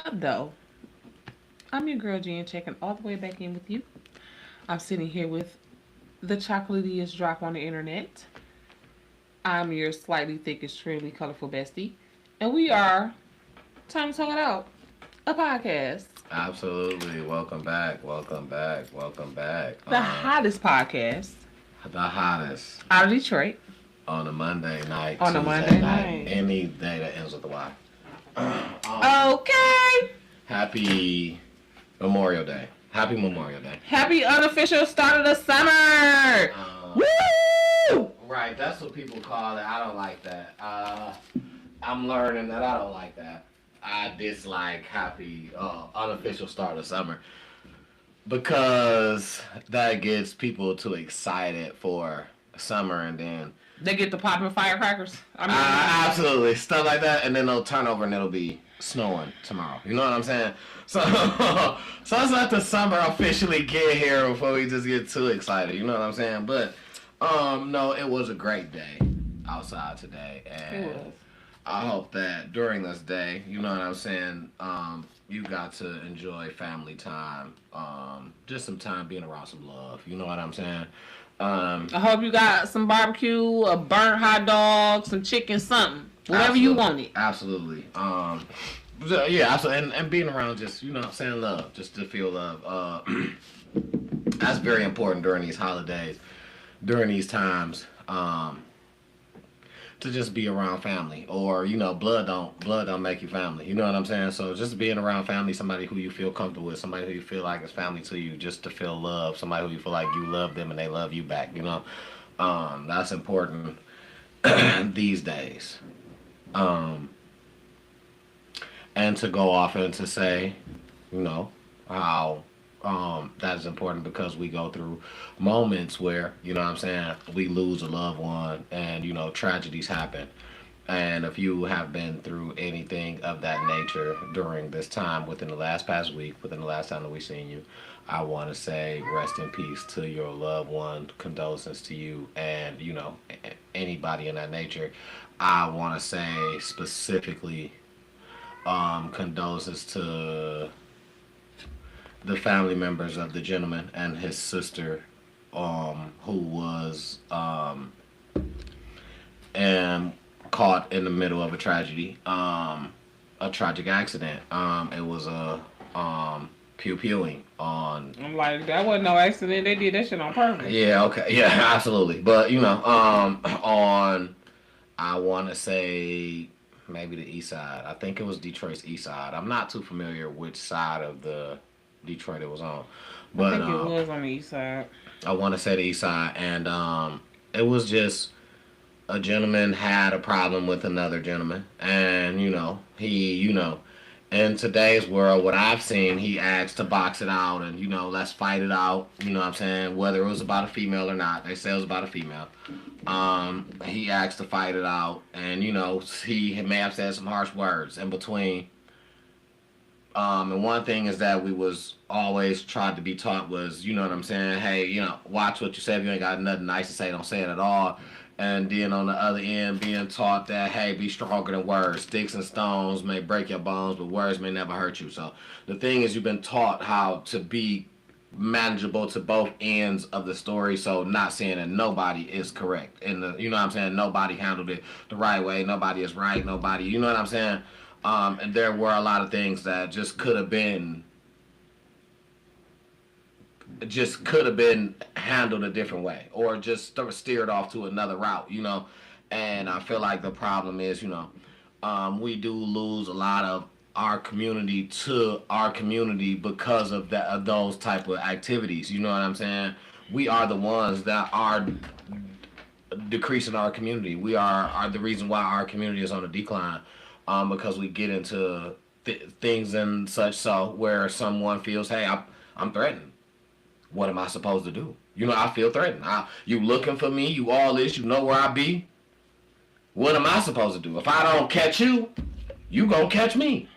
up, though? I'm your girl Jen, checking all the way back in with you. I'm sitting here with the chocolatiest drop on the internet. I'm your slightly thick, extremely colorful bestie, and we are Time to Talk It Out, a podcast, Absolutely. Welcome back. Welcome back. Welcome back. the hottest podcast The hottest out of Detroit on a Monday night, on a Tuesday Monday night, night. any day that ends with a Y. Okay. Happy Memorial Day. Happy Memorial Day. Happy unofficial start of the summer. Um, Woo! right. That's what people call it. I don't like that. I'm learning that I don't like that. I dislike happy unofficial start of summer because that gets people too excited for summer and then They get the popping firecrackers. absolutely stuff like that, and then they'll turn over and it'll be snowing tomorrow. You know what I'm saying? So, so let's let the summer officially get here before we just get too excited. You know what I'm saying? But, no, it was a great day outside today, It was. and I hope that during this day, you know what I'm saying, you got to enjoy family time, just some time being around some love. You know what I'm saying? I hope you got some barbecue, a burnt hot dog, some chicken, something. Whatever you wanted. Absolutely. Yeah, absolutely. And being around just, you know what I'm saying, love, just to feel love. That's very important during these holidays, during these times. To just be around family, or you know, blood don't make you family. You know what I'm saying? So just being around family, somebody who you feel comfortable with, somebody who you feel like is family to you, just to feel love, somebody who you feel like you love them and they love you back. You know, that's important these days. Um, and to go off and to say, you know, how that is important because we go through moments where, you know what I'm saying, we lose a loved one and, you know, tragedies happen. And if you have been through anything of that nature during this time, within the last past week, within the last time that we've seen you, I want to say rest in peace to your loved one, condolences to you, and, you know, anybody in that nature. I want to say specifically condolences to the family members of the gentleman and his sister, who was and caught in the middle of a tragic accident. It was a pew pewing on. I'm like, that wasn't no accident. They did that shit on purpose. Yeah, okay, yeah, absolutely. But you know, on I want to say maybe the east side. I think it was Detroit's east side. I'm not too familiar which side of the Detroit it was on, I but think it was on the east side. I want to say the east side, and it was just a gentleman had a problem with another gentleman, and you know, in today's world, what I've seen, he asked to box it out, and you know, let's fight it out. You know what I'm saying? Whether it was about a female or not, they say it was about a female. He asked to fight it out, and you know, he may have said some harsh words in between. And one thing is that we was always tried to be taught was, you know what I'm saying? Hey, you know, watch what you say. If you ain't got nothing nice to say, don't say it at all. And then on the other end, being taught that, hey, be stronger than words. Sticks and stones may break your bones, but words may never hurt you. So the thing is, you've been taught how to be manageable to both ends of the story. So not saying that nobody is correct. And you know what I'm saying? Nobody handled it the right way. Nobody is right. Nobody, you know what I'm saying? And there were a lot of things that just could have been handled a different way, or just steered off to another route, you know. And I feel like the problem is, you know, we do lose a lot of our community to our community because of that, of those type of activities. You know what I'm saying? We are the ones that are decreasing our community. We are the reason why our community is on a decline, because we get into things and such, so where someone feels, hey, I'm threatened. What am I supposed to do? You know, I feel threatened. You looking for me? You all this? You know where I be? What am I supposed to do? If I don't catch you, you gonna catch me.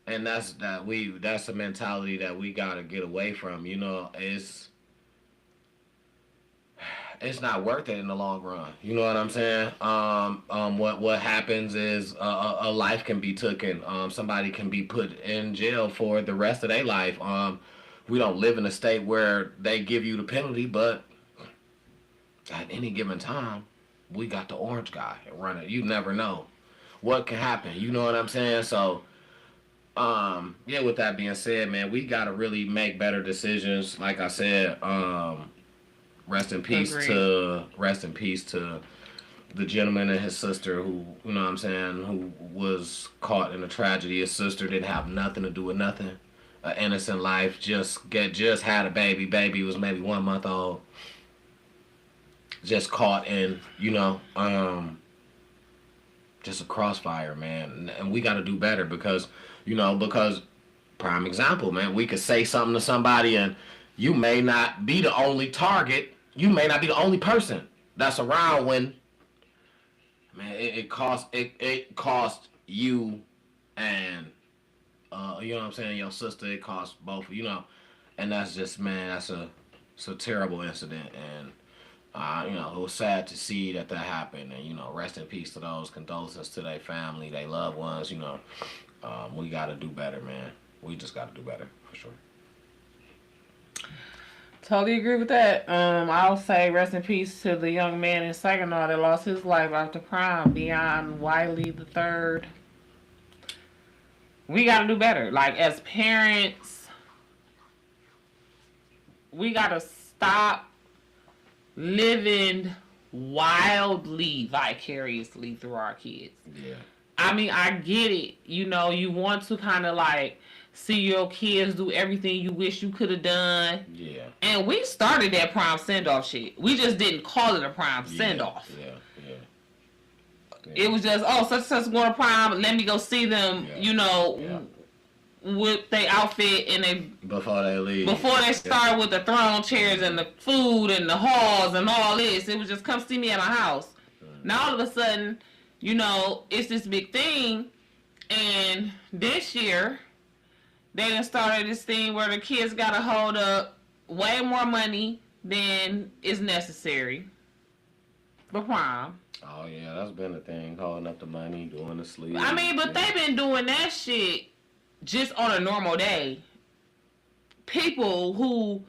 And that's a mentality that we gotta get away from. You know, it's not worth it in the long run. You know what I'm saying? What happens is a life can be taken. Somebody can be put in jail for the rest of their life. We don't live in a state where they give you the penalty, but at any given time, we got the orange guy running. You never know what can happen. You know what I'm saying? So, yeah. With that being said, man, we gotta really make better decisions. Like I said, rest in peace Agreed. to the gentleman and his sister who, you know what I'm saying, who was caught in a tragedy. His sister didn't have nothing to do with nothing. An innocent life, just had a baby. Baby was maybe 1 month old. Just caught in, just a crossfire, man. And we got to do better because prime example, man, we could say something to somebody and you may not be the only target. You may not be the only person that's around when, man, it cost you and, you know what I'm saying, your sister, it cost both, and that's just, man, it's a terrible incident. And, it was sad to see that happened. And, rest in peace to those, condolences to their family, their loved ones, we got to do better, man. We just got to do better, for sure. Totally agree with that. I'll say rest in peace to the young man in Saginaw that lost his life after crime, Deon Wiley III. We got to do better. Like, as parents, we got to stop living wildly vicariously through our kids. Yeah. I mean, I get it. You want to kind of like see your kids do everything you wish you could have done. Yeah. And we started that prom send-off shit. We just didn't call it a prom send-off. Yeah. It was just, such and such going to prom, let me go see them, with their outfit and they... Before they leave. Before they start with the throne chairs and the food and the halls and all this. It was just, come see me at my house. Now all of a sudden, it's this big thing. And this year, they done started this thing where the kids got to hold up way more money than is necessary for prom. Oh, yeah, that's been the thing. Holding up the money, doing the sleep. I mean, but they've been doing that shit just on a normal day. People who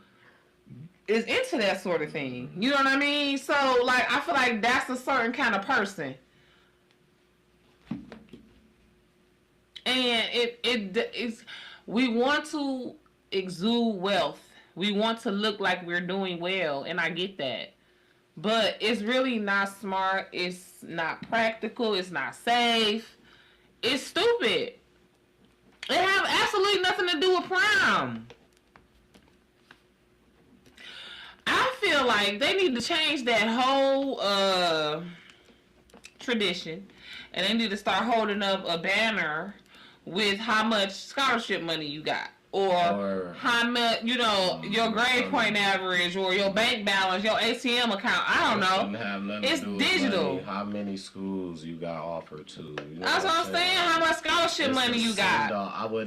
is into that sort of thing. You know what I mean? So, like, I feel like that's a certain kind of person. And it's we want to exude wealth. We want to look like we're doing well, and I get that. But it's really not smart. It's not practical. It's not safe. It's stupid. It have absolutely nothing to do with prom. I feel like they need to change that whole tradition, and they need to start holding up a banner with how much scholarship money you got, or how much, your grade point average, or your bank balance, your ATM account. I don't know. It's digital. How many schools you got offered to? That's what I'm saying. How much scholarship money you got?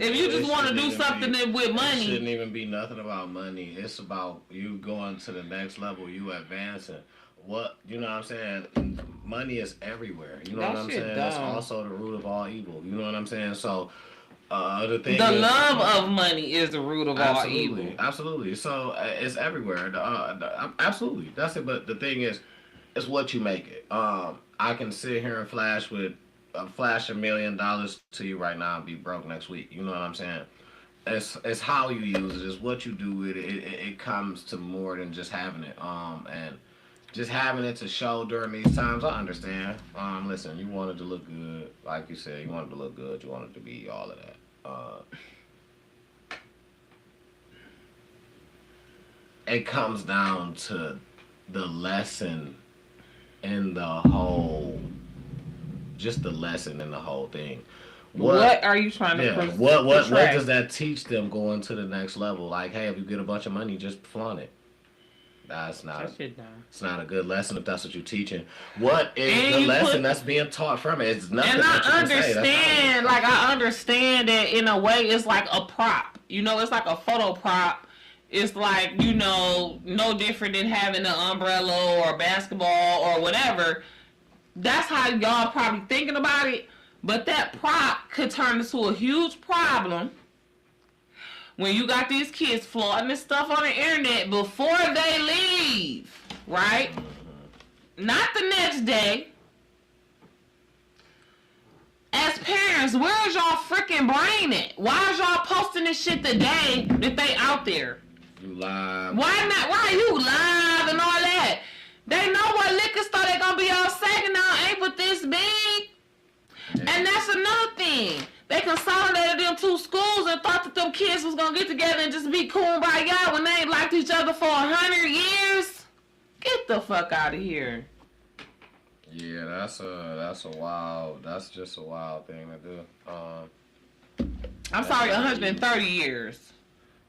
If you just want to do something with money, it shouldn't even be nothing about money. It's about you going to the next level. You advancing. What, you know what I'm saying? Money is everywhere. You know what I'm saying? That's also the root of all evil. You know what I'm saying? So, the love of money is the root of all evil. Absolutely. So, it's everywhere. Absolutely. That's it. But the thing is, it's what you make it. I can sit here and flash $1 million to you right now and be broke next week. You know what I'm saying? It's how you use it. It's what you do with it. It comes to more than just having it. And just having it to show during these times, I understand. Listen, you wanted to look good. Like you said, you wanted to look good. You wanted to be all of that. It comes down to the lesson in the whole, just the lesson in the whole thing. What are you trying to what does that teach them going to the next level? Like, hey, if you get a bunch of money, just flaunt it. It's not a good lesson if that's what you're teaching. What is the lesson that's being taught from it? It's nothing. And I understand that in a way it's like a prop. It's like a photo prop, It's like, you know, no different than having an umbrella or basketball or whatever. That's how y'all probably thinking about it. But that prop could turn into a huge problem when you got these kids flaunting this stuff on the internet before they leave, right? Not the next day. As parents, where's y'all freaking brain at? Why is y'all posting this shit the day that they out there? You live. Why not? Why you live and all that? They know what liquor store they gonna be all second now ain't but this big. And that's another thing. They consolidated them two schools and thought that them kids was gonna get together and just be cool by y'all when they ain't liked each other for 100 years. Get the fuck out of here. Yeah, that's just a wild thing to do. I'm sorry, 130 years.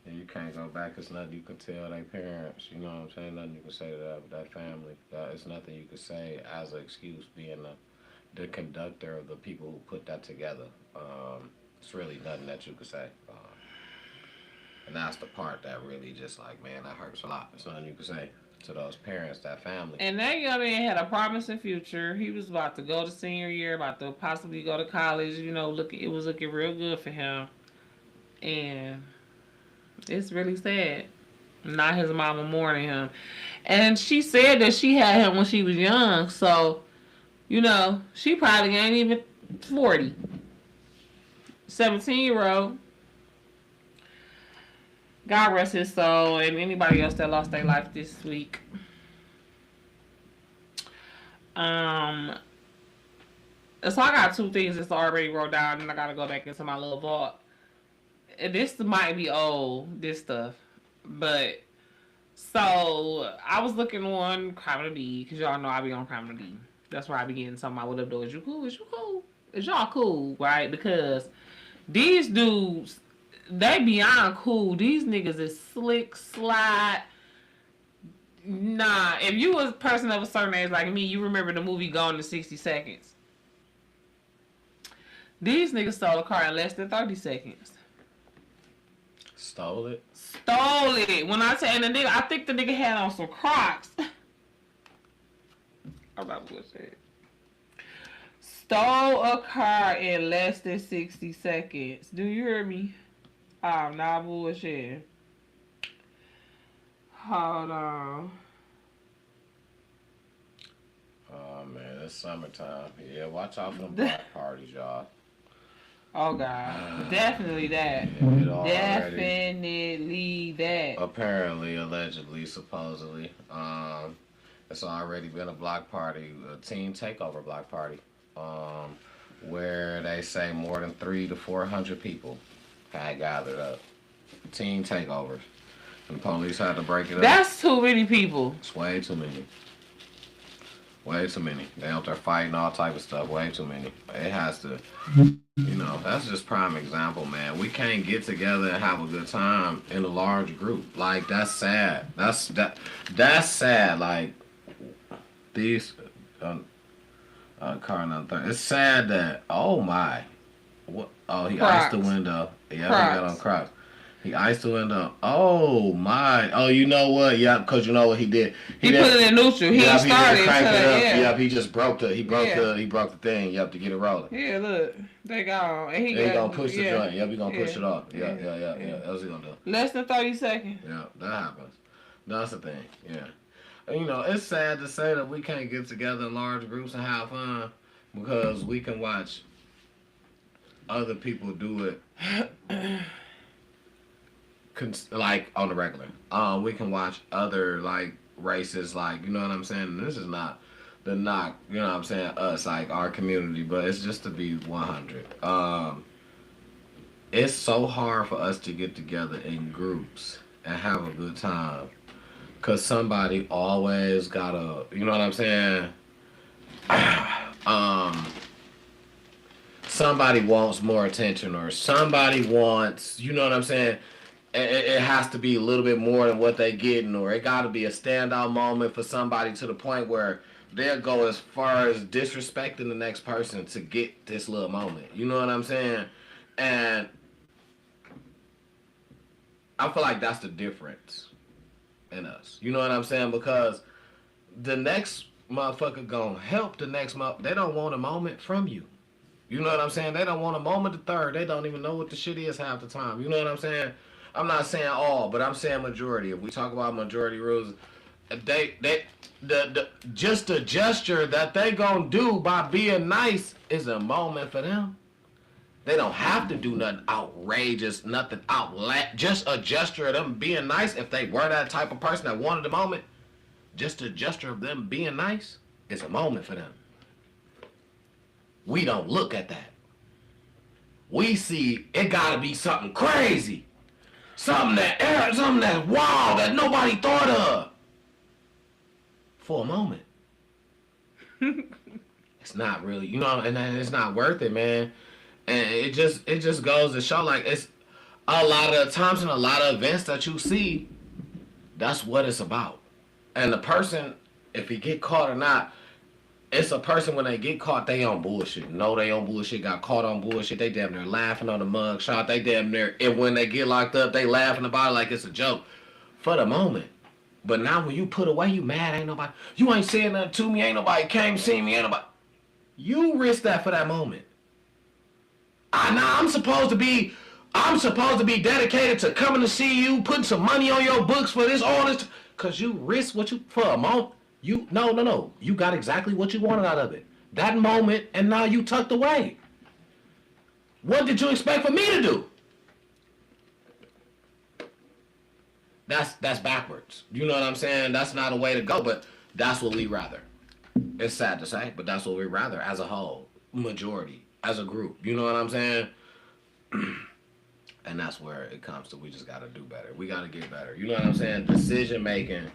And you can't go back. It's nothing you can tell their parents. You know what I'm saying? Nothing you can say to that family. It's nothing you can say as an excuse being the conductor of the people who put that together. It's really nothing that you could say. And that's the part that really just like, man, that hurts a lot. It's nothing you can say to those parents, that family. And that young man had a promising future. He was about to go to senior year, about to possibly go to college. You know, it was looking real good for him. And it's really sad. Not his mama mourning him. And she said that she had him when she was young. So, you know, she probably ain't even 40. 17-year-old. God rest his soul, and anybody else that lost their life this week. So I got two things that's already wrote down, and I gotta go back into my little vault. This might be old, this stuff, but so I was looking on Crime of the B, because y'all know I be on Crime of the B. That's where I be getting something. What up, though? Is you cool? Is you cool? Is y'all cool, right? Because these dudes, they beyond cool. These niggas is slick, slide. Nah, if you was a person of a certain age like me, you remember the movie Gone in 60 Seconds. These niggas stole a car in less than 30 seconds. Stole it? Stole it. When I say, and the nigga, I think the nigga had on some Crocs. I'm not bullshit. Stole a car in less than 60 seconds. Do you hear me? I'm not bullshit. Hold on. Oh man, it's summertime. Yeah, watch out for them black parties, y'all. Oh God, definitely that. Yeah, Definitely that. Apparently, allegedly, supposedly, it's already been a block party, a teen takeover block party, where they say more than 300 to 400 people had gathered up. Teen takeovers. And the police had to break it up. That's too many people. It's way too many. Way too many. They out there fighting all type of stuff. Way too many. It has to, you know, that's just prime example, man. We can't get together and have a good time in a large group. Like, that's sad. That's sad. Like, these, car number 30. It's sad that, oh my. What? Oh, he Crocs. iced the window. Yeah, he got on Crocs. He iced the window. Oh my! Oh, you know what? Yeah, because you know what he did. He put it in neutral. He started. Yep, he just broke the. He broke the thing. Yep, to get it rolling. Yeah, look, they gone. And he gonna push the joint. Yep, he gonna push it off. Yeah. That's what he gonna do. Less than 30 seconds. Yeah, that happens. That's the thing. Yeah, you know, it's sad to say that we can't get together in large groups and have fun because we can watch other people do it. Like on the regular, we can watch other like races, like, you know what I'm saying. And this is not the knock, you know what I'm saying, us, like our community, but it's just to be 100. It's so hard for us to get together in groups and have a good time, cause somebody always gotta, you know what I'm saying. Somebody wants more attention, or somebody wants, you know what I'm saying. It has to be a little bit more than what they getting, or it got to be a standout moment for somebody to the point where they'll go as far as disrespecting the next person to get this little moment. You know what I'm saying? And I feel like that's the difference in us. You know what I'm saying? Because the next motherfucker gonna help the next month. They don't want a moment from you. You know what I'm saying? They don't want a moment to third. They don't even know what the shit is half the time. You know what I'm saying? I'm not saying all, but I'm saying majority. If we talk about majority rules, the just the gesture that they gonna do by being nice is a moment for them. They don't have to do nothing outrageous, nothing just a gesture of them being nice. If they were that type of person that wanted the moment, just a gesture of them being nice is a moment for them. We don't look at that. We see it gotta be something crazy. Something that's wild that nobody thought of. For a moment. It's not really, you know, and it's not worth it, man. And it just goes to show, like, it's a lot of times in a lot of events that you see, that's what it's about. And the person, if he get caught or not, it's a person when they get caught, they on bullshit. No, they on bullshit, got caught on bullshit. They damn near laughing on the mug shot. They damn near, and when they get locked up, they laughing about it like it's a joke. For the moment. But now when you put away, you mad, ain't nobody, you ain't saying nothing to me, ain't nobody came see me, ain't nobody. You risk that for that moment. I'm supposed to be dedicated to coming to see you, putting some money on your books for this, all this, cause you risk what you, for a moment. No. You got exactly what you wanted out of it. That moment, and now you tucked away. What did you expect for me to do? That's backwards. You know what I'm saying? That's not a way to go, but that's what we rather. It's sad to say, but that's what we rather as a whole, majority, as a group. You know what I'm saying? And that's where it comes to, we just got to do better. We got to get better. You know what I'm saying? Decision making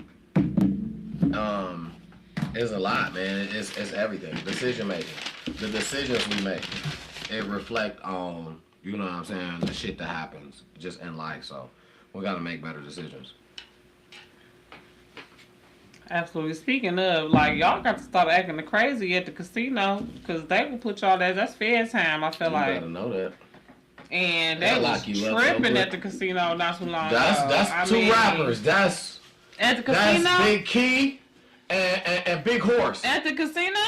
is a lot, man. It's everything. Decision making. The decisions we make, it reflect on, you know what I'm saying, the shit that happens just in life. So we got to make better decisions. Absolutely. Speaking of, like, y'all got to stop acting crazy at the casino, because they will put y'all there. That's fair time, I feel like. You gotta know that. And they was tripping at the casino not too long ago. That's two rappers. That's at the casino. That's Big Key and Big Horse. At the casino?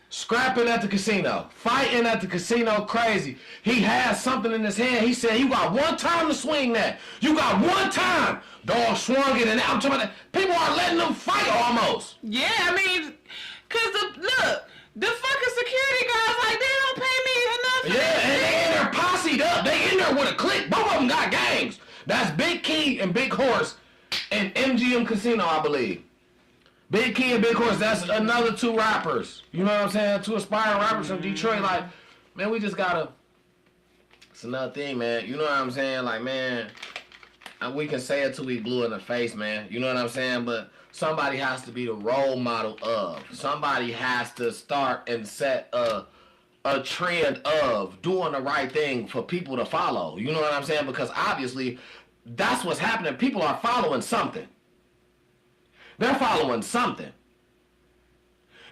Scrapping at the casino. Fighting at the casino crazy. He has something in his hand. He said, you got one time to swing that. You got one time. Dog swung it, and I'm talking about that. People are letting them fight almost. Yeah, I mean, because the fucking security guards, like, they don't pay me enough. Yeah, and they in there posseed up. They in there with a clique. Both of them got gangs. That's Big Key and Big Horse and MGM Casino, I believe. Big Key and Big Horse, that's another two rappers. You know what I'm saying? Two aspiring rappers from Detroit. Like, man, we just gotta, it's another thing, man. You know what I'm saying? Like, man, we can say it till we blue in the face, man. You know what I'm saying? But somebody has to be the role model of. Somebody has to start and set a trend of doing the right thing for people to follow. You know what I'm saying? Because obviously, that's what's happening. People are following something. They're following something.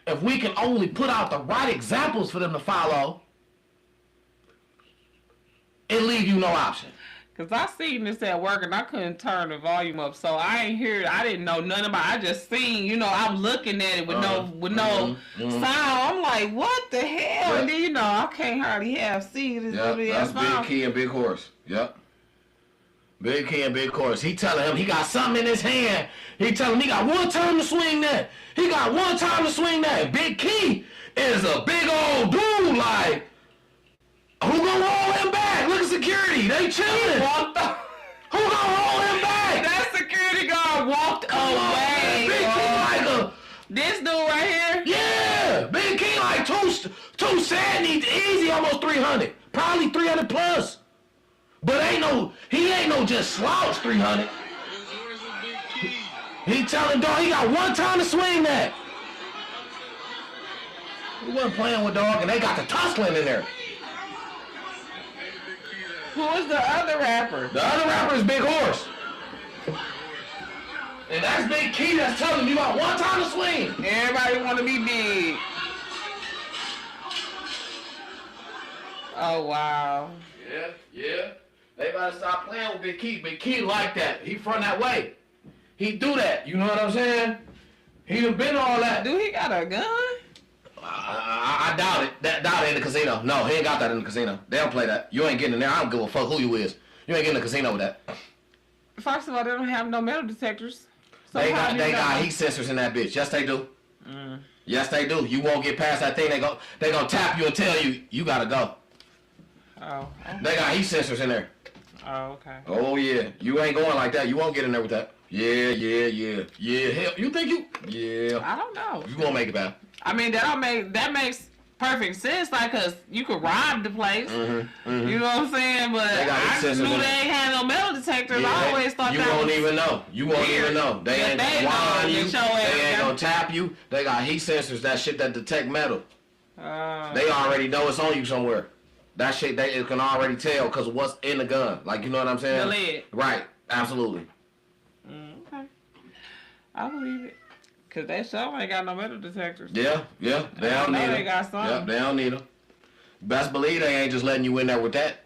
If we can only put out the right examples for them to follow, it leave you no option. Because I seen this at work and I couldn't turn the volume up. So I ain't hear it. I didn't know nothing about it. I just seen, you know, I'm looking at it with no sound. I'm like, what the hell? Yep. And then, you know, I can't hardly see this. Yep, that's Big Key and Big Horse. Yep. Big Key and Big Horse. He telling him he got something in his hand. He telling him he got one time to swing that. He got one time to swing that. Big Key is a big old dude, like, who gonna roll him back? Look at security. They chilling. Who gonna roll him back? That security guard walked away. Big Key like this dude right here? Yeah. Big Key like 270, easy, almost 300. Probably 300 plus. But he ain't no just slouch 300. He telling dog he got one time to swing that. He wasn't playing with dog, and they got the tussling in there. Who is the other rapper? The other rapper is Big Horse. And that's Big Key that's telling him you got one time to swing. Everybody want to be big. Oh, wow. Yeah. They better stop playing with Big Key. Big Key like that. He from that way. He do that. You know what I'm saying? He done been all that. Do he got a gun? I doubt it. Doubt it in the casino. No, he ain't got that in the casino. They don't play that. You ain't getting in there. I don't give a fuck who you is. You ain't getting in the casino with that. First of all, they don't have no metal detectors. So They got heat sensors in that bitch. Yes, they do. Yes, they do. You won't get past that thing. They gonna tap you and tell you gotta go. Oh. Okay. They got heat sensors in there. Oh, okay. Oh yeah. You ain't going like that. You won't get in there with that. Yeah. Hell, you think you? Yeah. I don't know. You won't make it back. I mean, that makes perfect sense, like, cause you could rob the place. You know what I'm saying? But I just knew they ain't had no metal detectors. I always thought you that won't was even know. You won't even know. They ain't gonna whine you. They ain't gonna tap you. They got heat sensors. That shit that detect metal. They already know it's on you somewhere. That shit it can already tell because of what's in the gun. Like, you know what I'm saying? The lid. Right. Absolutely. Okay. I believe it. Cause they sure ain't got no metal detectors. Yeah. They don't need them. They got some. Yep, they don't need them. Best believe they ain't just letting you in there with that.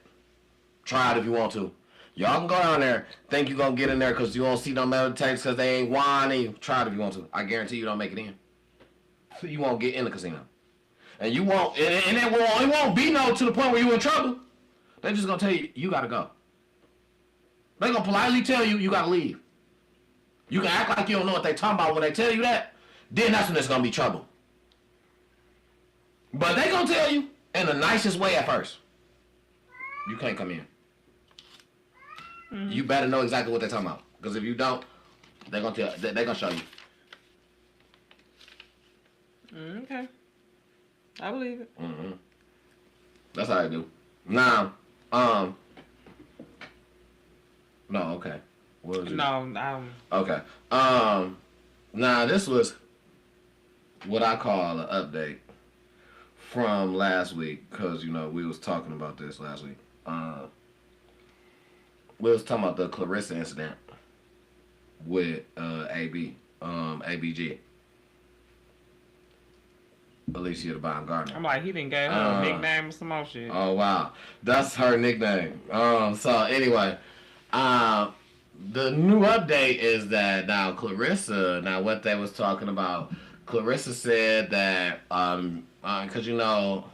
Try it if you want to. Y'all can go down there, think you gonna get in there because you don't see no metal detectors because they ain't whining. Try it if you want to. I guarantee you don't make it in. You won't get in the casino. And you won't, and it won't be no to the point where you in trouble. They just gonna tell you gotta go. They gonna politely tell you gotta leave. You can act like you don't know what they talking about when they tell you that. Then that's when it's gonna be trouble. But they gonna tell you in the nicest way at first. You can't come in. You better know exactly what they're talking about. Because if you don't, they're gonna show you. Okay. I believe it. That's how I do. Now, no, okay. What was it? No, Okay. Now this was what I call an update from last week, because, you know, we was talking about this last week. We was talking about the Clarissa incident with ABG. Alicia the Baumgartner. I'm like, he didn't get her a nickname or some more shit. Oh wow, that's her nickname. So anyway, the new update is that now Clarissa. Now what they was talking about, Clarissa said that because you know,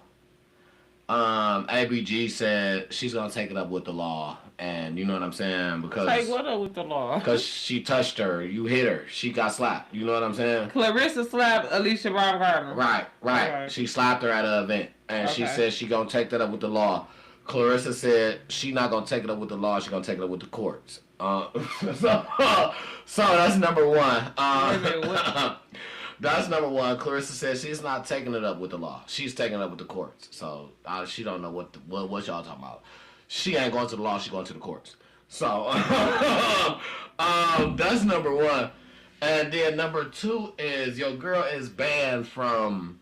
ABG said she's gonna take it up with the law, and you know what I'm saying, because take what up with the law? Because she touched her, you hit her, she got slapped. You know what I'm saying? Clarissa slapped Alicia Baumgartner. Right. Okay. She slapped her at an event, and she said she gonna take that up with the law. Clarissa said she not gonna take it up with the law. She gonna take it up with the courts. So that's number one. That's number one. Clarissa says she's not taking it up with the law. She's taking it up with the courts. So she don't know what y'all talking about. She ain't going to the law. She going to the courts. So that's number one. And then number two is your girl is banned from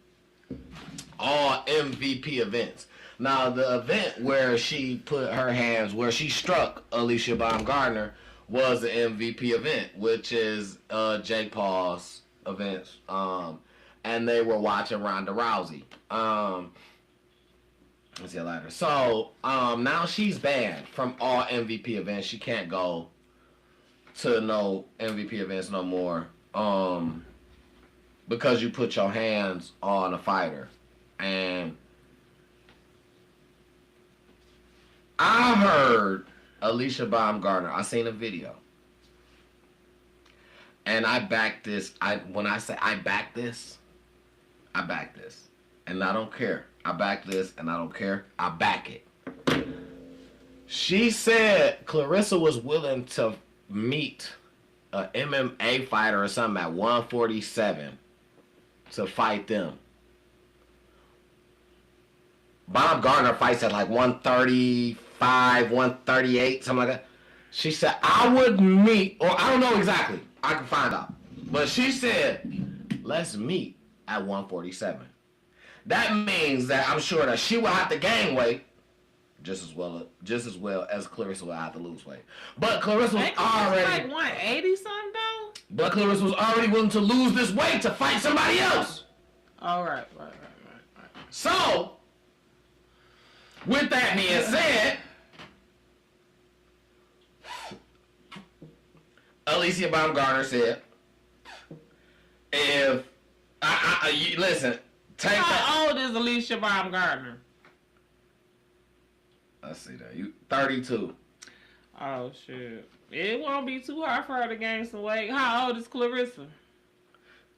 all MVP events. Now the event where she put her hands, where she struck Alicia Baumgartner, was the MVP event, which is Jake Paul's events, and they were watching Ronda Rousey. Let's see later. So now she's banned from all MVP events. She can't go to no MVP events no more, because you put your hands on a fighter. And I heard Alicia Baumgartner. I seen a video. And I back this. When I say I back this, I back this. And I don't care. I back this and I don't care. I back it. She said Clarissa was willing to meet a MMA fighter or something at 147 to fight them. Baumgartner fights at like 135, 138, something like that. She said, I would meet, or I don't know exactly. I can find out. But she said, let's meet at 147. That means that I'm sure that she will have to gain weight just as well as Clarissa will have to lose weight. But Clarissa was already like 180 something though. But Clarissa was already willing to lose this weight to fight somebody else. All right. So, with that being said, Alicia Baumgartner said, if listen, take how old is Alicia Baumgartner? Let's see that. You 32. Oh shit. It won't be too hard for her to gain some weight. How old is Clarissa?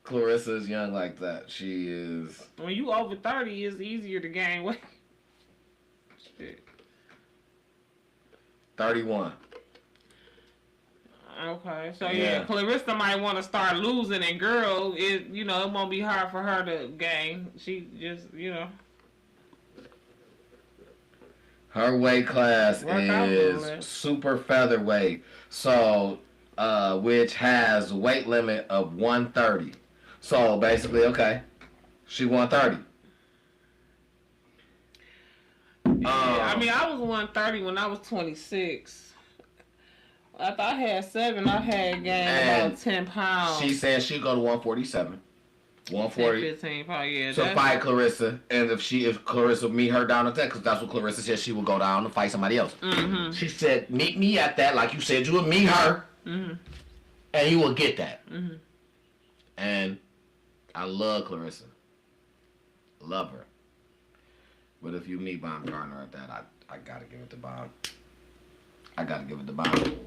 Clarissa is young like that. She is. When you over 30, it's easier to gain weight. Shit. 31. Okay, so yeah, Clarissa might want to start losing, and girl, it won't be hard for her to gain. She just Her weight class is super featherweight, so which has weight limit of 130. So basically, okay, she 130. Yeah, I mean, I was 130 when I was 26. After I had 7, I had gained about 10 pounds. She said she'd go to 147. 140. 10, 15 pounds, yeah. So fight Clarissa, and if Clarissa meet her down at that, because that's what Clarissa said, she would go down and fight somebody else. Mm-hmm. She said, meet me at that, like you said, you would meet her, and you will get that. Mm-hmm. And I love Clarissa. Love her. But if you meet Baumgartner at that, I gotta give it to Baum. I gotta give it to Baum.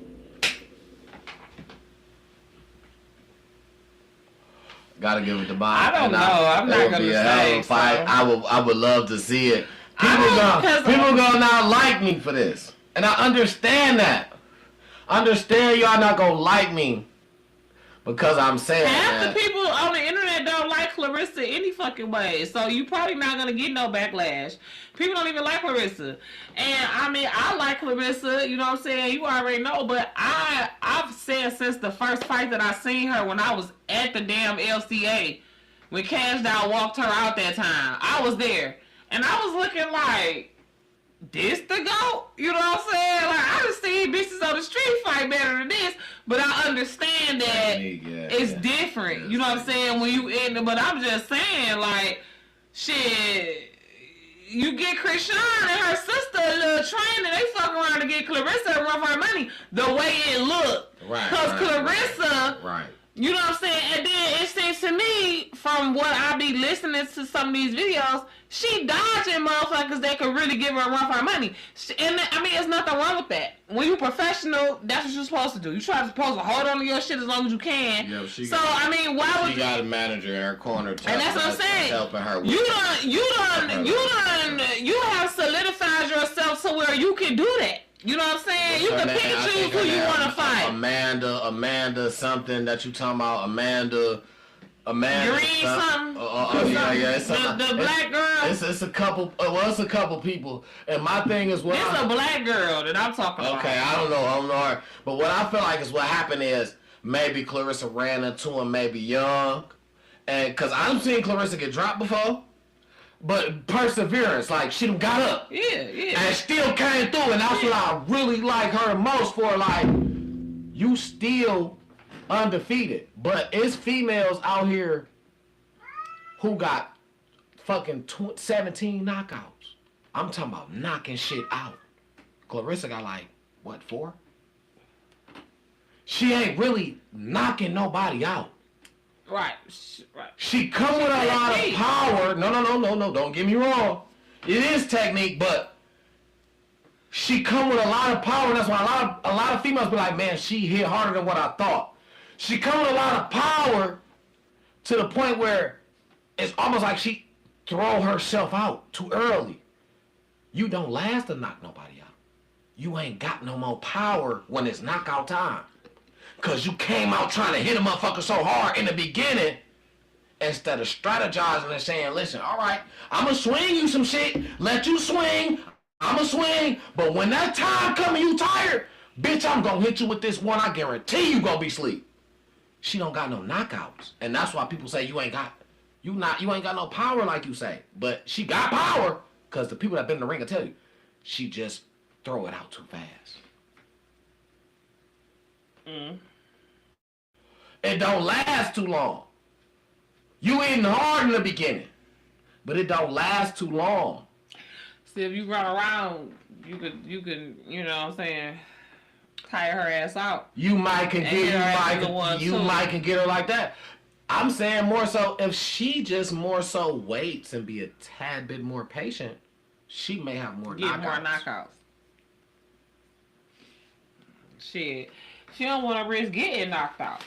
Gotta give it to Baum. I don't know. I'm not gonna say. Fight. I would love to see it. People gonna not like me for this, and I understand that. Understand y'all not gonna like me because I'm saying half the people on the internet don't like Clarissa any fucking way, so you probably not gonna get no backlash. People don't even like Clarissa, and I mean I like Clarissa. You know what I'm saying? You already know, but I've said since the first fight that I seen her when I was at the damn LCA when Cash Doll walked her out that time. I was there, and I was looking like, this the GOAT? You know what I'm saying? Like, I done seen bitches on the street fight better than this, but I understand that it's different. You know what I'm saying? When you in, but I'm just saying, like, shit, you get Krishan and her sister a little training, they fuck around to get Clarissa and run for her money the way it looked. Right. Because Clarissa, right. You know what I'm saying? And then it seems to me, from what I be listening to some of these videos, she dodging motherfuckers that could really give her a run for her money. And I mean, there's nothing wrong with that. When you're professional, that's what you're supposed to do. You're supposed to hold on to your shit as long as you can. Yeah, I mean, why would she got a manager in her corner, and that's what I'm saying. Helping her. You have solidified yourself to where you can do that. You know what I'm saying? You can pick and choose who you want to fight. Amanda, something that you talking about. Amanda. Green something. Yeah. The black girl. It's a couple. It's a couple people. And my thing is what. It's a black girl that I'm talking about. Okay, I don't know her. But what I feel like is what happened is maybe Clarissa ran into him, maybe young, and because I've seen Clarissa get dropped before. But perseverance, like, she done got up. Yeah. And still came through, and that's what I really like her most for, like, you still undefeated. But it's females out here who got fucking 17 knockouts. I'm talking about knocking shit out. Clarissa got, like, what, 4? She ain't really knocking nobody out. Right. She come with a lot of power. No. Don't get me wrong. It is technique, but she come with a lot of power. That's why a lot of females be like, man, she hit harder than what I thought. She come with a lot of power to the point where it's almost like she throw herself out too early. You don't last to knock nobody out. You ain't got no more power when it's knockout time. Because you came out trying to hit a motherfucker so hard in the beginning instead of strategizing and saying, listen, all right, I'm going to swing you some shit. Let you swing. I'm going to swing. But when that time comes and you tired, bitch, I'm going to hit you with this one. I guarantee you going to be asleep. She don't got no knockouts. And that's why people say you ain't got no power like you say. But she got power because the people that been in the ring will tell you. She just throw it out too fast. It don't last too long. You eating hard in the beginning, but it don't last too long. See, if you run around, you can, you know what I'm saying, tire her ass out. You might can And get her ass is the one, you too. might can get her like that. I'm saying more so if she just more so waits and be a tad bit more patient, she may have more Get knockouts. more knockouts. Shit. She don't want to risk getting knocked out.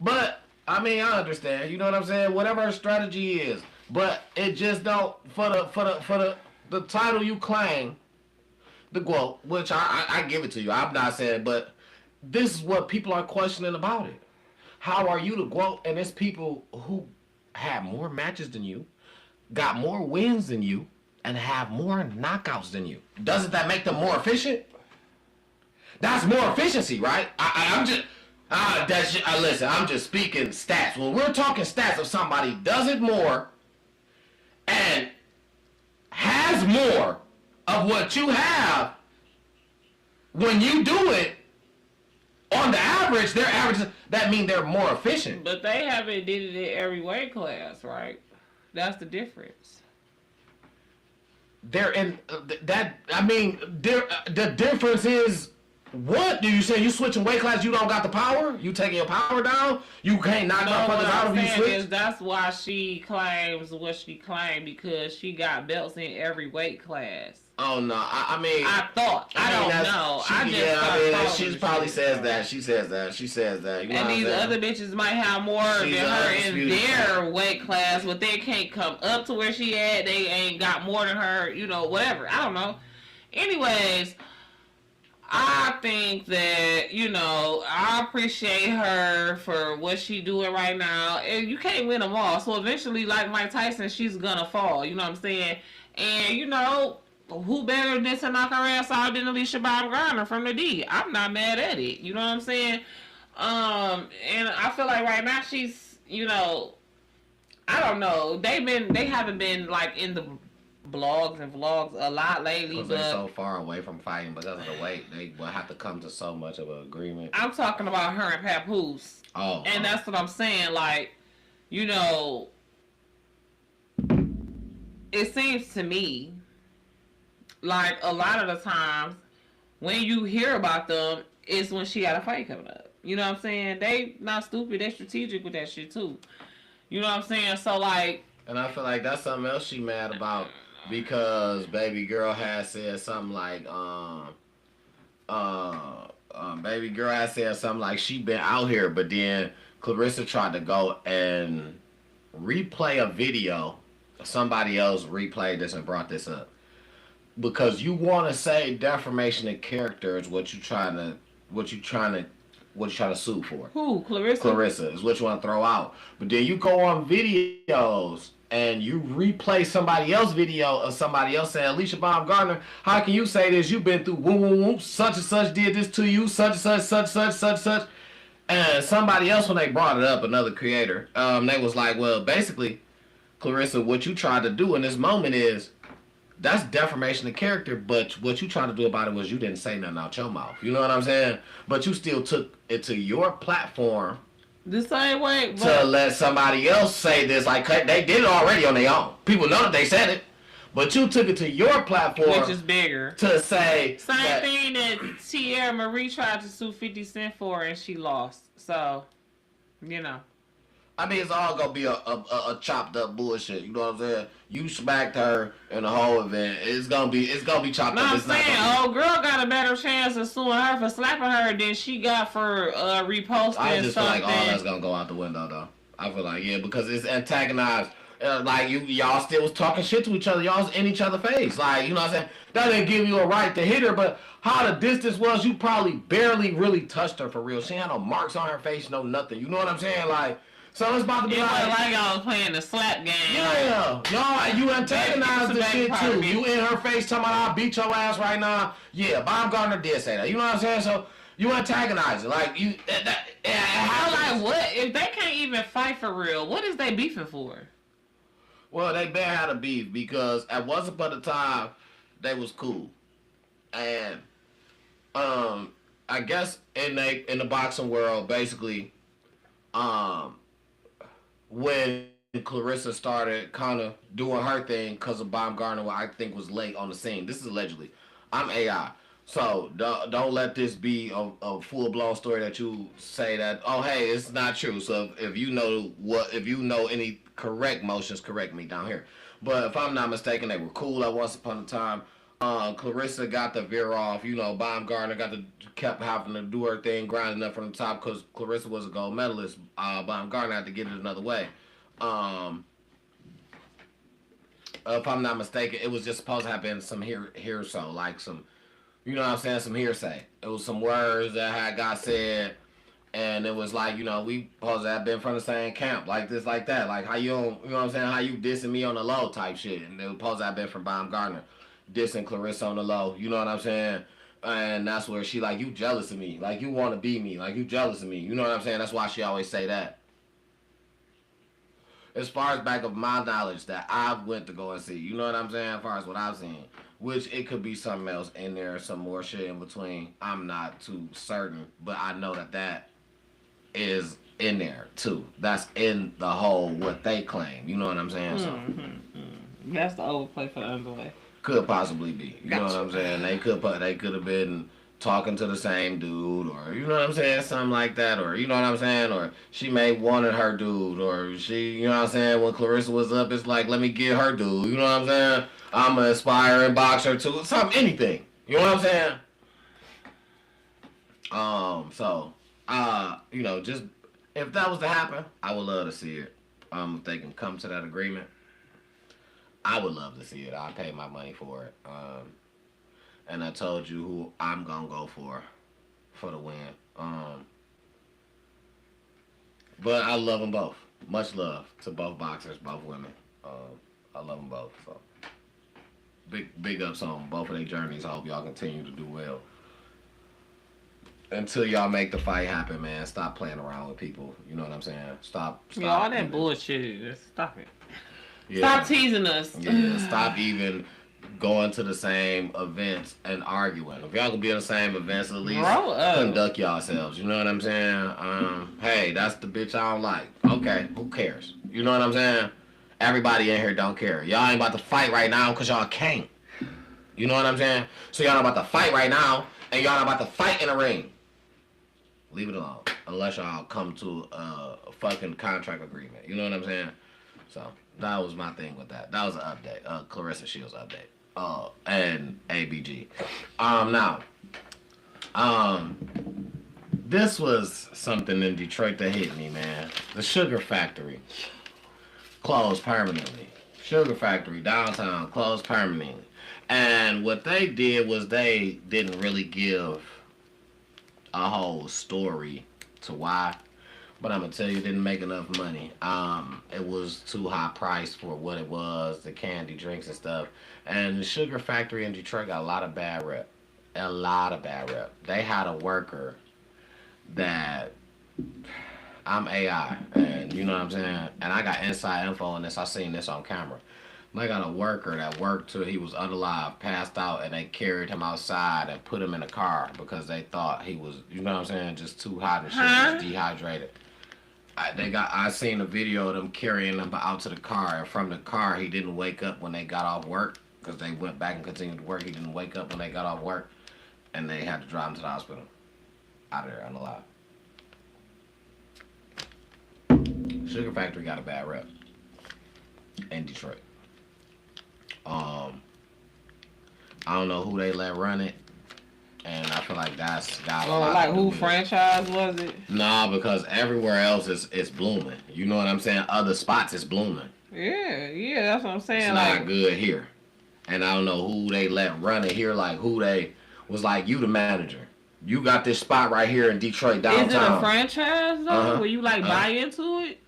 But I mean, I understand. You know what I'm saying? Whatever her strategy is, but it just don't for the title you claim, the GWOAT, which I give it to you. I'm not saying, but this is what people are questioning about it. How are you the GWOAT and it's people who have more matches than you, got more wins than you, and have more knockouts than you? Doesn't that make them more efficient? That's more efficiency, right? I'm just listen. I'm just speaking stats. When we're talking stats, if somebody does it more and has more of what you have, when you do it, on the average, their average, that means they're more efficient. But they haven't did it in every weight class, right? That's the difference. They're in that. I mean, the difference is. What do you say? You switching weight class? You don't got the power? You taking your power down? You can't knock motherfuckers out if you switch? That's why she claims what she claimed, because she got belts in every weight class. Oh no! I mean, I thought. I don't know. She probably says that. She says that. She says that. You know and these other bitches might have more than her in their weight class, but they can't come up to where she at. They ain't got more than her. You know, whatever. I don't know. Anyways. I think that, you know, I appreciate her for what she doing right now. And you can't win them all. So eventually, like Mike Tyson, she's gonna fall. You know what I'm saying? And, you know, who better than to knock her ass out than Alicia Baumgartner from the D? I'm not mad at it. You know what I'm saying? And I feel like right now she's, you know, I don't know. They haven't been, like, in the blogs and vlogs a lot lately, because they're so far away from fighting because of the weight. They will have to come to so much of an agreement. I'm talking about her and Papoose. Oh, and that's what I'm saying. Like, you know, it seems to me like a lot of the times when you hear about them, it's when she got a fight coming up. You know what I'm saying? They not stupid. They strategic with that shit too. You know what I'm saying? So like, and I feel like that's something else she mad about. Because baby girl has said something like, baby girl has said something like she been out here, but then Clarissa tried to go and replay a video. Somebody else replayed this and brought this up. Because you want to say defamation of character is what you trying to sue for. Who? Clarissa? Clarissa is what you want to throw out. But then you go on videos and you replay somebody else's video of somebody else saying, Alicia Baumgartner, how can you say this? You've been through whoop, whoop, whoop, such and such did this to you, such and such, such, such, such, such. And somebody else, when they brought it up, another creator, they was like, well, basically, Clarissa, what you tried to do in this moment is, that's defamation of character, but what you trying to do about it was you didn't say nothing out your mouth. You know what I'm saying? But you still took it to your platform the same way to let somebody else say this. Like, they did it already on their own. People know that they said it, but you took it to your platform, which is bigger, to say same thing that Tierra Marie tried to sue 50 Cent for and she lost. So, you know. I mean, it's all gonna be a chopped up bullshit. You know what I'm saying? You smacked her in the whole event. It's gonna be chopped up. I'm saying, old girl got a better chance of suing her for slapping her than she got for reposting something. I just feel like all that's gonna go out the window, though. I feel like because it's antagonized. Like y'all still was talking shit to each other. Y'all was in each other's face. Like, you know what I'm saying? That didn't give you a right to hit her, but how the distance was, you probably barely really touched her for real. She had no marks on her face, no nothing. You know what I'm saying? Like. So it's about to be like I was playing the slap game. Yeah. Y'all, you antagonized the shit too. You in her face talking about I'll beat your ass right now. Yeah, Baumgartner did say that. You know what I'm saying? So you antagonizing. Like you how like what? If they can't even fight for real, what is they beefing for? Well, they been had a beef because at once upon a time they was cool. And I guess in the boxing world, basically, when Clarissa started kind of doing her thing because of Baumgartner, I think was late on the scene. This is allegedly. I'm AI. So don't let this be a full blown story that you say that, oh hey, it's not true. So if you know if you know any correct motions, correct me down here. But if I'm not mistaken, they were cool at once upon a time. Clarissa got the veer off. You know, Baumgartner kept having to do her thing, grinding up from the top because Clarissa was a gold medalist. Baumgartner had to get it another way. Um, if I'm not mistaken, it was just supposed to have been some here so like some, you know what I'm saying, some hearsay. It was some words that had got said, and it was like, you know, we supposed to have been from the same camp, like this, like that, like how you don't, you know what I'm saying, how you dissing me on the low type shit, and it was supposed to have been from Baumgartner dissing Clarissa on the low, you know what I'm saying, and that's where she like, you jealous of me, like you want to be me, like you jealous of me, you know what I'm saying, that's why she always say that. As far as back of my knowledge that I've went to go and see, you know what I'm saying, as far as what I've seen, which it could be something else in there, some more shit in between. I'm not too certain, but I know that is in there too. That's in the whole what they claim. You know what I'm saying? So That's the overplay for the underlay. could possibly be. You know what Gotcha. I'm saying? They could have been talking to the same dude, or you know what I'm saying, something like that, or you know what I'm saying, or she may wanted her dude, or she, you know what I'm saying, when Clarissa was up, it's like let me get her dude. You know what I'm saying? I'm an aspiring boxer too, something, anything. You know what I'm saying? So, you know, just if that was to happen, I would love to see it. If they can come to that agreement, I would love to see it. I pay my money for it. And I told you who I'm gonna go for the win. But I love them both. Much love to both boxers, both women. I love them both. So big ups on both of their journeys. I hope y'all continue to do well. Until y'all make the fight happen, man. Stop playing around with people. You know what I'm saying? Yeah, all Stop that even. bullshit. Just stop it. Stop Yeah, teasing us. yeah. Stop even going to the same events and arguing. If y'all can be in the same events, at least Grow up. conduct yourselves. You know what I'm saying? Hey, that's the bitch I don't like. Okay, who cares? You know what I'm saying? Everybody in here don't care. Y'all ain't about to fight right now because y'all can't. You know what I'm saying? So y'all not about to fight right now, and y'all not about to fight in a ring. Leave it alone. Unless y'all come to a fucking contract agreement. You know what I'm saying? So that was my thing with that. That was an update. Clarissa Shields update. And ABG. Now, this was something in Detroit that hit me, man. The Sugar Factory closed permanently. Sugar Factory downtown closed permanently. And what they did was they didn't really give a whole story to why. But I'm gonna tell you, it didn't make enough money. It was too high priced for what it was, the candy, drinks, and stuff. And the Sugar Factory in Detroit got a lot of bad rep. A lot of bad rep. They had a worker that I'm AI, and you know what I'm saying. And I got inside info on this. I seen this on camera. They got a worker that worked till he was unalive, passed out, and they carried him outside and put him in a car because they thought he was, you know what I'm saying, just too hot and shit, just dehydrated. I seen a video of them carrying him out to the car, and from the car he didn't wake up when they got off work because they went back and continued to work. He didn't wake up when they got off work, and they had to drive him to the hospital, out of there unalive. Sugar Factory got a bad rep in Detroit. I don't know who they let run it, and I feel like that's got a lot Like to do who with it. franchise was it? Nah, because everywhere else is blooming. You know what I'm saying? Other spots is blooming. Yeah, that's what I'm saying. It's Like, not good here. And I don't know who they let run it here, like who they was like, you the manager. You got this spot right here in Detroit is it a downtown. franchise though? Uh-huh. Where you like Uh-huh. buy into it?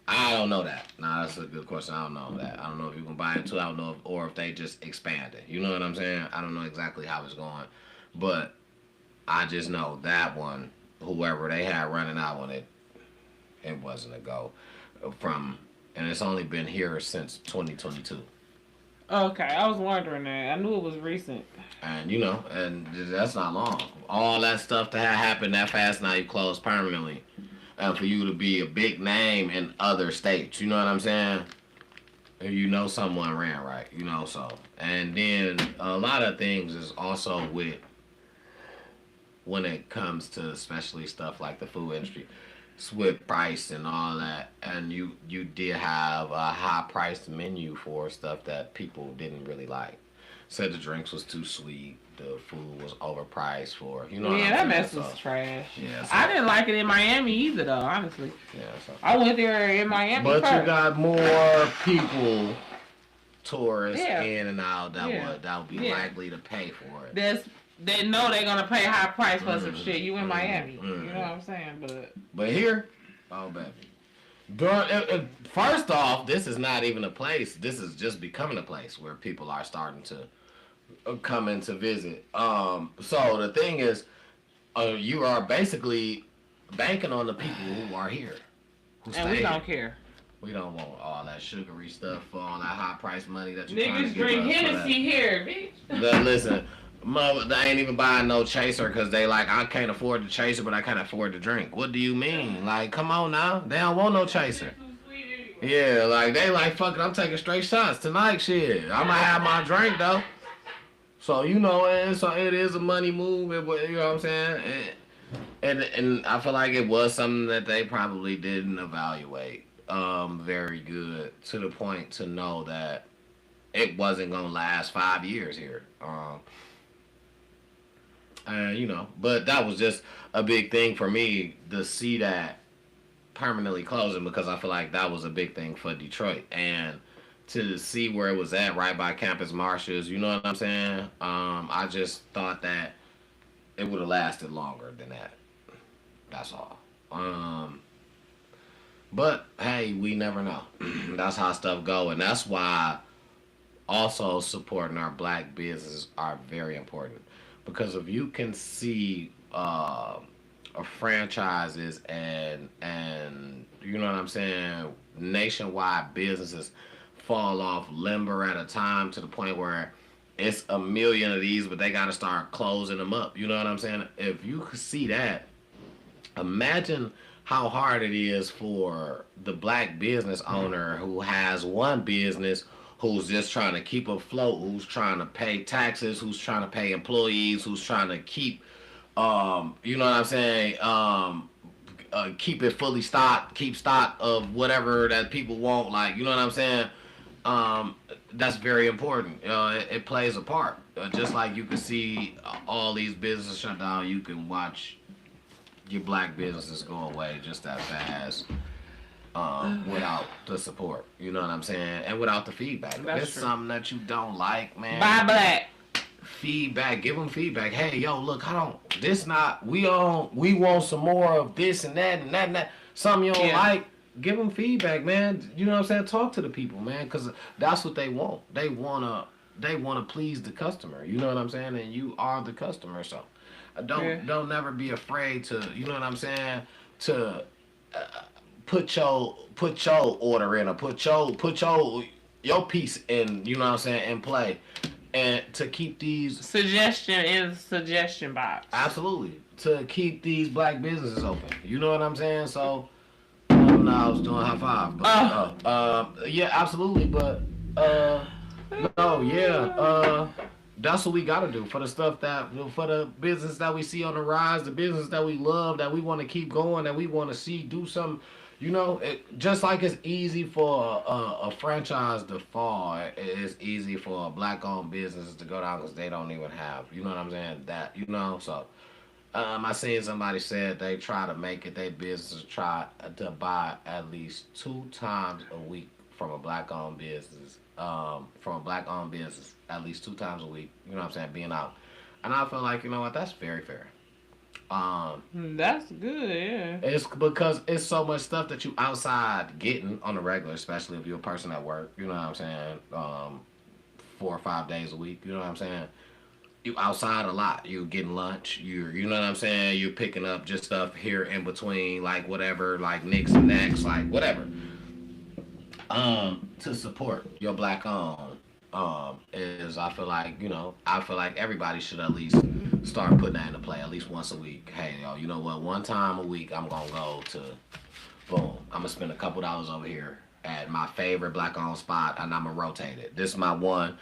I don't know that. Nah, that's a good question. I don't know that. I don't know if you can buy into it. I don't know or if they just expand it. You know what I'm saying? I don't know exactly how it's going. But I just know that one, whoever they had running that one, it wasn't a go. And it's only been here since 2022. Okay, I was wondering that. I knew it was recent. And you know, and that's not long. All that stuff that had happened that fast, now you close permanently. And for you to be a big name in other states, you know what I'm saying? You know someone ran right, you know, so. And then a lot of things is also with when it comes to especially stuff like the food industry, with price and all that. And you did have a high priced menu for stuff that people didn't really like. Said the drinks was too sweet, the food was overpriced for, you know what Yeah, I'm that saying? mess So was trash. yeah, I so didn't like it in Miami either, though. Honestly, yeah, so. I went there in Miami But you first. got more people, tourists Yeah, in and out yeah, that would be yeah. likely to pay for it. That's they know they're gonna pay high price for some Mm-hmm, shit. You in Miami, you know mm-hmm. what I'm saying? But But here, oh baby. First off, this is not even a place. This is just becoming a place where people are starting to come in to visit. So the thing is, you are basically banking on the people who are here, who and we stay don't here. care. We don't want all that sugary stuff for all that high price money that you're trying to Niggas give drink us for that. Hennessy here, bitch. Listen, mother, they ain't even buying no chaser because they like, I can't afford the chaser, but I can't afford the drink. What do you mean? Like, come on now. They don't want no chaser. Yeah, like, they like, fuck it, I'm taking straight shots tonight, shit. I'm gonna have my drink, though. So, you know, and so it is a money move, you know what I'm saying? And I feel like it was something that they probably didn't evaluate very good to the point to know that it wasn't gonna last 5 years here. And you know, but that was just a big thing for me to see that permanently closing because I feel like that was a big thing for Detroit and to see where it was at right by Campus Martials. You know what I'm saying? I just thought that it would have lasted longer than that. That's all. But hey, we never know. That's how stuff go, and that's why also supporting our black businesses are very important because if you can see franchises and you know what I'm saying, nationwide businesses fall off limber at a time to the point where it's a million of these, but they got to start closing them up. You know what I'm saying? If you could see that, imagine how hard it is for the black business owner who has one business who's just trying to keep afloat, who's trying to pay taxes, who's trying to pay employees, who's trying to keep, you know what I'm saying, keep it fully stocked, keep stock of whatever that people want, like, you know what I'm saying? That's very important. It plays a part. Just like you can see all these businesses shut down, you can watch your black businesses go away just that fast without the support. You know what I'm saying? And without the feedback. If That's it's true. something that you don't like, man, Buy black. feedback. Give them feedback. Hey, yo, look, I don't. This not. We want some more of this and that and that and that. Something you don't Yeah. like. Give them feedback, man. You know what I'm saying? Talk to the people, man, because that's what they want. They wanna please the customer. You know what I'm saying? And you are the customer, so Yeah. don't never be afraid to. You know what I'm saying? To put your order in or put your piece in. You know what I'm saying? In play, and to keep these Suggestion in the suggestion box. absolutely to keep these black businesses open. You know what I'm saying? So no, I was doing high five, but yeah, absolutely. But no, yeah, that's what we gotta do for the stuff that for the business that we see on the rise, the business that we love, that we want to keep going, that we want to see do some. You know, just like it's easy for a franchise to fall, it's easy for a black-owned business to go down because they don't even have. You know what I'm saying? That you know, so I seen somebody said they try to make it their business try to buy at least 2 times a week from a black owned business. From a black owned business at least 2 times a week. You know what I'm saying? Being out, and I feel like you know what that's very fair. Um, That's good, yeah. it's because it's so much stuff that you outside getting on the regular, especially if you're a person at work. You know what I'm saying? 4 or 5 days a week. You know what I'm saying? You outside a lot. You getting lunch. You know what I'm saying. You're picking up just stuff here in between, like whatever, like nicks and necks, like whatever. To support your black owned is I feel like I feel like everybody should at least start putting that into play at least once a week. Hey, yo, you know what? One time a week I'm gonna go to boom. I'm gonna spend a couple dollars over here at my favorite black owned spot, and I'm gonna rotate it. This is my one.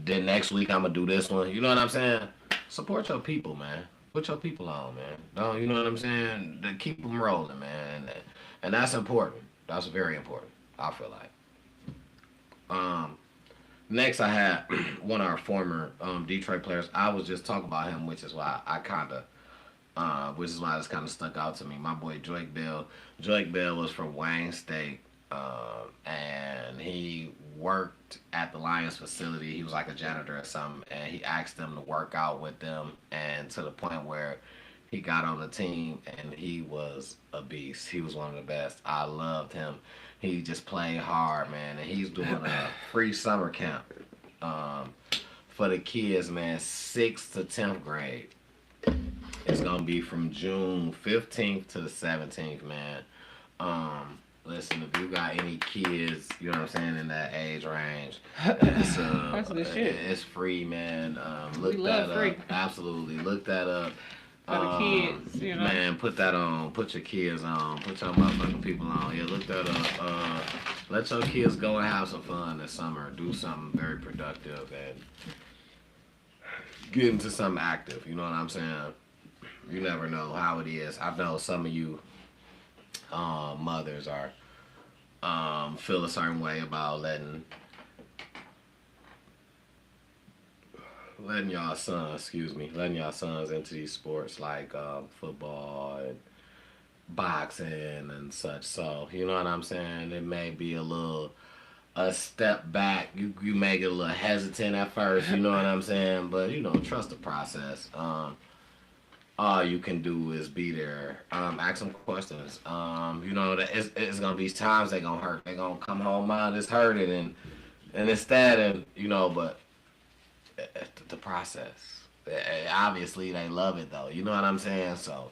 Then next week I'm gonna do this one. You know what I'm saying? Support your people, man. Put your people on, man. Don't you know what I'm saying? To keep them rolling, man, and that's important. That's very important. I feel like. Um, Next, I had one of our former Detroit players. I was just talking about him, which is why I kind of, which is why this kind of stuck out to me. My boy Drake Bell. Drake Bell was from Wayne State, and he worked at the Lions facility. He was like a janitor or something, and he asked them to work out with them, and to the point where he got on the team, and he was a beast. He was one of the best. I loved him. He just played hard, man, and he's doing a free summer camp um, for the kids, man, 6th to 10th grade. It's gonna be from June 15th to the 17th, man. Listen, if you got any kids, you know what I'm saying, in that age range, That's good shit. it's free, man. We Look love that free up. Absolutely, look that up. for the kids, you know. Man, put that on. Put your kids on. Put your motherfucking people on. Yeah, look that up. Let your kids go and have some fun this summer. Do something very productive and get into something active. You know what I'm saying? You never know how it is. I know some of you mothers are feel a certain way about letting y'all sons, excuse me, letting y'all sons into these sports like football and boxing and such. So you know what I'm saying? It may be a step back. You may get a little hesitant at first. You know what I'm saying? But you know, trust the process. All you can do is be there. Ask some questions. You know that it's gonna be times they gonna hurt. They gonna come home, mind is hurting, and instead, and you know, but the process. Obviously, they love it though. You know what I'm saying? So,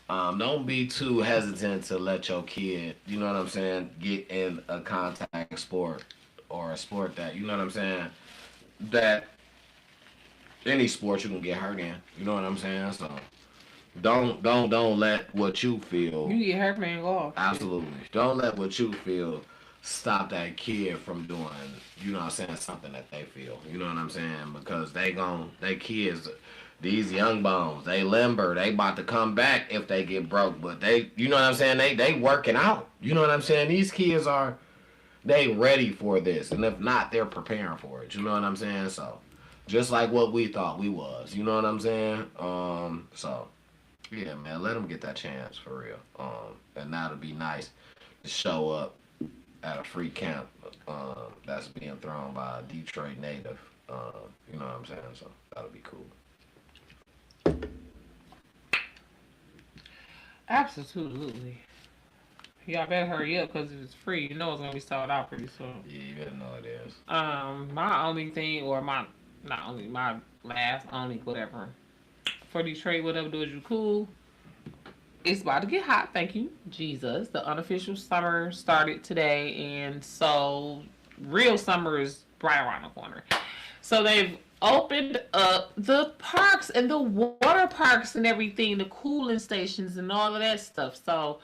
don't be too hesitant to let your kid, you know what I'm saying, get in a contact sport or a sport that, you know what I'm saying, that any sport you can get hurt in. You know what I'm saying? So, don't let what you feel. You get hurt playing golf. Shit. Absolutely. Don't let what you feel stop that kid from doing, you know what I'm saying, something that they feel. You know what I'm saying? Because they kids, these young bones, they limber, they about to come back if they get broke. But they, you know what I'm saying, they working out. You know what I'm saying? These kids are, they ready for this. And if not, they're preparing for it. You know what I'm saying? So, just like what we thought we was. You know what I'm saying? So, yeah, man, let them get that chance for real. And that'll be nice to show up at a free camp that's being thrown by a Detroit native. You know what I'm saying? So that'll be cool. Absolutely. Y'all better hurry up because if it's free, you know it's gonna be sold out pretty soon. Yeah, you better know it is. My only thing, or my not only my last only whatever for Detroit, whatever do is you cool. It's about to get hot. Thank you, Jesus. The unofficial summer started today, and so real summer is right around the corner. So they've opened up the parks and the water parks and everything, the cooling stations and all of that stuff. So,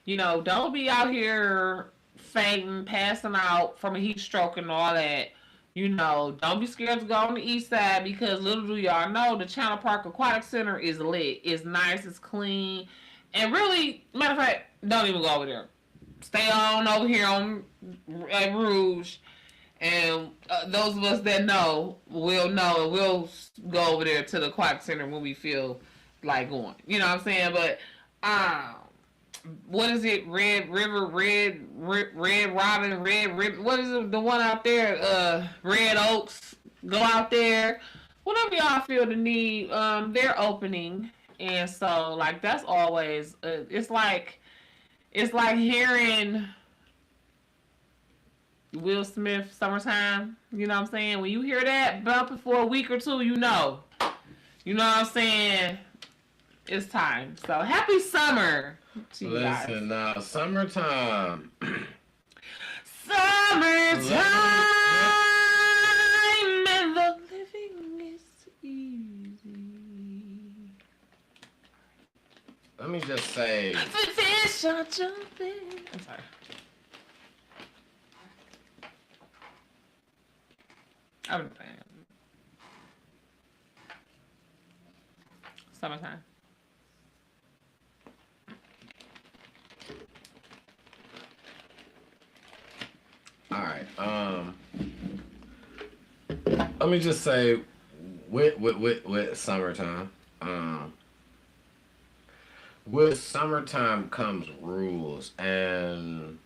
you know, don't be out here fainting, passing out from a heat stroke and all that. You know, don't be scared to go on the east side because little do y'all know the Channel Park Aquatic Center is lit. It's nice, it's clean. And really, matter of fact, don't even go over there. Stay on over here on at Rouge. And those of us that know will know and we'll go over there to the aquatic center when we feel like going. You know what I'm saying? But um, what is it? Red River, Red Robin, Red River. What is it? The one out there? Red Oaks. Go out there. Whatever y'all feel the need. They're opening, and so like that's always. It's like hearing Will Smith "Summertime." You know what I'm saying? When you hear that bumping for a week or two, you know. You know what I'm saying? It's time. So happy summer to you guys. Listen, now, summertime. Summertime and the living is easy. Let me just say. Fish are jumping. I'm sorry. I'm saying. Summertime. All right. Let me just say, with summertime, um, with summertime comes rules, and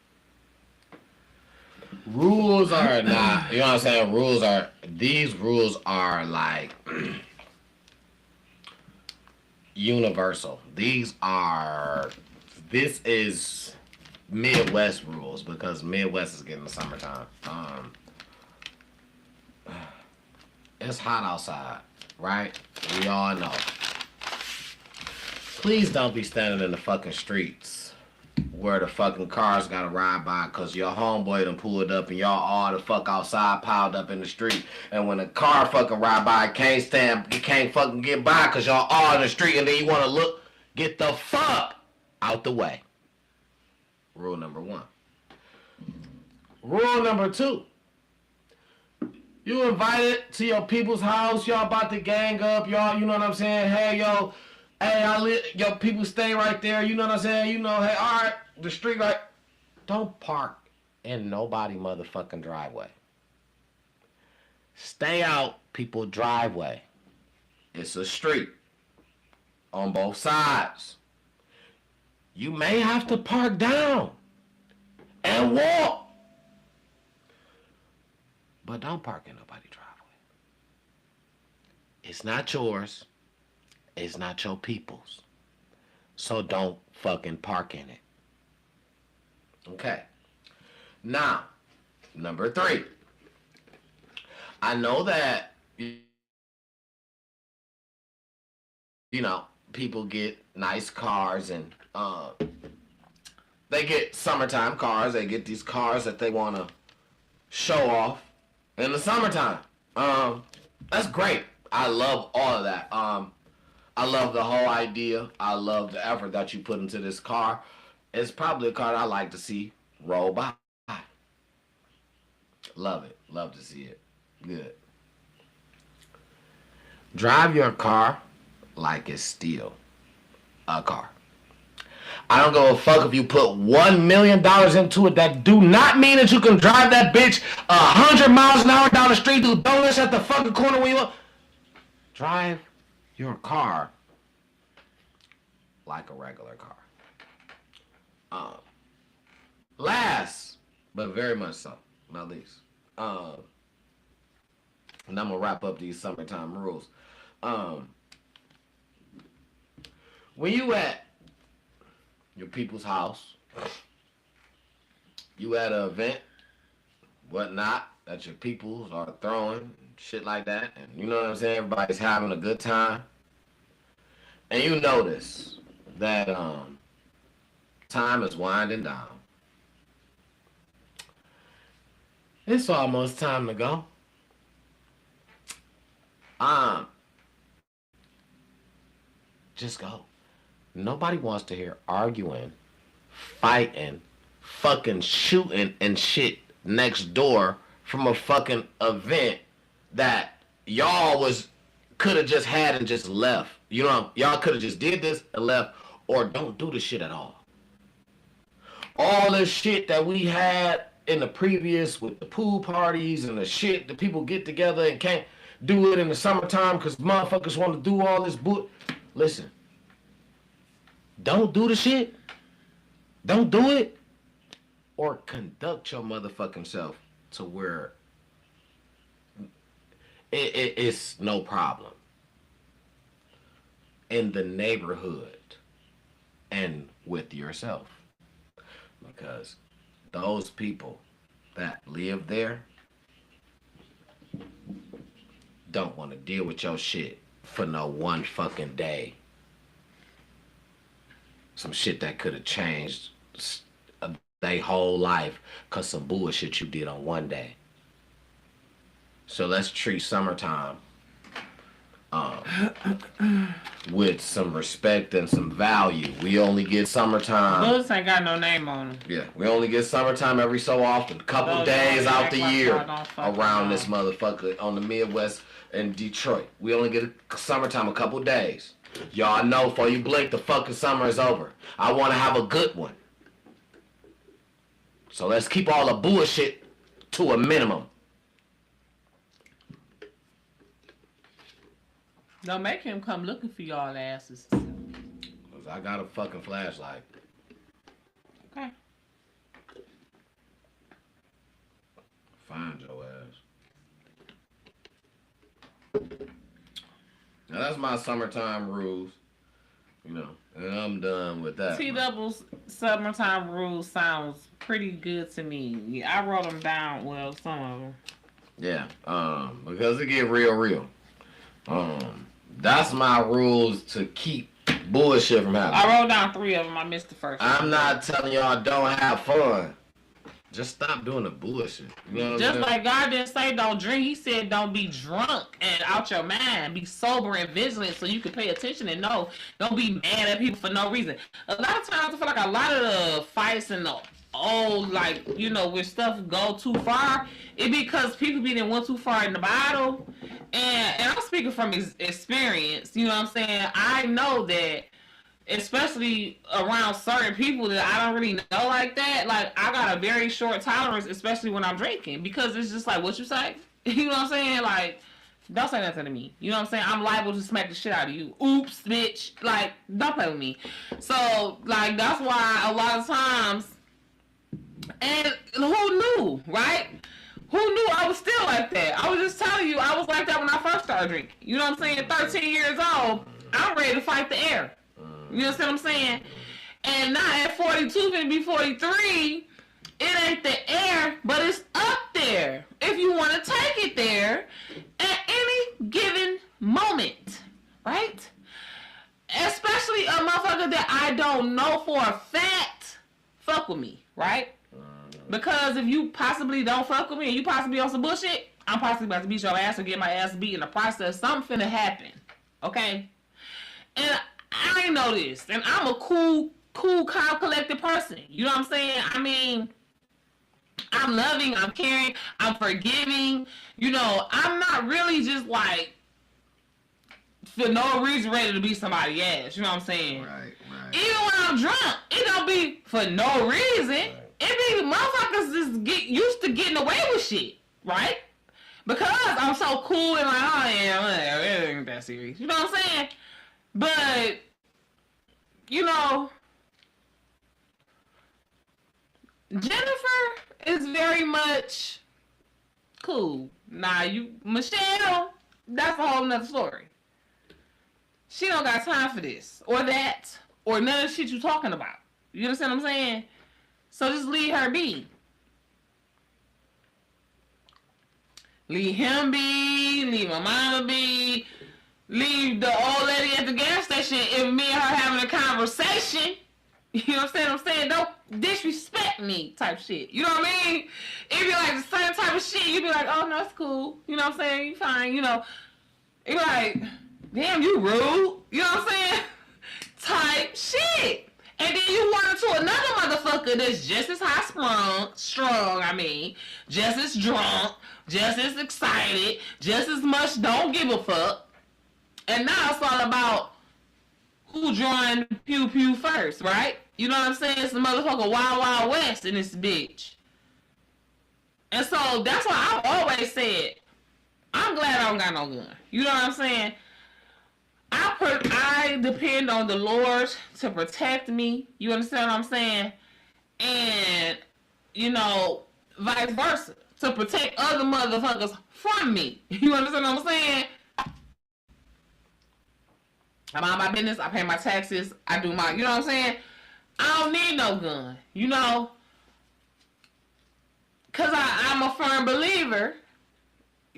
rules are not. You know what I'm saying? These rules are like universal. This is Midwest rules because Midwest is getting the summertime. It's hot outside, right? We all know. Please don't be standing in the fucking streets where the fucking cars gotta ride by because your homeboy done pulled up and y'all all the fuck outside piled up in the street. And when a car fucking ride by, you can't fucking get by because y'all all in the street and then you wanna get the fuck out the way. Rule number 1. Rule number 2. You invited to your people's house, y'all about to gang up, y'all, you know what I'm saying? Hey, yo, your people stay right there, you know what I'm saying? You know, hey, all right, the street right. Don't park in nobody motherfucking driveway. Stay out people driveway. It's a street on both sides. You may have to park down and walk. But don't park in nobody's driveway. It's not yours. It's not your people's. So don't fucking park in it. Okay. Now, number 3. I know that, you know, people get nice cars and they get summertime cars. They get these cars that they want to show off in the summertime. That's great. I love all of that. I love the whole idea. I love the effort that you put into this car. It's probably a car I like to see roll by. Love it. Love to see it. Good. Drive your car like it's still a car. I don't give a fuck if you put $1 million into it. That do not mean that you can drive that bitch 100 miles an hour down the street, do donuts at the fucking corner where you want. Drive your car like a regular car. Last, but very much so, not least. And I'm gonna wrap up these summertime rules. When you at your people's house, you at an event, whatnot, that your peoples are throwing, shit like that, and you know what I'm saying, everybody's having a good time, and you notice that time is winding down. It's almost time to go. Just go. Nobody wants to hear arguing, fighting, fucking shooting and shit next door from a fucking event that y'all could have just had and just left. You know, y'all could have just did this and left, or don't do the shit at all. All this shit that we had in the previous with the pool parties and the shit that people get together and can't do it in the summertime because motherfuckers want to do all this Listen, don't do the shit. Don't do it. Or conduct your motherfucking self to where it's no problem. In the neighborhood and with yourself. Because those people that live there don't want to deal with your shit for no one fucking day. Some shit that could have changed their whole life because some bullshit you did on one day. So let's treat summertime with some respect and some value. We only get summertime. Those ain't got no name on them. Yeah, we only get summertime every so often. A couple days out the year around this motherfucker on the Midwest and Detroit. We only get summertime a couple days. Y'all know before you blink, the fucking summer is over. I want to have a good one. So let's keep all the bullshit to a minimum. Don't make him come looking for y'all asses. Cause I got a fucking flashlight. Okay. Find your ass. Now that's my summertime rules. You know, and I'm done with that. T-Double's summertime rules sounds pretty good to me. Yeah, I wrote them down. Well, some of them. Yeah, because it get real. That's my rules to keep bullshit from happening. I wrote down 3 of them. I missed the first one. I'm not telling y'all don't have fun. Just stop doing the bullshit. You know what Just I'm saying? like God didn't say don't drink, He said don't be drunk and out your mind. Be sober and vigilant so you can pay attention and know. Don't be mad at people for no reason. A lot of times I feel like a lot of the fights and the old, like, you know, where stuff go too far, it because people be done went too far in the battle. And I'm speaking from experience. You know what I'm saying? I know that, especially around certain people that I don't really know like that, like, I got a very short tolerance, especially when I'm drinking, because it's just like, what you say? You know what I'm saying? Like, don't say nothing to me. You know what I'm saying? I'm liable to smack the shit out of you. Oops, bitch. Like, don't play with me. So, like, that's why a lot of times, and who knew, right? Who knew I was still like that? I was just telling you, I was like that when I first started drinking. You know what I'm saying? 13 years old, I'm ready to fight the air. You understand what I'm saying? And now at 42, gonna be 43, it ain't the air, but it's up there. If you want to take it there at any given moment, right? Especially a motherfucker that I don't know for a fact, fuck with me, right? Because if you possibly don't fuck with me and you possibly on some bullshit, I'm possibly about to beat your ass or get my ass beat in the process. Something finna happen, okay? And I know this, and I'm a cool, calm, collected person. You know what I'm saying? I mean, I'm loving, I'm caring, I'm forgiving. You know, I'm not really just like, for no reason ready to beat somebody's ass. You know what I'm saying? Right. Even when I'm drunk, it don't be for no reason. Right. It be motherfuckers just get used to getting away with shit, right? Because I'm so cool and like, oh yeah, it ain't that serious. You know what I'm saying? But, you know, Jennifer is very much cool. Nah, Michelle, that's a whole nother story. She don't got time for this, or that, or none of the shit you talking about. You understand what I'm saying? So just leave her be. Leave him be, leave my mama be, leave the old lady at the gas station if me and her having a conversation. You know what I'm saying? Don't disrespect me type shit. You know what I mean? If you like the same type of shit, you be like, oh, no, it's cool. You know what I'm saying? You fine, you know. You be like, damn, you rude. You know what I'm saying? Type shit. And then you run into another motherfucker that's just as strong, just as drunk, just as excited, just as much don't give a fuck. And now it's all about who joined Pew Pew first, right? You know what I'm saying? It's the motherfucker Wild Wild West in this bitch. And so that's why I've always said, I'm glad I don't got no gun. You know what I'm saying? I depend on the Lord to protect me. You understand what I'm saying? And, you know, vice versa. To protect other motherfuckers from me. You understand what I'm saying? I mind my business. I pay my taxes. I do my, you know what I'm saying? I don't need no gun. You know? Because I'm a firm believer.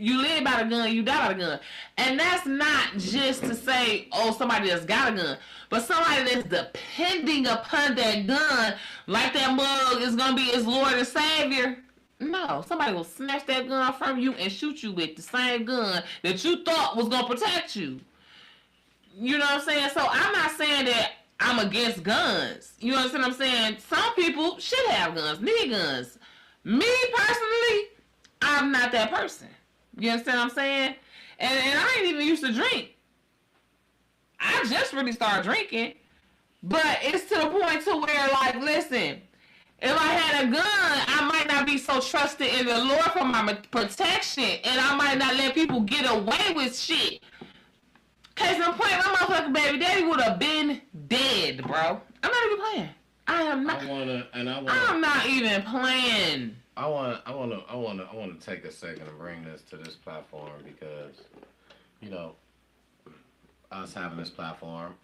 You live by the gun, you die by the gun. And that's not just to say, oh, somebody that's got a gun. But somebody that's depending upon that gun, like that mug is going to be his Lord and Savior. No, somebody will snatch that gun from you and shoot you with the same gun that you thought was going to protect you. You know what I'm saying? So I'm not saying that I'm against guns. You understand what I'm saying? Some people should have guns, need guns. Me, personally, I'm not that person. You understand what I'm saying? And I ain't even used to drink. I just really started drinking, but it's to the point to where, like, listen, if I had a gun, I might not be so trusted in the Lord for my protection, and I might not let people get away with shit. Case in point, my motherfucking baby daddy would have been dead, bro. I'm not even playing. I am not. I'm not even playing. I wanna take a second and bring this to this platform because, you know, us having this platform,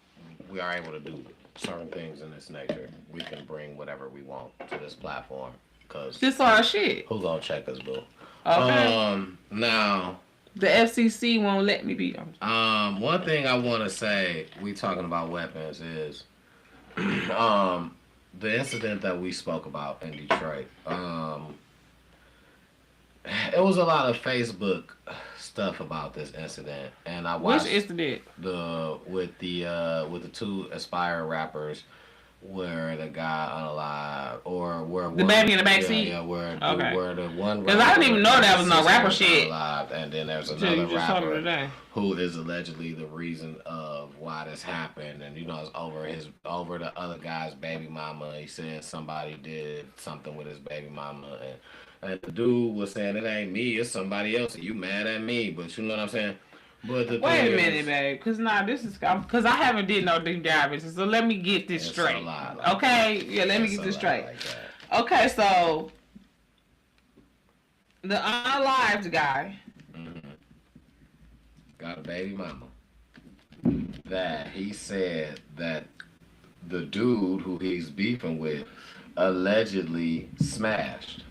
we are able to do certain things in this nature. We can bring whatever we want to this platform because this our shit. Who gonna check us, boo? Okay. Now the FCC won't let me be. One thing I want to say, we talking about weapons is, the incident that we spoke about in Detroit. It was a lot of Facebook stuff about this incident, and I watched which incident with the two Aspire rappers, where the guy unalive or where the baby in the backseat. Yeah, where the one because I didn't even know that was no rapper shit. Unalive, and then there's another rapper who is allegedly the reason of why this happened, and you know it's over the other guy's baby mama. He said somebody did something with his baby mama, and the dude was saying, it ain't me, it's somebody else. You mad at me, but you know what I'm saying? But wait a minute, babe, because this is because I haven't did no deep dive, so let me get this straight. Okay, yeah, let me get this straight. Okay, so the unalived guy got a baby mama that he said that the dude who he's beefing with allegedly smashed.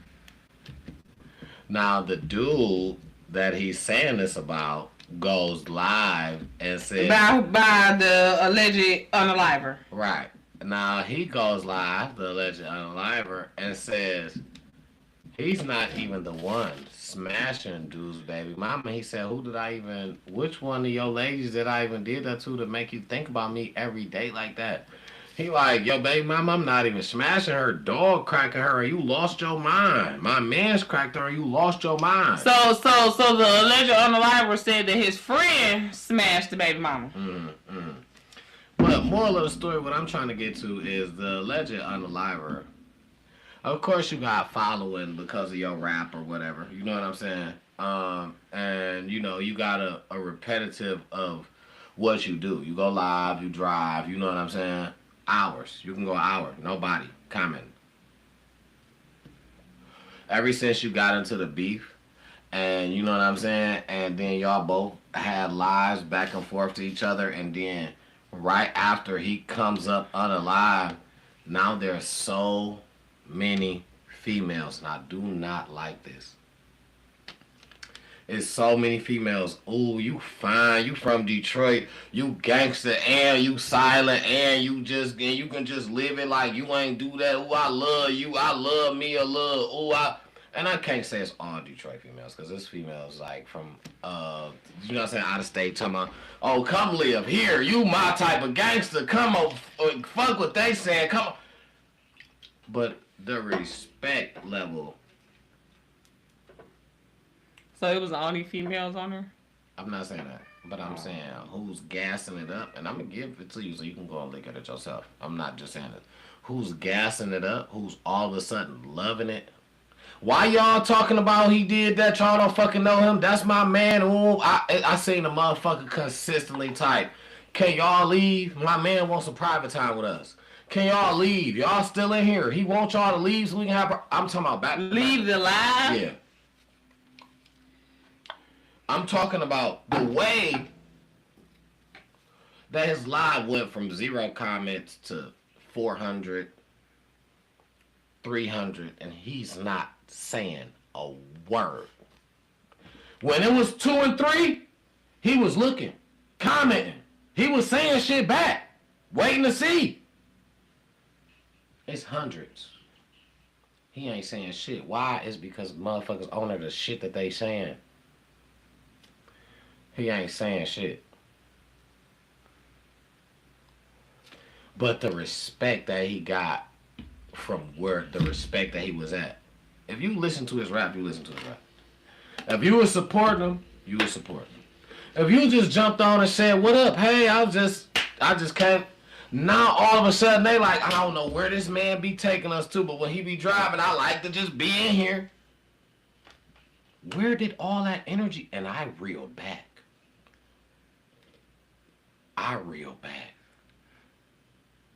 Now, the dude that he's saying this about goes live and says... By the alleged unaliver. Right. Now, he goes live, the alleged unaliver, and says he's not even the one smashing dude's baby mama. He said, which one of your ladies did I even did that to make you think about me every day like that? He like, yo, baby mama, I'm not even smashing her. Dog cracking her, and you lost your mind. My man's cracked her, and you lost your mind. So the alleged unaliver said that his friend smashed the baby mama. But moral of the story, what I'm trying to get to is the alleged unaliver. Of course, you got following because of your rap or whatever. You know what I'm saying? And you know, you got a repetitive of what you do. You go live, you drive. You know what I'm saying? Hours. You can go an hour. Nobody comment. Ever since you got into the beef, and you know what I'm saying, and then y'all both had lives back and forth to each other, and then right after he comes up unalive, now there's so many females, and I do not like this. It's so many females. Ooh, you fine. You from Detroit. You gangster and you silent and you can just live it like you ain't do that. Ooh, I love you. I love me a little. Ooh, and I can't say it's all Detroit females because there's females like from you know what I'm saying, out of state talking about, oh, come live here. You my type of gangster. Come on, fuck what they saying. Come on. But the respect level. So it was only females on her? I'm not saying that, but I'm saying who's gassing it up, and I'm going to give it to you so you can go and look at it yourself. I'm not just saying it. Who's gassing it up? Who's all of a sudden loving it? Why y'all talking about he did that? Y'all don't fucking know him. That's my man. Ooh, I seen the motherfucker consistently type, can y'all leave? My man wants some private time with us. Can y'all leave? Y'all still in here. He wants y'all to leave so we can have... I'm talking about back... Leave the live? Yeah. I'm talking about the way that his live went from 0 comments to 400, 300, and he's not saying a word. When it was 2 and 3, he was looking, commenting. He was saying shit back, waiting to see. It's hundreds. He ain't saying shit. Why? It's because motherfuckers own the shit that they saying. He ain't saying shit. But the respect that he got from where the respect that he was at. If you listen to his rap, you listen to his rap. If you was supporting him, you was supporting him. If you just jumped on and said, what up? Hey, I was just I just can't. Now all of a sudden they like, I don't know where this man be taking us to, but when he be driving, I like to just be in here. Where did all that energy? And I reeled back. I reeled back.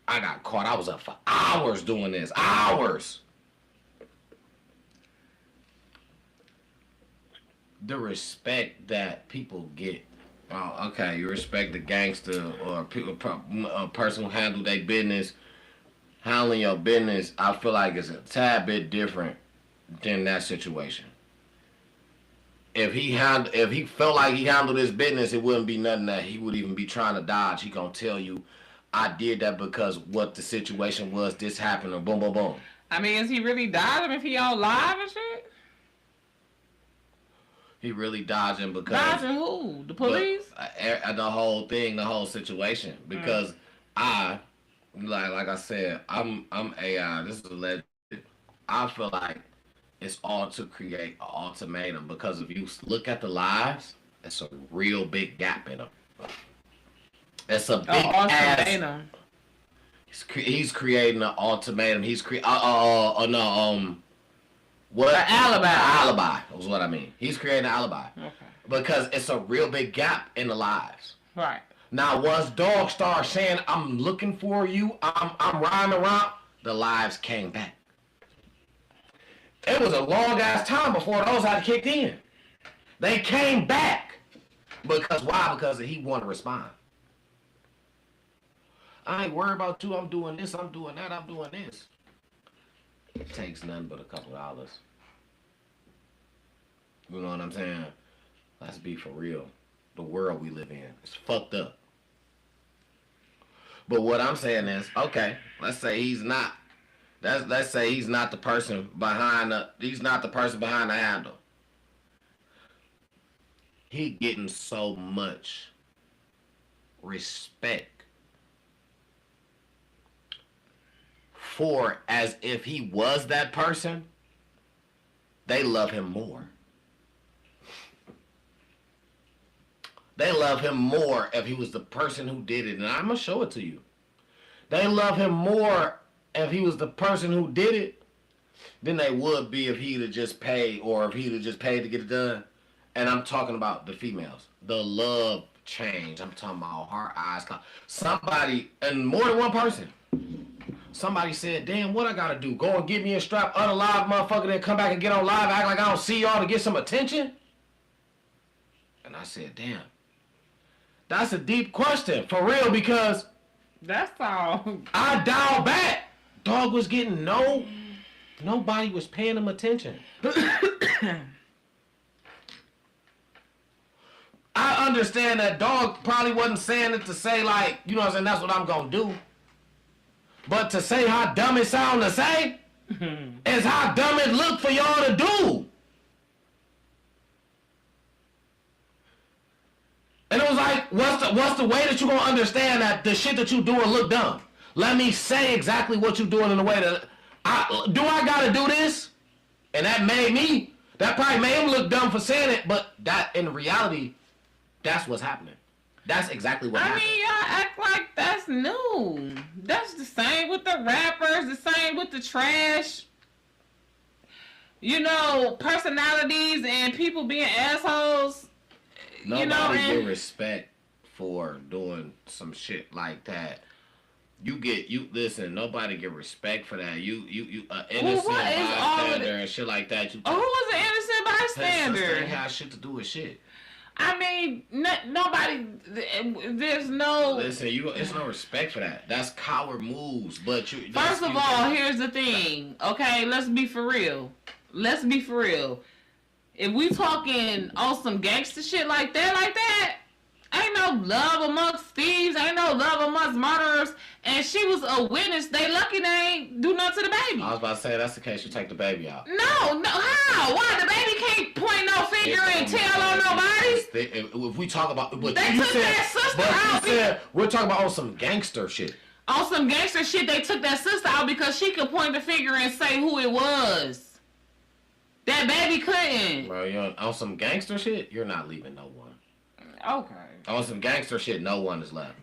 I got caught. I was up for hours doing this. Hours. The respect that people get. Oh, okay. You respect the gangster or a person who handle their business, handling your business. I feel like it's a tad bit different than that situation. If he felt like he handled his business, it wouldn't be nothing that he would even be trying to dodge. He gonna tell you, I did that because what the situation was. This happened, or boom, boom, boom. I mean, is he really dodging if he on live and shit? He really dodging because dodging who? The police? The whole thing, the whole situation. Because I, like I said, I'm AI. This is alleged. I feel like it's all to create an ultimatum because if you look at the lives, it's a real big gap in them. It's a big ass. He's creating an ultimatum. What? An alibi. Alibi is what I mean. He's creating an alibi. Okay. Because it's a real big gap in the lives. Right. Now, once Dog starts saying, I'm looking for you, I'm riding around, the lives came back. It was a long ass time before those had kicked in. They came back. Because why? Because he wanted to respond. I ain't worried about you. I'm doing this. I'm doing that. I'm doing this. It takes nothing but a couple dollars. You know what I'm saying? Let's be for real. The world we live in is fucked up. But what I'm saying is, okay, let's say he's not. Let's say he's not the person behind the handle. He getting so much respect for as if he was that person. They love him more. They love him more if he was the person who did it. And I'm going to show it to you. They love him more if he was the person who did it than they would be if he'd have just paid or if he'd have just paid to get it done. And I'm talking about the females. The love change. I'm talking about heart, eyes. Somebody, and more than one person, somebody said, damn, what I got to do? Go and get me a strap, unalive motherfucker, then come back and get on live, act like I don't see y'all to get some attention? And I said, damn. That's a deep question, for real, because that's all. I dialed back. Dog was getting nobody was paying him attention. I understand that Dog probably wasn't saying it to say like, you know what I'm saying, that's what I'm gonna do. But to say how dumb it sound to say is how dumb it look for y'all to do. And it was like, what's the way that you gonna understand that the shit that you doing look dumb? Let me say exactly what you doing in a way that I gotta do this? And that probably made him look dumb for saying it, but that in reality, that's what's happening. That's exactly what happened. I mean, y'all act like that's new. That's the same with the rappers, the same with the trash. You know, personalities and people being assholes. Nobody get respect for doing some shit like that. Listen, nobody get respect for that. You innocent bystander and shit like that. Who was an innocent bystander? That ain't got shit to do with shit. I mean, nobody. There's no. Listen, it's no respect for that. That's coward moves. But first of all, here's the thing. Okay, let's be for real. If we talking on some gangster shit like that, ain't no love amongst thieves. Ain't no love amongst murderers. And she was a witness. They lucky they ain't do nothing to the baby. I was about to say, that's the case, you take the baby out. No, how? Why? The baby can't point no finger and tell on nobody? If we talk about... They took that sister out. We're talking about on some gangster shit. On some gangster shit, they took that sister out because she could point the finger and say who it was. That baby couldn't. Bro, on some gangster shit, you're not leaving no one. Okay. On some gangster shit, no one is left.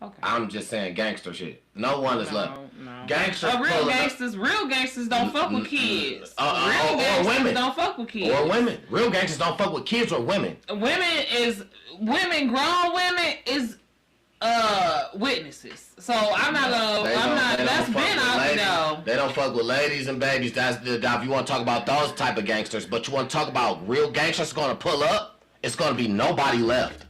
Okay. I'm just saying gangster shit. No one is left. No. Gangsters. Real gangsters don't fuck with kids. Real gangsters women don't fuck with kids. Or women. Real gangsters don't fuck with kids or women. Grown women is witnesses. So I'm not gonna. That's been out though. They don't fuck with ladies and babies. That's the. If you want to talk about those type of gangsters, but you want to talk about real gangsters gonna pull up, it's gonna be nobody left.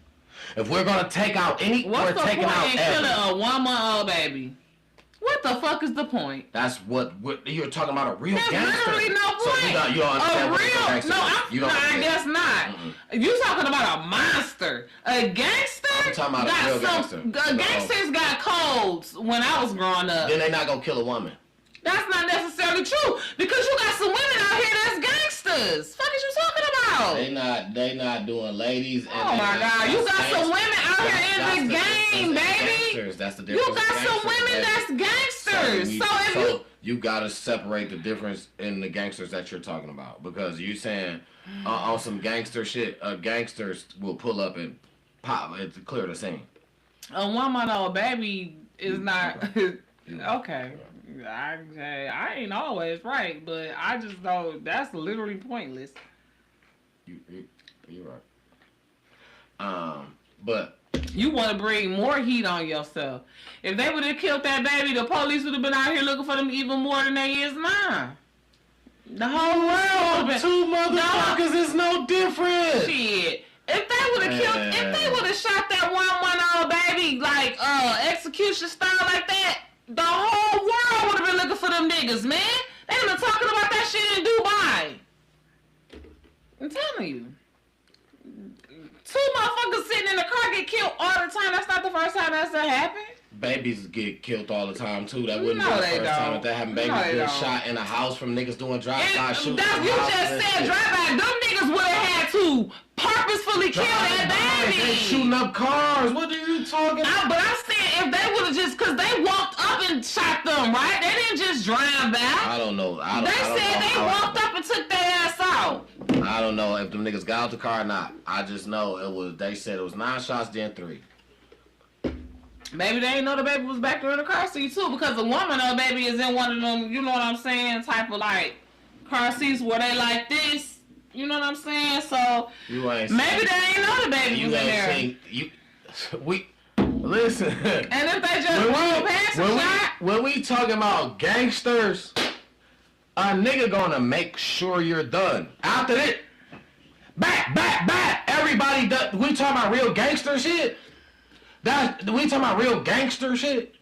If we're gonna take out any, what's we're taking out in killing a 1-month-old baby? What the fuck is the point? That's what you're talking about. A real There's gangster. Literally no point. So you don't understand what a gangster I guess not. Mm-hmm. You talking about a monster? A gangster? I'm talking about a real gangster. Gangsters got codes when I was growing up. Then they not gonna kill a woman. That's not necessarily true because you got some women out here that's gangsters. Fuck is you talking about? They not doing ladies. And oh my god, you got some women out here in the game, baby. That's the difference. You got some women that's gangsters. So you gotta separate the difference in the gangsters that you're talking about because you saying on some gangster shit, gangsters will pull up and pop to clear the scene. A 1-month-old baby is not okay. I ain't always right, but I just know that's literally pointless. You're right. But you want to bring more heat on yourself. If they would have killed that baby, the police would have been out here looking for them even more than they is now. The whole world. Two motherfuckers is no different. Shit. If they would have killed, if they would have shot that 1-month-old baby like execution style like that, the whole world would have been looking for them niggas, man. They been talking about that shit in Dubai. I'm telling you. 2 motherfuckers sitting in the car get killed all the time. That's not the first time that's happened. Babies get killed all the time too. That wouldn't be the first time that happened. Babies get shot in a house from niggas doing drive-by shootings. You just said drive-by. Them niggas would have had to purposefully kill that baby. They shooting up cars. What are you talking about? But I'm saying if they would have just, cause they walked up and shot them, right? They didn't just drive back. I don't know. They said they walked up and took their ass out. I don't know if them niggas got out the car or not. I just know it was. They said it was 9 shots, then 3. Maybe they didn't know the baby was back there in the car seat too, because a woman or a baby is in one of them, you know what I'm saying, type of like car seats where they like this, you know what I'm saying? So maybe they ain't know the baby was in there. Listen. And if they just roll past the shot, when we talking about gangsters, a nigga gonna make sure you're done. After that, back. Everybody done. We talking about real gangster shit. We talking about real gangster shit.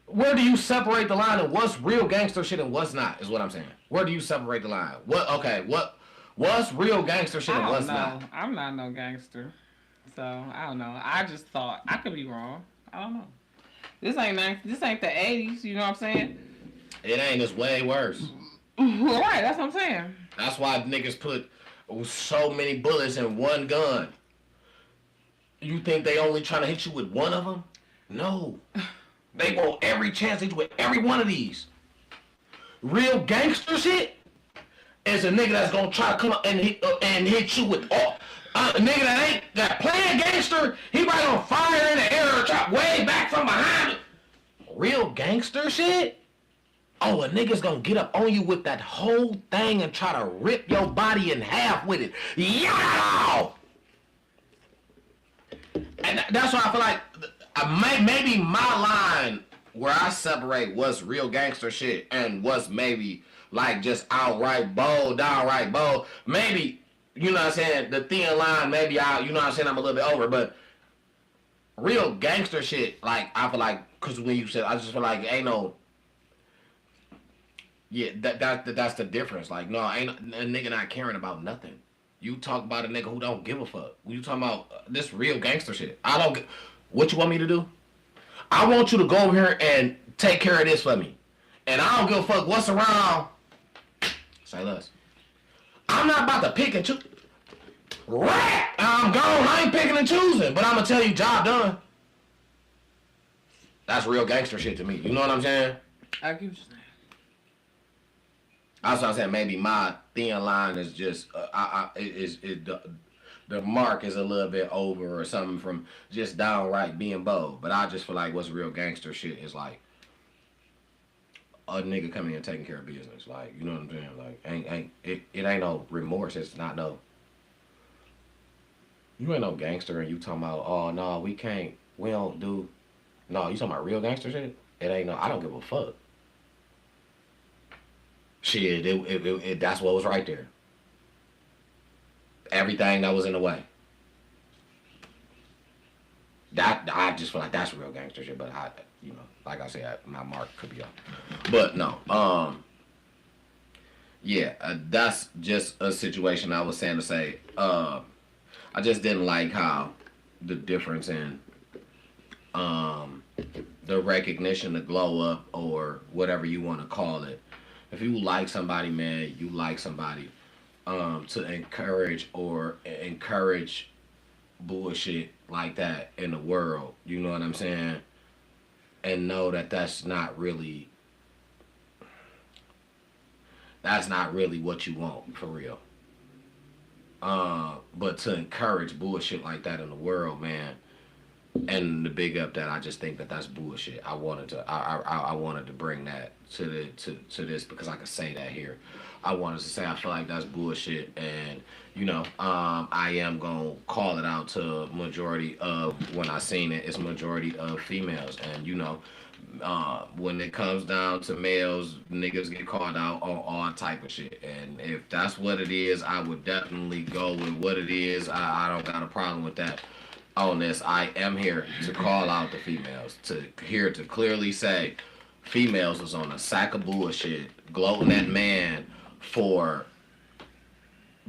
Where do you separate the line of what's real gangster shit and what's not? Is what I'm saying. Where do you separate the line? What's real gangster shit and what's not? I'm not no gangster, so I don't know. I just thought I could be wrong. I don't know. This ain't the 80s. You know what I'm saying? It ain't. It's way worse. Right. That's what I'm saying. That's why niggas put so many bullets in one gun. You think they only trying to hit you with one of them? No. They want every chance to hit you with every one of these. Real gangster shit is a nigga that's gonna try to come up and hit you with all. A nigga that ain't that playing gangster, he probably gonna fire in the air or try way back from behind. Real gangster shit? Oh, a nigga's gonna get up on you with that whole thing and try to rip your body in half with it. Yow! And that's why I feel like maybe my line where I separate what's real gangster shit and what's maybe like just downright bold. Maybe, you know what I'm saying, the thin line, maybe you know what I'm saying, I'm a little bit over, but real gangster shit, like, I feel like, because when you said, I just feel like ain't no, yeah, that's the difference. Like, no, ain't a nigga not caring about nothing. You talk about a nigga who don't give a fuck. You talking about this real gangster shit. What you want me to do? I want you to go over here and take care of this for me. And I don't give a fuck what's around. Say less. I'm not about to pick and choose. Rat! I'm gone. I ain't picking and choosing. But I'm going to tell you, job done. That's real gangster shit to me. You know what I'm saying? I get what you're saying. That's what I'm saying. Maybe my thin line is just the mark is a little bit over or something from just downright being bold. But I just feel like what's real gangster shit is like a nigga coming in and taking care of business. Like, you know what I'm saying? Like, it ain't no remorse. It's not no. You ain't no gangster and you talking about, oh no, we don't do. No, you talking about real gangster shit? It ain't no. I don't give a fuck. Shit, that's what was right there. Everything that was in the way. That I just feel like that's real gangster shit. But like I said, my mark could be off. But no, yeah, that's just a situation I was saying to say. I just didn't like how the difference in the recognition, the glow up, or whatever you want to call it. If you like somebody, man, you like somebody. To encourage bullshit like that in the world. You know what I'm saying? And know that that's not really what you want for real. But to encourage bullshit like that in the world, man, and the big up that, I just think that that's bullshit. I wanted to bring that to this because I could say that here. I wanted to say I feel like that's bullshit, and I am gonna call it out to majority of when I seen it. It's majority of females, and when it comes down to males, niggas get called out on all type of shit. And if that's what it is, I would definitely go with what it is. I don't got a problem with that. On this, I am here to call out the females, to clearly say females was on a sack of bullshit, gloating at man for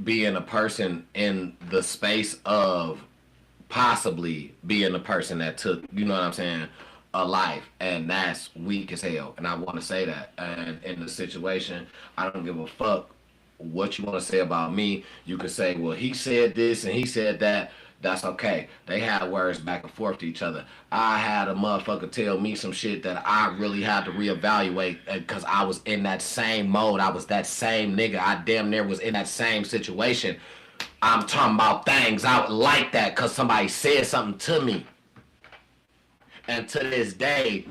being a person in the space of possibly being the person that took, you know what I'm saying, a life, and that's weak as hell. And I want to say that. And in the situation, I don't give a fuck what you want to say about me. You could say, well, he said this and he said that. That's okay. They had words back and forth to each other. I had a motherfucker tell me some shit that I really had to reevaluate because I was in that same mode. I was that same nigga. I damn near was in that same situation. I'm talking about things I would like that because somebody said something to me. And to this day,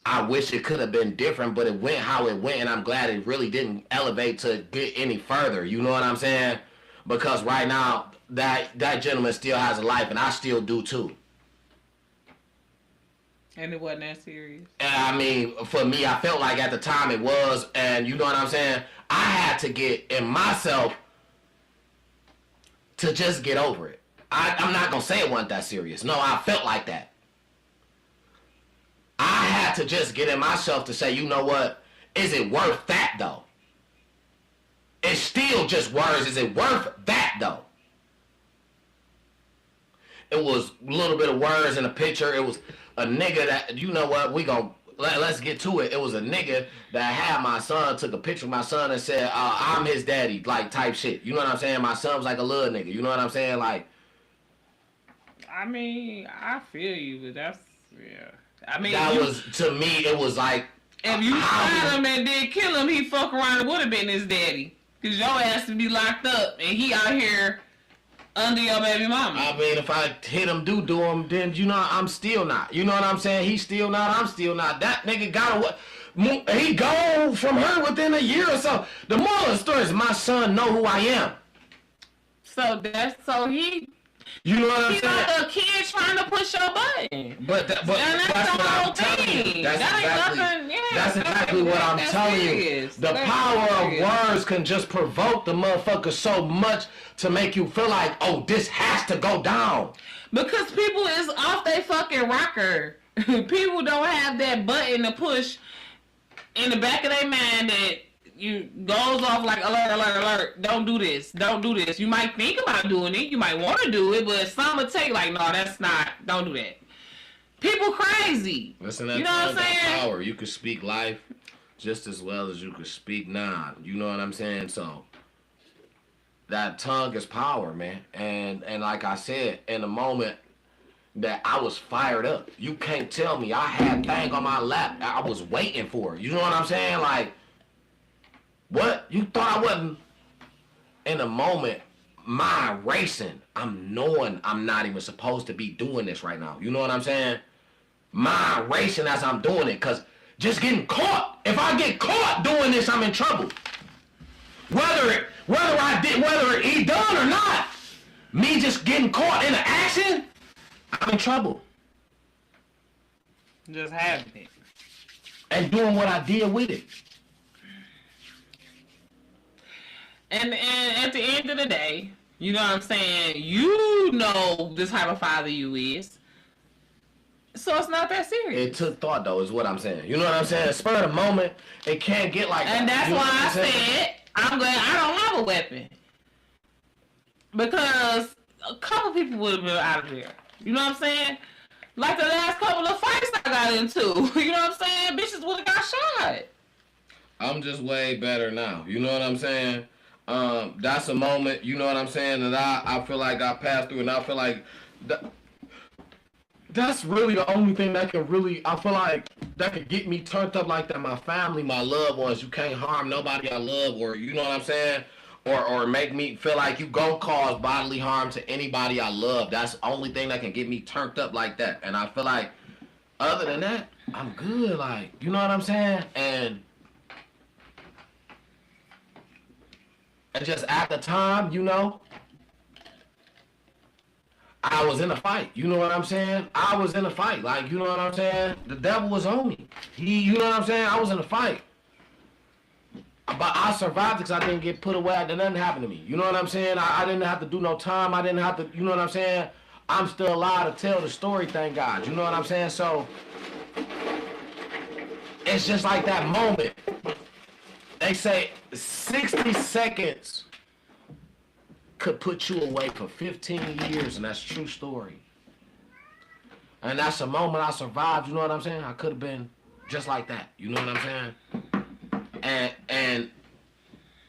I wish it could have been different, but it went how it went, and I'm glad it really didn't elevate to get any further. You know what I'm saying? Because right now, that gentleman still has a life, and I still do too. And it wasn't that serious. And I mean, for me, I felt like at the time it was, and you know what I'm saying? I had to get in myself to just get over it. I'm not going to say it wasn't that serious. No, I felt like that. I had to just get in myself to say, you know what? Is it worth that, though? It's still just words. Is it worth that, though? It was a little bit of words in a picture. It was a nigga that, you know what? Let's get to it. It was a nigga that had my son, took a picture of my son and said, I'm his daddy, like type shit. You know what I'm saying? My son was like a little nigga. You know what I'm saying? Like, I mean, I feel you, but that's, yeah. I mean, that was, to me, it was like, if you shot him and then kill him, he fuck around and would have been his daddy. Because your ass to be locked up and he out here under your baby mama. I mean, if I hit him, do him, then, I'm still not. You know what I'm saying? He's still not, I'm still not. That nigga got he gone from her within a year or so. The moral of the story is my son know who I am. So he... You know what I'm saying? He's like a kid trying to push your button. But that's what I'm telling you. That's exactly what I'm telling you. The power of words can just provoke the motherfucker so much to make you feel like, oh, this has to go down. Because people is off their fucking rocker. People don't have that button to push in the back of their mind that you goes off like alert, alert, alert. Don't do this. Don't do this. You might think about doing it. You might want to do it, but some will take like, no, that's not. Don't do that. People crazy. Listen, that's, you know what I'm saying? Power. You could speak life just as well as you could speak non. You know what I'm saying? So that tongue is power, man. And like I said, in the moment that I was fired up, you can't tell me I had thing on my lap. I was waiting for it. You know what I'm saying? Like, What? You thought I wasn't in a moment? My racing. I'm knowing I'm not even supposed to be doing this right now. You know what I'm saying? My racing as I'm doing it, cause just getting caught. If I get caught doing this, I'm in trouble. Whether he done or not, me just getting caught in an action, I'm in trouble. Just having it. And doing what I did with it. And at the end of the day, you know what I'm saying? You know the type of father you is. So it's not that serious. It took thought, though, is what I'm saying. You know what I'm saying? Spur of the moment, it can't get like and that. And that's why I said, I'm glad I don't have a weapon. Because a couple people would have been out of there. You know what I'm saying? Like the last couple of fights I got into. You know what I'm saying? Bitches would have got shot. I'm just way better now. You know what I'm saying? That's a moment, you know what I'm saying, that I feel like I passed through, and I feel like that's really the only thing that can really, I feel like, that can get me turned up like that. My family, my loved ones, you can't harm nobody I love, or you know what I'm saying? Or make me feel like you gon' cause bodily harm to anybody I love. That's the only thing that can get me turned up like that. And I feel like, other than that, I'm good, like, you know what I'm saying? And just at the time, you know, I was in a fight. You know what I'm saying? I was in a fight. Like, you know what I'm saying? The devil was on me. You know what I'm saying? I was in a fight. But I survived because I didn't get put away. Nothing happened to me. You know what I'm saying? I didn't have to do no time. I didn't have to, you know what I'm saying? I'm still alive to tell the story, thank God. You know what I'm saying? So, it's just like that moment. They say 60 seconds could put you away for 15 years, and that's a true story. And that's a moment I survived, you know what I'm saying? I could have been just like that, you know what I'm saying? And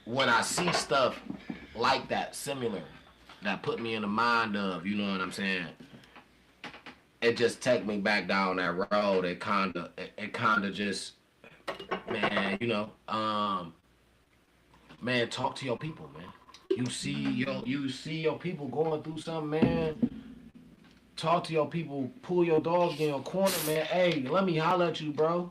when I see stuff like that, similar, that put me in the mind of, you know what I'm saying? It just take me back down that road. It kinda just, man, you know, man, talk to your people, man. You see your people going through something, man. Talk to your people, pull your dogs in your corner, man. Hey, let me holler at you, bro.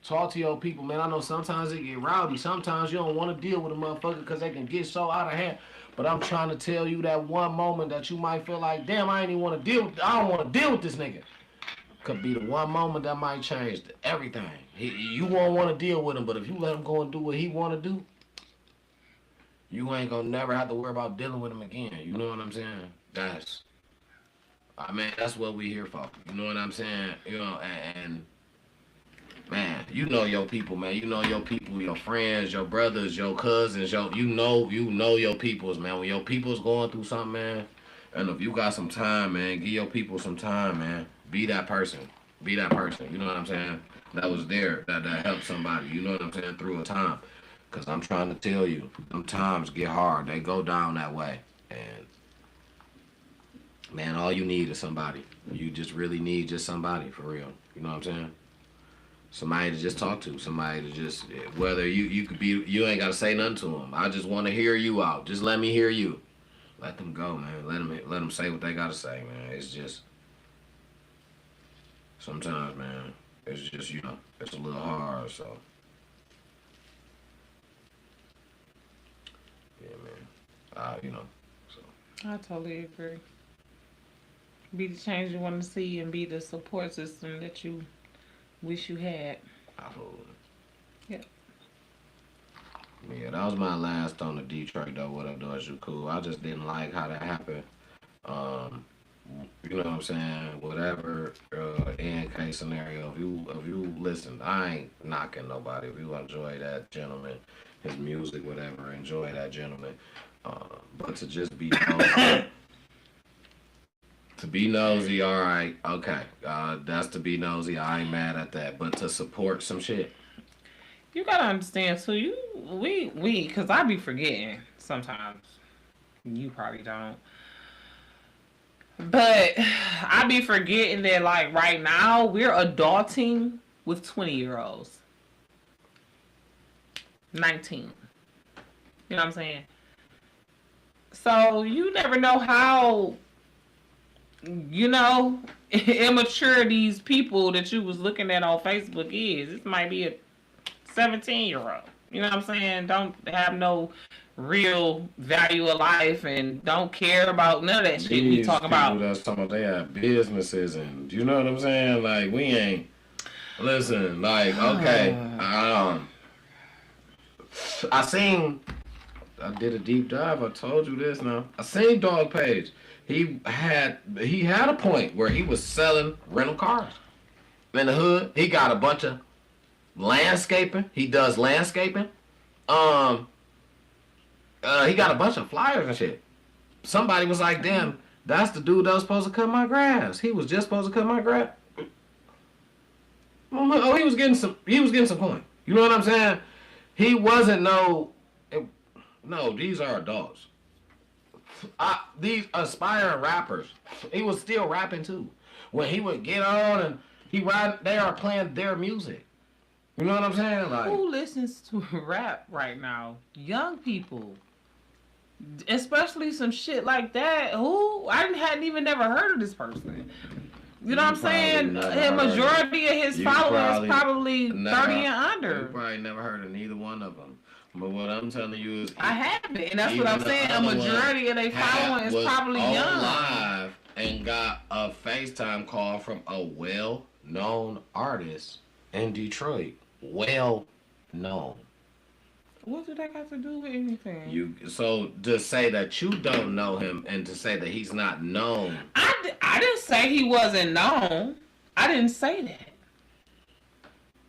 Talk to your people, man. I know sometimes it get rowdy. Sometimes you don't want to deal with a motherfucker because they can get so out of hand. But I'm trying to tell you that one moment that you might feel like, damn, I ain't even want to deal with, I don't want to deal with this nigga. Could be the one moment that might change everything. You won't want to deal with him, but if you let him go and do what he want to do, you ain't gonna never have to worry about dealing with him again. You know what I'm saying? That's what we here for. You know what I'm saying? You know, and man, you know your people, man. You know your people, your friends, your brothers, your cousins, you know your peoples, man. When your people's going through something, man, and if you got some time, man, give your people some time, man. Be that person. Be that person. You know what I'm saying? That was there, that helped somebody. You know what I'm saying? Through a time. Because I'm trying to tell you, them times get hard. They go down that way. And, man, all you need is somebody. You just really need just somebody, for real. You know what I'm saying? Somebody to just talk to. Somebody to just, whether you could be, you ain't got to say nothing to them. I just want to hear you out. Just let me hear you. Let them go, man. Let them say what they got to say, man. It's just, sometimes, man, it's just, you know, it's a little hard, so. Yeah, man. You know, so. I totally agree. Be the change you want to see and be the support system that you wish you had. Absolutely. Yeah. Yeah, that was my last on the Detroit, though. What up, though? You cool. I just didn't like how that happened. You know what I'm saying? Whatever end case scenario, if you listen, I ain't knocking nobody. If you enjoy that gentleman, his music, whatever, enjoy that gentleman. But to just be nosy, all right, okay. That's to be nosy. I ain't mad at that. But to support some shit. You gotta understand too. Cause I be forgetting sometimes. You probably don't. But I be forgetting that, like, right now we're adulting with 20-year-olds. 19. You know what I'm saying? So you never know how, immature these people that you was looking at on Facebook is. This might be a 17-year-old. You know what I'm saying? Don't have no real value of life and don't care about none of that shit we These talking people about. that's talking about they have businesses and you know what I'm saying? Like we ain't listen, like, okay. I seen I did a deep dive, I told you this now. I seen Dog Page. He had a point where he was selling rental cars. In the hood. He got a bunch of landscaping. He does landscaping. He got a bunch of flyers and shit. Somebody was like, damn, that's the dude that was supposed to cut my grass. He was just supposed to cut my grass. Oh, he was getting some coin. You know what I'm saying? He wasn't no, these are adults. These aspiring rappers, he was still rapping too. When he would get on and they are playing their music. You know what I'm saying? Like, who listens to rap right now? Young people. Especially some shit like that. Who? I hadn't even never heard of this person. You know what I'm saying? The majority of his followers probably 30 and under. You probably never heard of neither one of them. But what I'm telling you is, I haven't, and that's what I'm saying. A majority of their following is probably young. Live and got a FaceTime call from a well-known artist in Detroit. Well known. What do that got to do with anything? So to say that you don't know him and to say that he's not known. I didn't say he wasn't known. I didn't say that.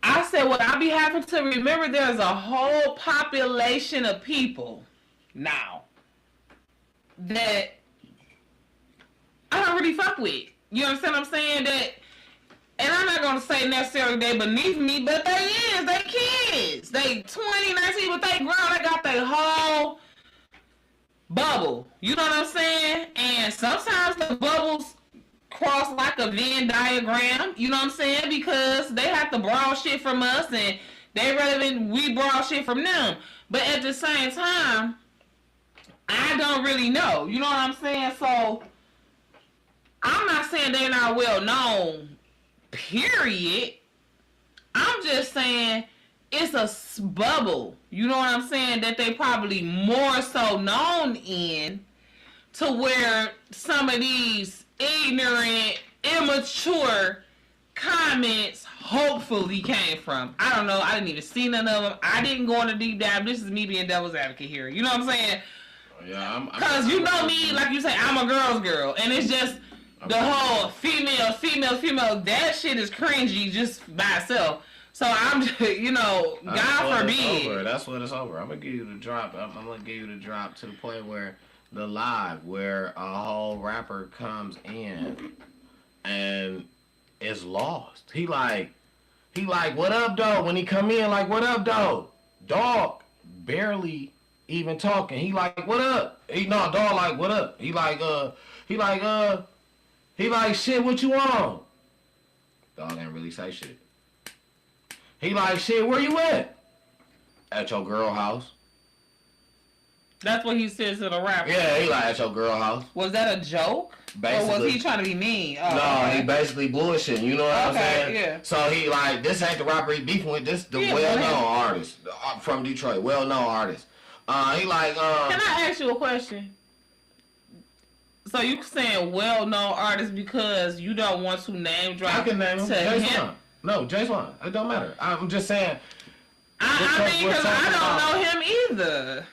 I said what I be having to remember, there's a whole population of people now that I don't really fuck with. You understand what I'm saying? That, and I'm not going to say necessarily they beneath me, but they kids. They 20, 19, but they grown. They got their whole bubble. You know what I'm saying? And sometimes the bubbles cross like a Venn diagram. You know what I'm saying? Because they have to borrow shit from us and they rather than we borrow shit from them. But at the same time, I don't really know. You know what I'm saying? So I'm not saying they're not well known. Period. I'm just saying it's a bubble. You know what I'm saying? That they probably more so known in to where some of these ignorant, immature comments hopefully came from. I don't know. I didn't even see none of them. I didn't go on a deep dive. This is me being devil's advocate here. You know what I'm saying? Yeah, because you know me, like you say, I'm a girl's girl, and it's just the whole female. That shit is cringy just by itself. So I'm just, God forbid. That's what it's over. I'm gonna give you the drop. I'm gonna give you the drop to the point where the live, where a whole rapper comes in and is lost. He like, what up, dog? When he come in, like, what up, dog? Dog barely even talking. He like, what up? Dog like, what up? He like, shit, what you on? Dog ain't really say shit. He like, shit, where you at? At your girl house. That's what he says to the rapper. Yeah, he like, at your girl house. Was that a joke? Basically. Or was he trying to be mean? Oh, no, okay. He basically bullshitting. You know what I'm saying? Yeah. So he like, this ain't the rapper he beefing with. This the well-known artist from Detroit. Well-known artist. He like, Can I ask you a question? So you saying well-known artist because you don't want to name drop? I can name him. Jay Swan. No, Jay Swan. It don't matter. I'm just saying. I mean, because I don't know him either.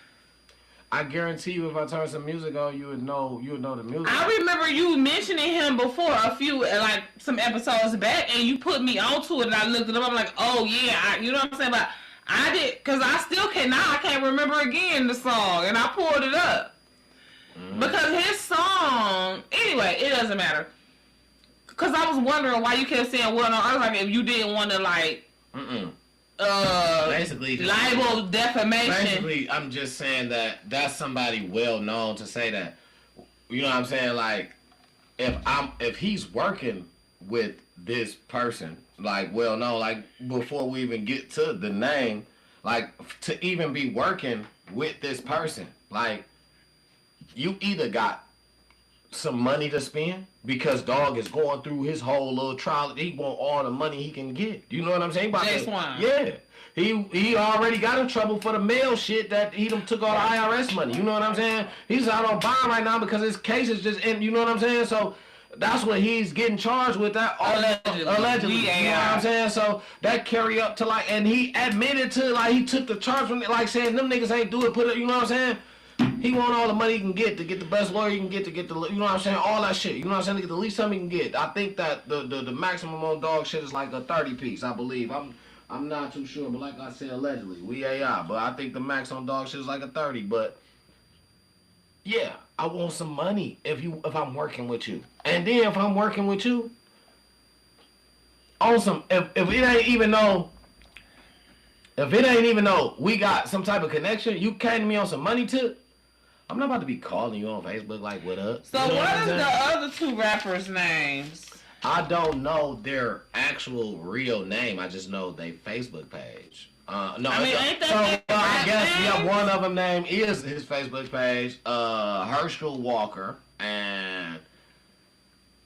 I guarantee you, if I turn some music on, you would know the music. I remember you mentioning him before like some episodes back, and you put me onto it, and I looked it up. I'm like, oh yeah, you know what I'm saying? But I did, because I still I can't remember again the song, and I pulled it up. Because his song, anyway, it doesn't matter. Because I was wondering why you kept saying, well, no, I was like, if you didn't want to, like, basically libel defamation. Basically, I'm just saying that that's somebody well known to say that. You know what I'm saying? Like, if he's working with this person, like, well known, like, before we even get to the name, like, to even be working with this person. Like, you either got some money to spend because dog is going through his whole little trial. He want all the money he can get. You know what I'm saying? Yeah. He already got in trouble for the mail shit that he done took all the IRS money. You know what I'm saying? He's out on bond right now because his case is just in. You know what I'm saying? So that's what he's getting charged with. That allegedly. You know what I'm saying? So that carry up to like, and he admitted to like he took the charge from it, like saying them niggas ain't do it. Put it. You know what I'm saying? He want all the money he can get to get the best lawyer he can get to get the, you know what I'm saying, all that shit. You know what I'm saying, to get the least something he can get. I think that the maximum on dog shit is like a 30 piece, I believe. I'm not too sure, but like I said, allegedly, we AI. But I think the max on dog shit is like a 30. But yeah, I want some money if I'm working with you, and then if I'm working with you on some, if it ain't even no. If it ain't even though we got some type of connection, you came to me on some money tip. I'm not about to be calling you on Facebook like, what up? So you know what is the other two rappers' names? I don't know their actual real name. I just know their Facebook page. No, I mean, ain't that so I guess yeah, one of them name is his Facebook page. Herschel Walker, and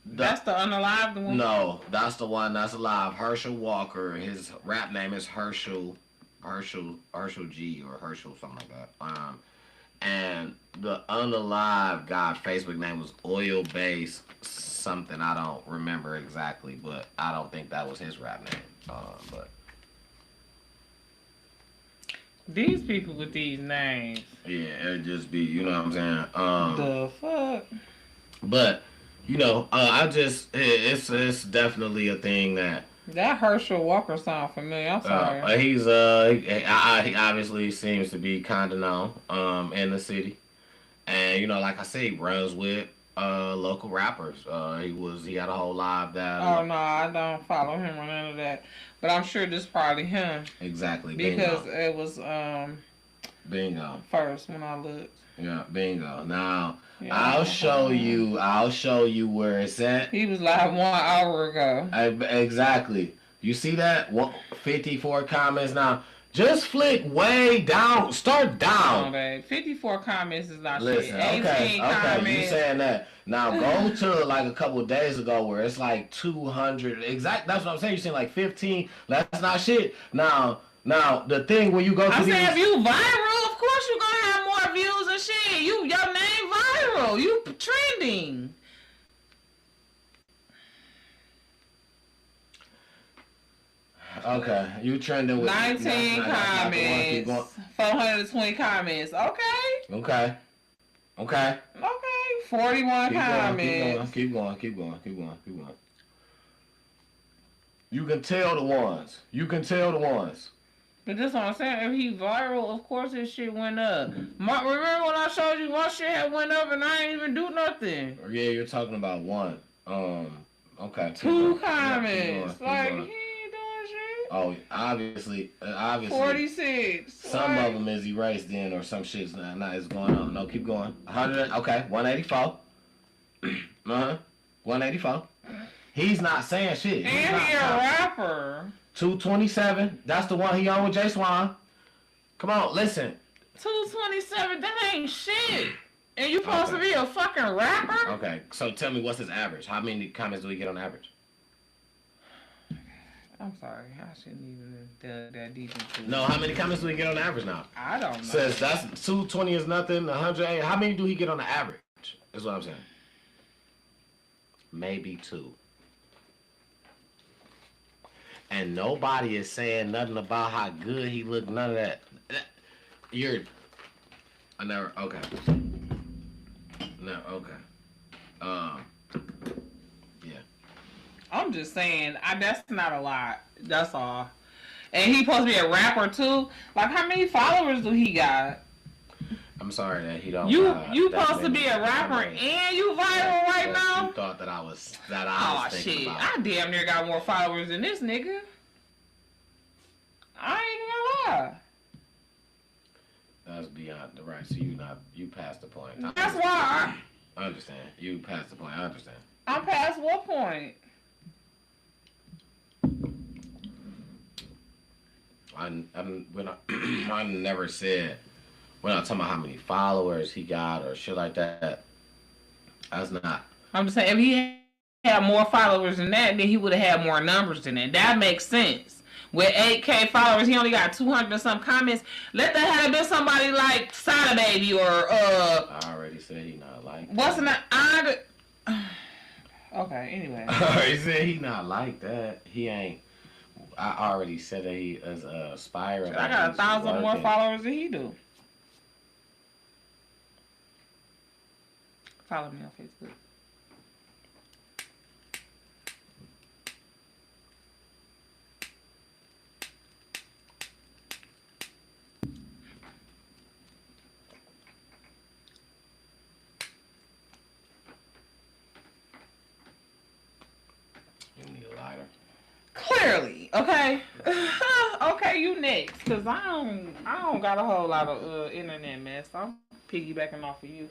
that's the unalived one. No, that's the one that's alive. Herschel Walker. His rap name is Herschel G or Herschel something like that. And the unalive guy Facebook name was Oil Base something. I don't remember exactly, but I don't think that was his rap name. But these people with these names. Yeah, it'd just be, you know what I'm saying. The fuck. But you know, I just it's definitely a thing that. That Herschel Walker sound familiar. I'm sorry. He obviously seems to be kind of known in the city, and you know, like I say, he runs with local rappers. He had a whole live that. Oh no, I don't follow him or none of that. But I'm sure this probably him. Exactly. Because bingo. it was bingo. First when I looked. Yeah, bingo. Now I'll show you where it's at. He was live 1 hour ago. Exactly. You see that? 54 comments now. Just flick way down. Start down. 54 comments is not Listen, shit. 18 comments. You saying that. Now go to like a couple of days ago where it's like 200. Exact. That's what I'm saying. You're saying like 15. That's not shit. Now the thing when you go to I'm saying if you viral, of course you're gonna have more views and shit. Your name viral. You trending. Okay, you trending with 19 comments, 420 comments. Okay. 41 comments. Keep going. You can tell the ones. But that's what I'm saying. If he viral, of course his shit went up. Remember when I showed you my shit had went up and I ain't even do nothing? Yeah, you're talking about one. Okay. 2 comments. He ain't doing shit. Oh, obviously. 46. Some of them is erased then, or some shit's not is going on. No, keep going. 100. Okay, 184. 184. He's not saying shit. And he a rapper. 227. That's the one he on with Jay Swan. Come on, listen. 227. That ain't shit. And you supposed to be a fucking rapper? Okay, so tell me what's his average? How many comments do we get on average? I'm sorry, I shouldn't even dug that deep into it. No, how many comments do we get on average now? I don't know. Says that's 220 is nothing, 100. How many do he get on the average? Is what I'm saying. Maybe 2. And nobody is saying nothing about how good he looked. None of that. Okay. No, okay. Yeah. I'm just saying, that's not a lot. That's all. And he supposed to be a rapper too. Like, how many followers do he got? I'm sorry that he don't. You supposed to be a rapper and you viral right now? You thought that I was shit! About. I damn near got more followers than this nigga. I ain't gonna lie. That's beyond the right. So you passed the point. That's why. I understand. You passed the point. I understand. I'm past what point? I never said We're not talking about how many followers he got or shit like that. That's not. I'm just saying, if he had more followers than that, then he would have had more numbers than that. That makes sense. With 8K followers, he only got 200 and some comments. Let that have been somebody like Sada Baby or I already said he not like that. What's that? Okay, anyway. I already said he not like that. He ain't. I already said that he is aspiring. I got 1,000 more followers than he do. Follow me on Facebook. You need a lighter. Clearly, okay. Okay, you next, cause I don't got a whole lot of internet mess. I'm piggybacking off of you.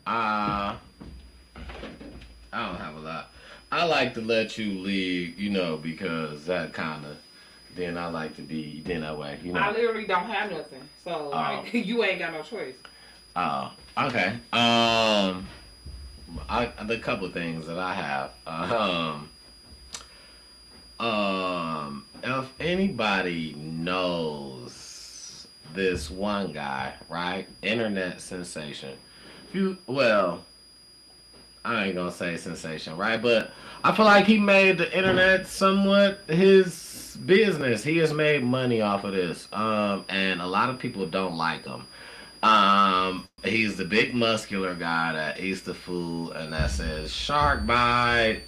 I don't have a lot. I like to let you lead, you know, because that kind of. Then I like to be that way, you know. I literally don't have nothing, so like, you ain't got no choice. Oh, okay. The couple of things that I have. If anybody knows this one guy, right? Internet sensation. I ain't gonna say sensation, right? But I feel like he made the internet somewhat his business. He has made money off of this. And a lot of people don't like him. He's the big muscular guy that eats the food and that says shark bite.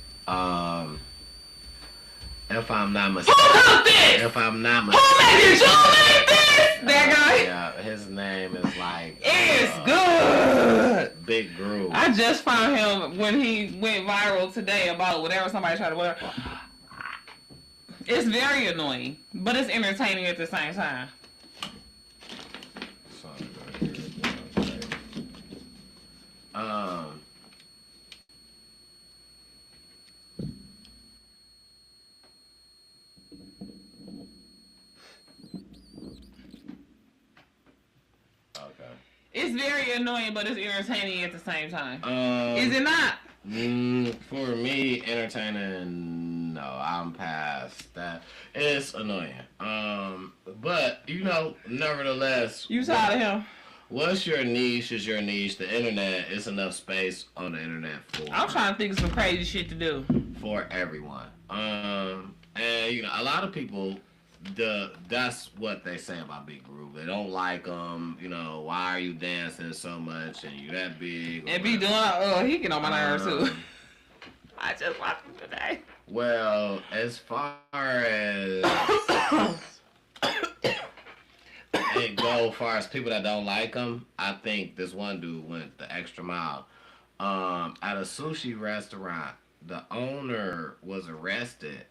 If I'm not mistaken. Who cooked this? If I'm not Who mistaken. made this? You made this? That guy? Yeah, his name is like. It's good. Big Groove. I just found him when he went viral today about whatever somebody tried to whatever. It's very annoying, but it's entertaining at the same time. It's very annoying, but it's entertaining at the same time. Is it not? For me, entertaining, no, I'm past that. It's annoying. But, you know, nevertheless. You tired of him? What's your niche is your niche. The internet is enough space on the internet for. I'm trying to think of some crazy shit to do. For everyone. And, you know, a lot of people. That's what they say about Big Groove. They don't like him. You know, why are you dancing so much and you that big? And be doing, he get on my nerves too. I just watched him today. Well, as far as people that don't like him, I think this one dude went the extra mile. At a sushi restaurant, the owner was arrested.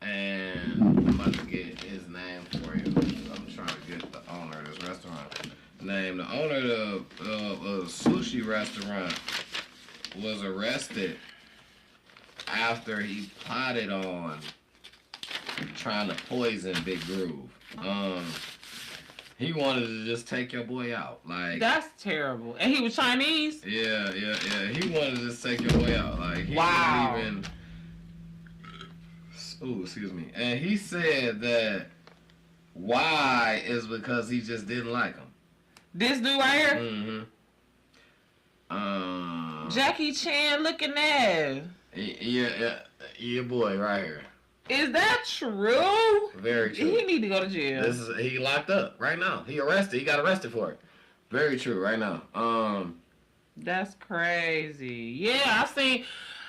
And I'm about to get his name for you. I'm trying to get the owner of this restaurant name. The owner of the sushi restaurant was arrested after he plotted on trying to poison Big Groove. He wanted to just take your boy out. Like, that's terrible. And he was Chinese? Yeah. He wanted to just take your boy out. Like, he wow. didn't even. Ooh, excuse me. And he said that why is because he just didn't like him. This dude right here? Mm-hmm. Jackie Chan looking ass. Yeah, your boy right here. Is that true? Very true. He need to go to jail. He locked up right now. He arrested. He got arrested for it. Very true right now. That's crazy. Yeah, I seen.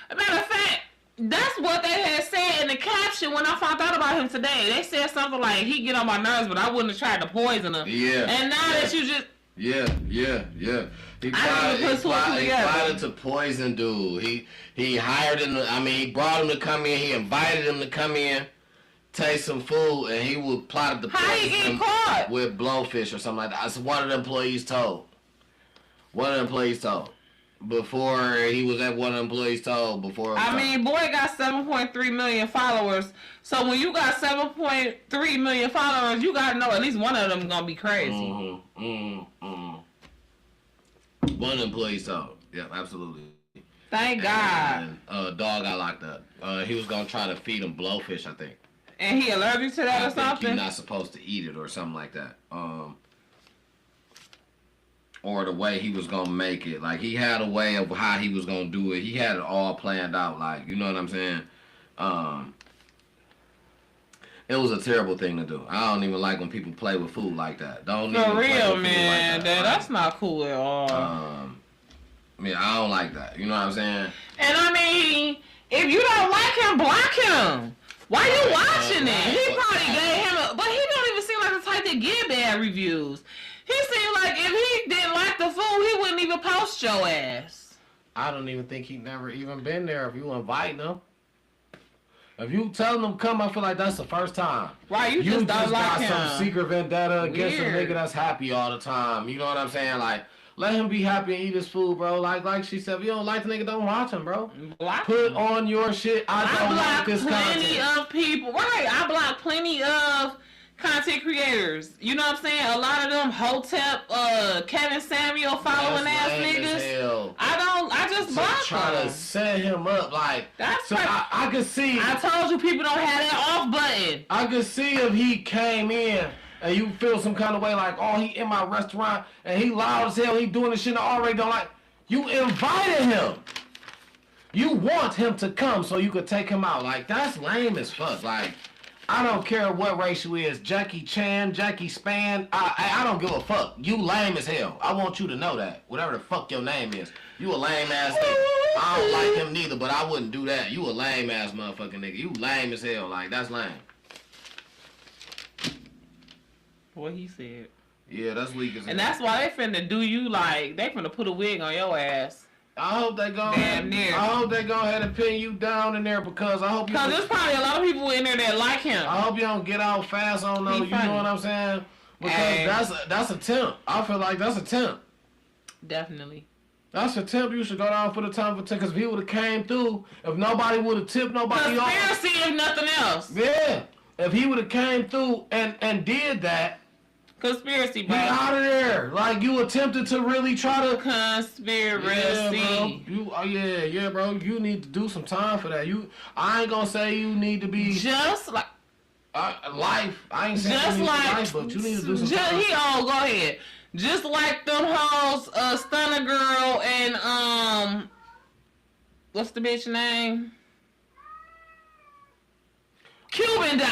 Matter of fact, that's what they had said in the caption when I found out about him today. They said something like, he get on my nerves, but I wouldn't have tried to poison him. Yeah. And now that you just... Yeah. He plotted to poison dude. He hired him, he brought him to come in, he invited him to come in, taste some food, and he would plotted to poison him with blowfish or something like that. That's what one of the employees told. before he was at one employee's told before. I mean, boy got 7.3 million followers. So when you got 7.3 million followers, you gotta know at least one of them gonna be crazy. One employee's told. Yeah, absolutely. Thank God. And dog got locked up. He was gonna try to feed him blowfish, I think. And he allergic to that or something? He's not supposed to eat it or something like that. Or the way he was gonna make it. Like, he had a way of how he was gonna do it. He had it all planned out. Like, you know what I'm saying? It was a terrible thing to do. I don't even like when people play with food like that. Don't even For play real, with man. Food like that. That's not cool at all. Yeah, I don't like that. You know what I'm saying? And I mean, if you don't like him, block him. Why you watching it? He probably gave him but he don't even seem like the type that get bad reviews. He seemed like if he didn't like the food, he wouldn't even post your ass. I don't even think he never even been there if you invite him. If you tell him to come, I feel like that's the first time. Right, you just don't like him. Got some secret vendetta against a Weird. nigga that's happy all the time. You know what I'm saying? Like, let him be happy and eat his food, bro. Like she said, if you don't like the nigga, don't watch him, bro. Block Put him. on your shit. I don't like this plenty content. of people. Right, I block plenty of content creators. You know what I'm saying? A lot of them Hotep, Kevin Samuel following ass niggas. I just block try them. to set him up like That's so. right. I could see. I told you people don't have that off button. I could see if he came in and you feel some kind of way like, oh, he in my restaurant and he loud as hell, he doing the shit I already don't like. You invited him. You want him to come so you could take him out. Like, that's lame as fuck. Like, I don't care what race you is. Jackie Chan, Jackie Span. I don't give a fuck. You lame as hell. I want you to know that. Whatever the fuck your name is. You a lame ass nigga. I don't like him neither, but I wouldn't do that. You a lame ass motherfucking nigga. You lame as hell. Like, that's lame. What he said. Yeah, that's weak as hell. And that's why they finna do you like, they finna put a wig on your ass. I hope they go Damn near. I hope they go ahead and pin you down in there because I hope you. Because there's probably a lot of people in there that like him. I hope you don't get out fast on those. He You funny. know what I'm saying? Because Hey. that's a temp. I feel like that's a temp. Definitely. That's a temp. You should go down for the time for temp. Because if he would have came through, if nobody would have tipped nobody off. Conspiracy if nothing else. Yeah. If he would have came through and did that, Conspiracy, be bro. out of there. Like, you attempted to really try to. Conspiracy. Yeah, bro. You need to do some time for that. I ain't gonna say you need to be Just like. life. I ain't saying Just you need like. life, but you need to do some time. Go ahead. Just like them hoes, Stunner Girl and, what's the bitch name? Cuban Doll.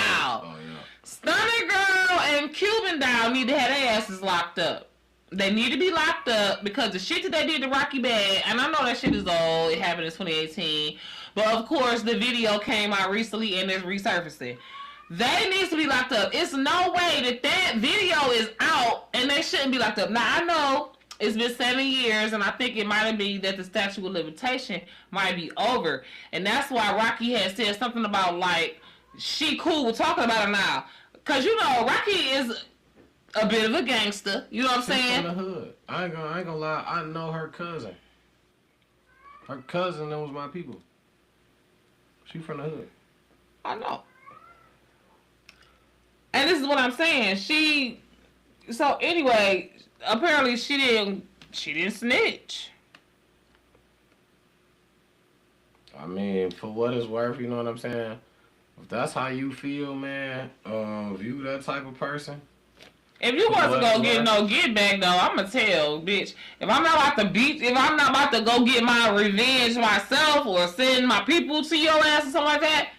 Oh, yeah. Stunner Girl and Cuban Doll need to have their asses locked up. They need to be locked up because the shit that they did to Rocky Bad, and I know that shit is old, it happened in 2018, but of course the video came out recently and it's resurfacing. They need to be locked up. It's no way that video is out and they shouldn't be locked up. Now I know it's been 7 years and I think it might be that the statute of limitation might be over. And that's why Rocky had said something about like, she cool with talking about it now. Cause you know, Rocky is a bit of a gangster. You know what I'm saying? From the hood. I ain't gonna lie. I know her cousin. Her cousin knows my people. She from the hood. I know. And this is what I'm saying. So anyway, apparently she didn't snitch. I mean, for what it's worth, you know what I'm saying? If that's how you feel, man, if you that type of person. If you want to go get no get back though, I'ma tell, bitch. If I'm not about to go get my revenge myself or send my people to your ass or something like that,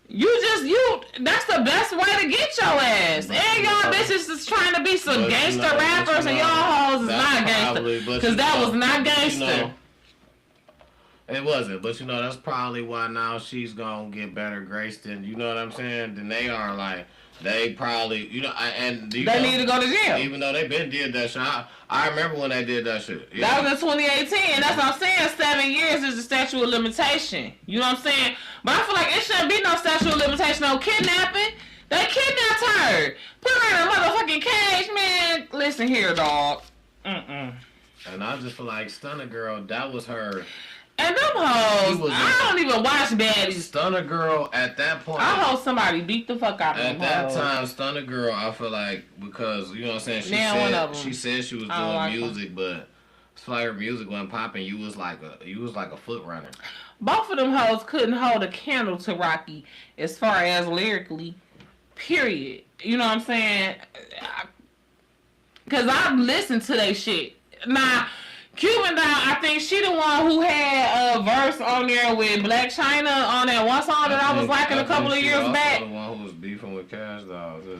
that's the best way to get your ass. And y'all bitches is trying to be some gangster rappers and y'all hoes is not gangster. Because that was not gangster. It wasn't, but that's probably why now she's gonna get better graced than, you know what I'm saying, than they are. Like, they probably, they need to go to jail. Even though they been did that shit. I remember when they did that shit. Yeah. That was in 2018. That's what I'm saying. 7 years is the statute of limitation. You know what I'm saying? But I feel like it shouldn't be no statute of limitation on kidnapping. They kidnapped her. Put her in a motherfucking cage, man. Listen here, dog. And I just feel like Stunner Girl, that was her. And them hoes, I don't even watch baddies. Stunner Girl, at that point, I hope somebody beat the fuck out of them at that hoes. time, Stunner Girl, I feel like, because, you know what I'm saying, she said she was doing music, but it's like her music wasn't popping. You was like a foot runner. Both of them hoes couldn't hold a candle to Rocky as far as lyrically, period. You know what I'm saying? Because I've listened to they shit. Now, Cuban Doll, I think she the one who had a verse on there with Black China on that one song that I was liking a couple of years back. The one who was beefing with Cash Doll too.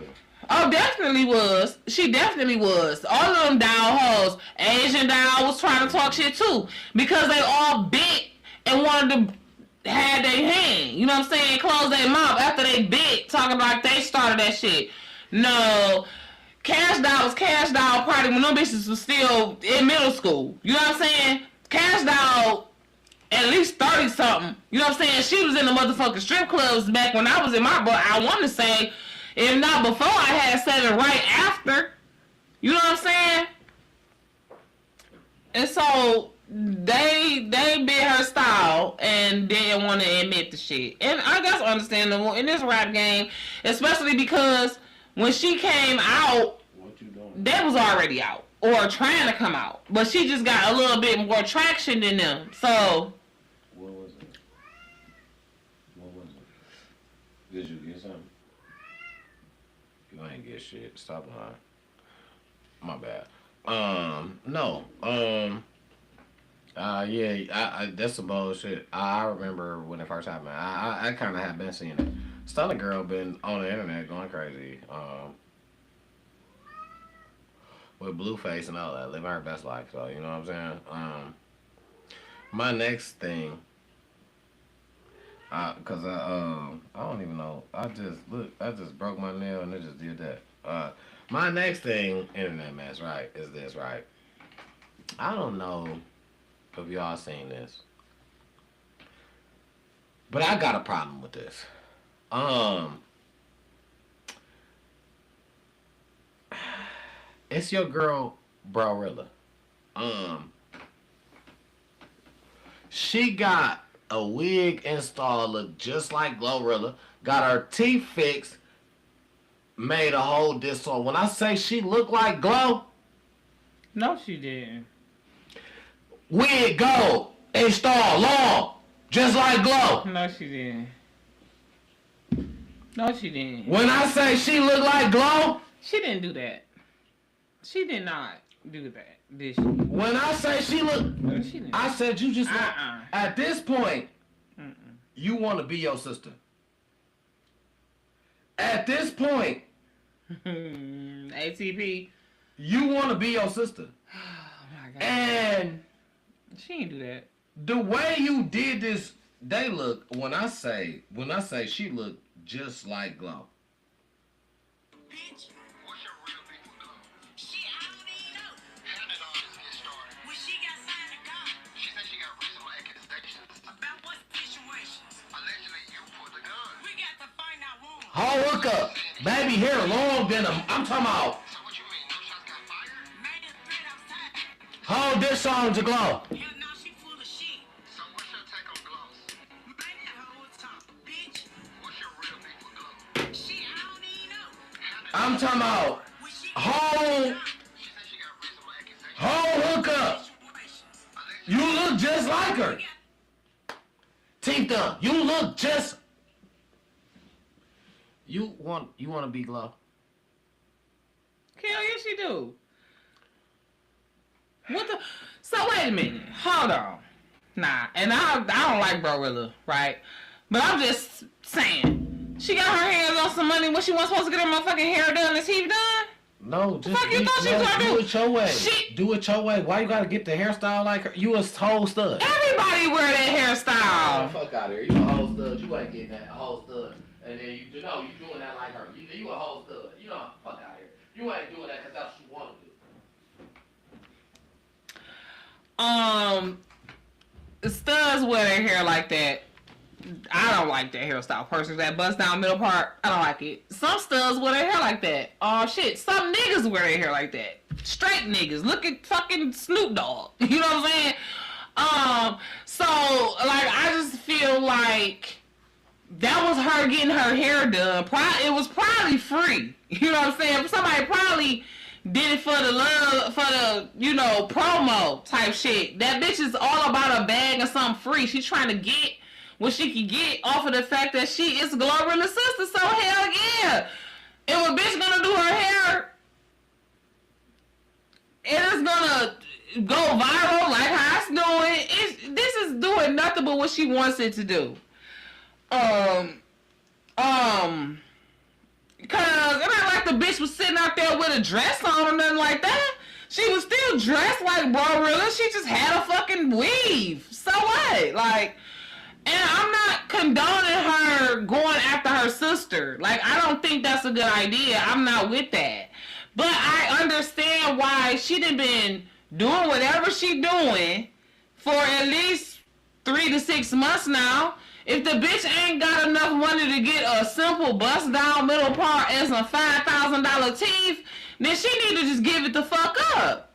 Oh, definitely was. She definitely was. All of them doll hoes. Asian Doll was trying to talk shit too. Because they all bit and wanted to have their hand. You know what I'm saying? Close their mouth after they bit. Talking like they started that shit. No. Cash Doll was Cash Doll probably when them bitches was still in middle school. You know what I'm saying? Cash Doll at least 30 something. You know what I'm saying? She was in the motherfucking strip clubs back when I was in my book. I want to say, if not before, I had said it right after. You know what I'm saying? And so they bit her style and didn't want to admit the shit. And I guess understandable in this rap game, especially because when she came out, that was already out or trying to come out, but she just got a little bit more traction than them. So, what was it? What was it? Did you get something? You ain't get shit. Stop lying. My bad. No. Yeah. I that's some bullshit. I remember when it first happened. I kind of have been seeing it. Stunner Girl been on the internet going crazy. With Blueface and all that, living her best life. So you know what I'm saying. My next thing, cause I don't even know. I just broke my nail and it just did that. My next thing, internet mess, right, is this, right? I don't know if y'all seen this, but I got a problem with this. It's your girl, Brorilla. She got a wig installed, look just like Glorilla. Got her teeth fixed. Made a whole diss song. When I say she looked like Glow, no, she didn't. Wig gold, installed long, just like Glow. No, she didn't. No, she didn't. When I say she looked like Glow, she didn't do that. She did not do that, did she? When I say she looked, no, she didn't. I said you just at this point, you want to be your sister. At this point, ATP, you want to be your sister. Oh my God. And she didn't do that. The way you did this, they look. When I say she looked just like Glow. Bitch, what's your real big with Glow? Shit, I don't even know. How did all this get started? When she got signed to God. She said she got reasonable accusations. About what situations? Allegedly, you pulled the gun. We got to find out who. Oh, look up. Baby hair long than them. I'm talking about. So what you mean? No shots got fired? Made a threat outside. Hold this song to Glow. Hell no, she full of shit. So what's your take on Glow? Man, that hoe was talk, bitch. What's your real big with Glow? Shit, I don't even know. I'm talking about. Hold. She said she got reasonable accusations. Hold hook up. You look just like her. Teeth done. You look just. You want to be Glow? Hell yes, she do. What the? So wait a minute. Hold on. Nah, and I don't like Brorilla, right? But I'm just saying, she got her hands on some money when she wasn't supposed to get her motherfucking hair done and teeth done. No, just fuck you thought she was gonna do it your way. Do it your way. Why you gotta get the hairstyle like her? You a whole stud. Everybody wear that hairstyle. Fuck out of here. You a whole stud. You ain't getting that whole stud. And then you know you doing that like her. You a whole stud. You know, fuck out of here. You ain't doing that because that's what you want to do. Studs wear their hair like that. I don't like that hairstyle personally. That bust down middle part, I don't like it. Some studs wear their hair like that. Oh shit, some niggas wear their hair like that. straight niggas. Look at fucking Snoop Dogg. You know what I'm saying? So like I just feel like that was her getting her hair done. It was probably free. You know what I'm saying? Somebody probably did it for the love, for the, you know, promo type shit. That bitch is all about a bag of something free. She's trying to get what she can get off of the fact that she is Glorilla's sister. So hell yeah. If a bitch gonna do her hair, it is gonna go viral like how it's doing. This is doing nothing but what she wants it to do. Cause it ain't like the bitch was sitting out there with a dress on or nothing like that. She was still dressed like Glorilla. She just had a fucking weave. So what? Like, and I'm not condoning her going after her sister. Like, I don't think that's a good idea. I'm not with that. But I understand why she done been doing whatever she doing for at least 3 to 6 months now. If the bitch ain't got enough money to get a simple bust down middle part and some $5,000 teeth, then she need to just give it the fuck up.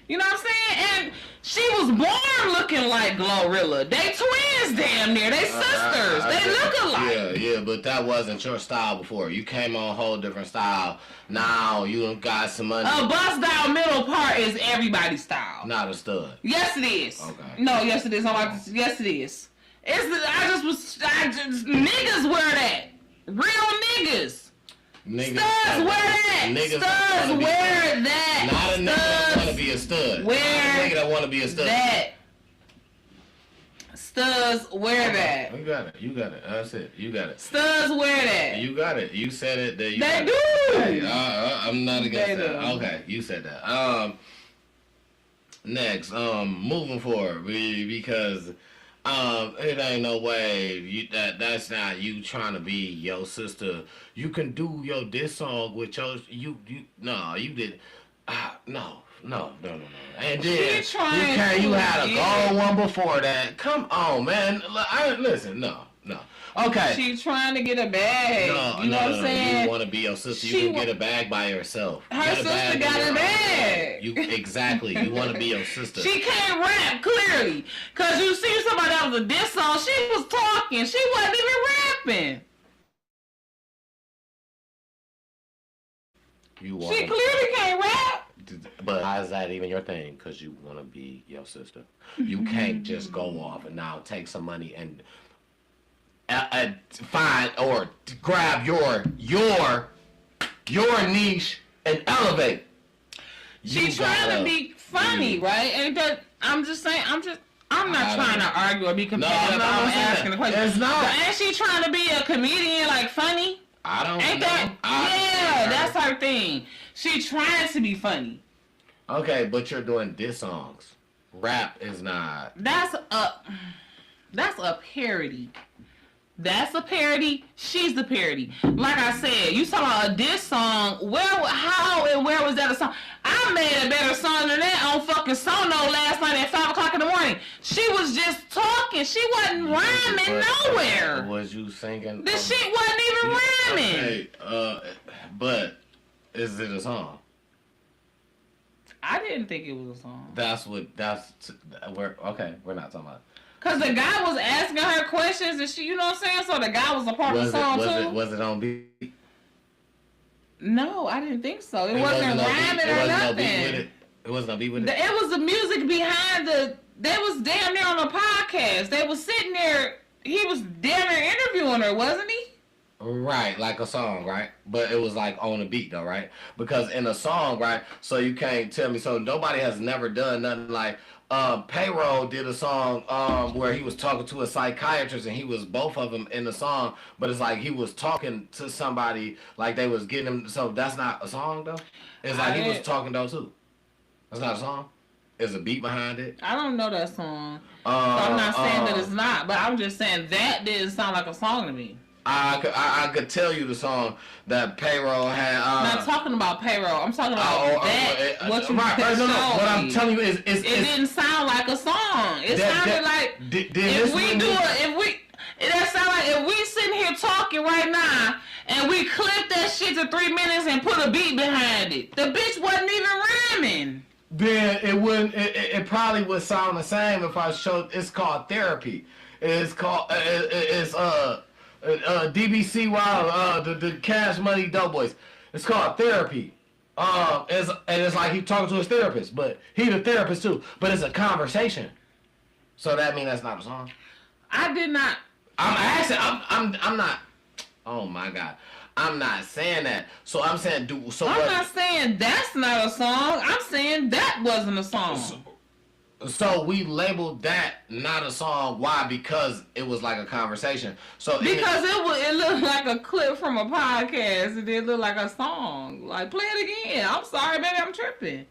You know what I'm saying? And she was born looking like Glorilla. They twins damn near. They sisters. They look alike. Yeah, but that wasn't your style before. You came on a whole different style. Now you got some money. A bust down middle part is everybody's style. Not a stud. Yes, it is. Okay. No, yes, it is. Yes, it is. Niggas wear that. Real niggas. Studs wear that. Studs wear that. Not a nigga that want to be a stud. Wear not a nigga that want to be a stud. That. Studs wear that. You got it. You got it. That's it. You got it. Studs wear that. You got it. You said it. That you they do. Hey, I'm not against that. Do. Okay, you said that. Next, moving forward, because it ain't no way that's not you trying to be your sister. You can do your diss song with your you did no. And then you had a gold one before that. Come on, man. Listen, no. Okay. She trying to get a bag. You know what I'm saying? You want to be your sister. You can get a bag by yourself. Her sister got a bag. Exactly. You want to be your sister. She can't rap, clearly. Because you see somebody that was a diss song, she was talking. She wasn't even rapping. She clearly can't rap. But how is that even your thing? Because you want to be your sister. You can't just go off and now take some money and find or grab your niche and elevate. She's trying to be funny, right? And that I'm just saying, I'm not trying to argue or be competitive. I'm asking the question. It's not. But ain't she trying to be a comedian, like funny? I don't Ain't know. that? Yeah, that's her thing. She trying to be funny. Okay, but you're doing diss songs. Rap is not. That's a parody. That's a parody. She's the parody. Like I said, you talking about a diss song. How and where was that a song? I made a better song than that on fucking Sono last night at 5 o'clock in the morning. She was just talking. She wasn't rhyming nowhere. Was you singing? The shit wasn't even rhyming. Okay, but is it a song? I didn't think it was a song. We're not talking about. Cause the guy was asking her questions and she, you know what I'm saying? So the guy was a part of the song too. Was it on beat? No, I didn't think so. It wasn't rhyming or nothing. It wasn't no beat with it? It was the music behind they was damn near on a podcast. They was sitting there, he was damn near interviewing her, wasn't he? Right, like a song, right? But it was like on a beat though, right? Because in a song, right? So you can't tell me. So nobody has never done nothing like Payroll did a song where he was talking to a psychiatrist and he was both of them in the song, but it's like he was talking to somebody like they was getting him. So that's not a song though. It's like he was talking though too. That's not a song. There's a beat behind it. I don't know that song. So I'm not saying that it's not, but I'm just saying that didn't sound like a song to me. I could tell you the song that Payroll had. I'm not talking about Payroll. I'm talking about what you What I'm telling you is it didn't sound like a song. It sounded like if That sound like if we sitting here talking right now and we clip that shit to 3 minutes and put a beat behind it, the bitch wasn't even rhyming. Then it wouldn't. It probably would sound the same if I showed. It's called therapy. It's called. It's DBCY. The Cash Money Doughboys. It's called therapy. It's like he talking to his therapist, but he the therapist too. But it's a conversation. So that means that's not a song. I did not. I'm asking. I'm not. Oh my God. I'm not saying that. So I'm saying do. So I'm what? not saying that's not a song. I'm saying that wasn't a song. So we labeled that not a song. Why? Because it was like a conversation. So Because it looked like a clip from a podcast. It didn't look like a song. Like, play it again. I'm sorry, baby. I'm tripping.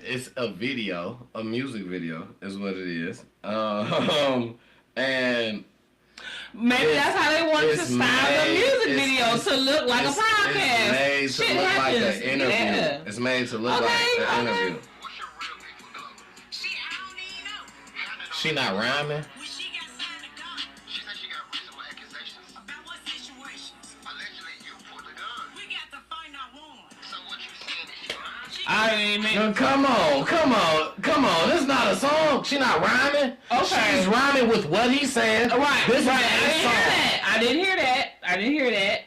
It's a video, a music video is what it is. And maybe that's how they wanted to style the music video to look like a podcast. It's made to Shit look happens. like an interview. Yeah. It's made to look like an interview. What's your real people go? Shit, I don't even know. She not rhyming. When she got signed a gun. She said she got reasonable accusations. About what situation? Allegedly, you pulled the gun. We got to find out one. So what you saying is she lying? I didn't even. No, come on. This is not a song. She not rhyming. Okay. She's rhyming with what he's saying. Right. This Right. is his song. I didn't hear that.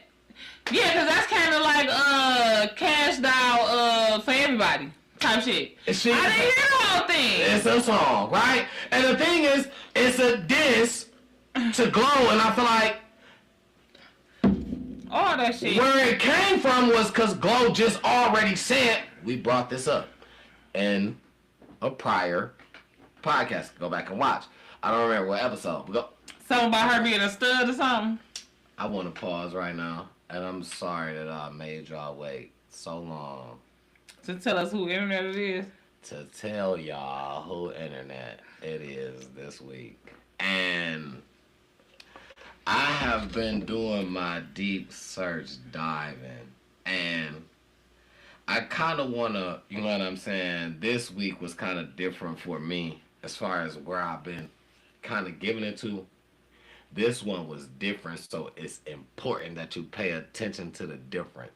Yeah, because that's kind of like Cash Doll for everybody type shit. I didn't hear the whole thing. It's a song, right? And the thing is, it's a diss to Glow, and I feel like All that shit. where it came from was because Glow just already said, we brought this up in a prior podcast. Go back and watch. I don't remember what episode. Something about her being a stud or something. I want to pause right now, and I'm sorry that I made y'all wait so long To tell us who internet it is. to tell y'all who internet it is this week. And I have been doing my deep search diving, and I kind of want to, you know what I'm saying, this week was kind of different for me as far as where I've been kind of giving it to. This one was different, so it's important that you pay attention to the difference.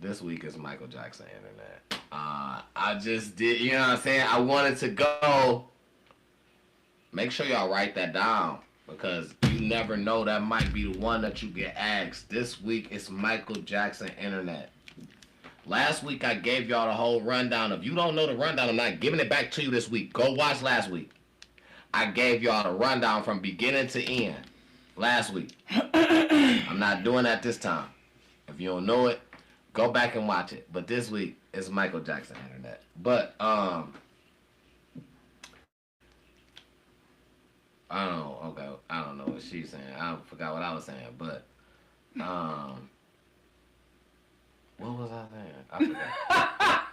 This week is Michael Jackson internet. I just did, you know what I'm saying? I wanted to go. Make sure y'all write that down, because you never know, that might be the one that you get asked. This week is Michael Jackson internet. Last week I gave y'all the whole rundown. If you don't know the rundown, I'm not giving it back to you this week. Go watch last week. I gave y'all the rundown from beginning to end last week. I'm not doing that this time. If you don't know it, go back and watch it. But this week, it's Michael Jackson internet. But, I don't know what she's saying. I forgot what I was saying. But, what was I saying? I forgot.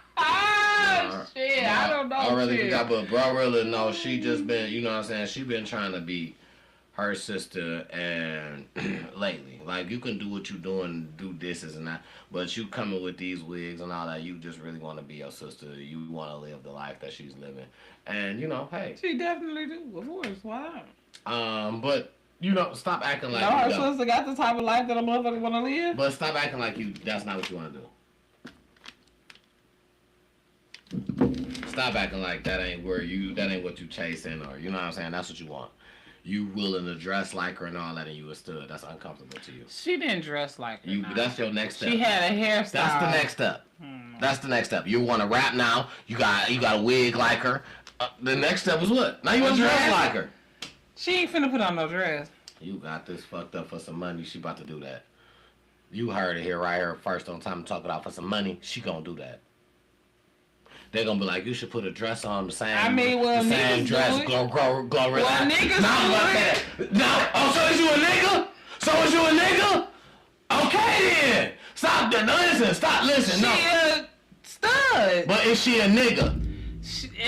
Shit, I don't know. I really shit. forgot, but bro, really, no, she just been, you know what I'm saying? She been trying to be her sister, and lately, like, you can do what you doing, do this and that, but you coming with these wigs and all that, you just really want to be your sister. You want to live the life that she's living, and you know, hey, She definitely do, of course. Why not? but you know, stop acting like No, her you don't. sister got the type of life that a motherfucker want to live. But stop acting like that's not what you want to do. Stop acting like that ain't what you chasing, or you know what I'm saying, that's what you want. You willing to dress like her and all that, and you a stud. That's uncomfortable to you. She didn't dress like her. nah. That's your next step. She had a hairstyle. That's the next step. That's the next step. You want to rap now. You got a wig like her. The next step is what? Now you want to dress like her. She ain't finna put on no dress. You got this fucked up for some money. She about to do that. You heard it here, right here, first on time, talk about for some money. She gonna do that. They're gonna be like, you should put a dress on the same. I mean, well, the same niggas dress. do it. Glow. Well, niggas do it. No. Oh, so is you a nigga? Okay then. Stop. Listen. Stop. Listen. She No. a stud. But is she a nigga?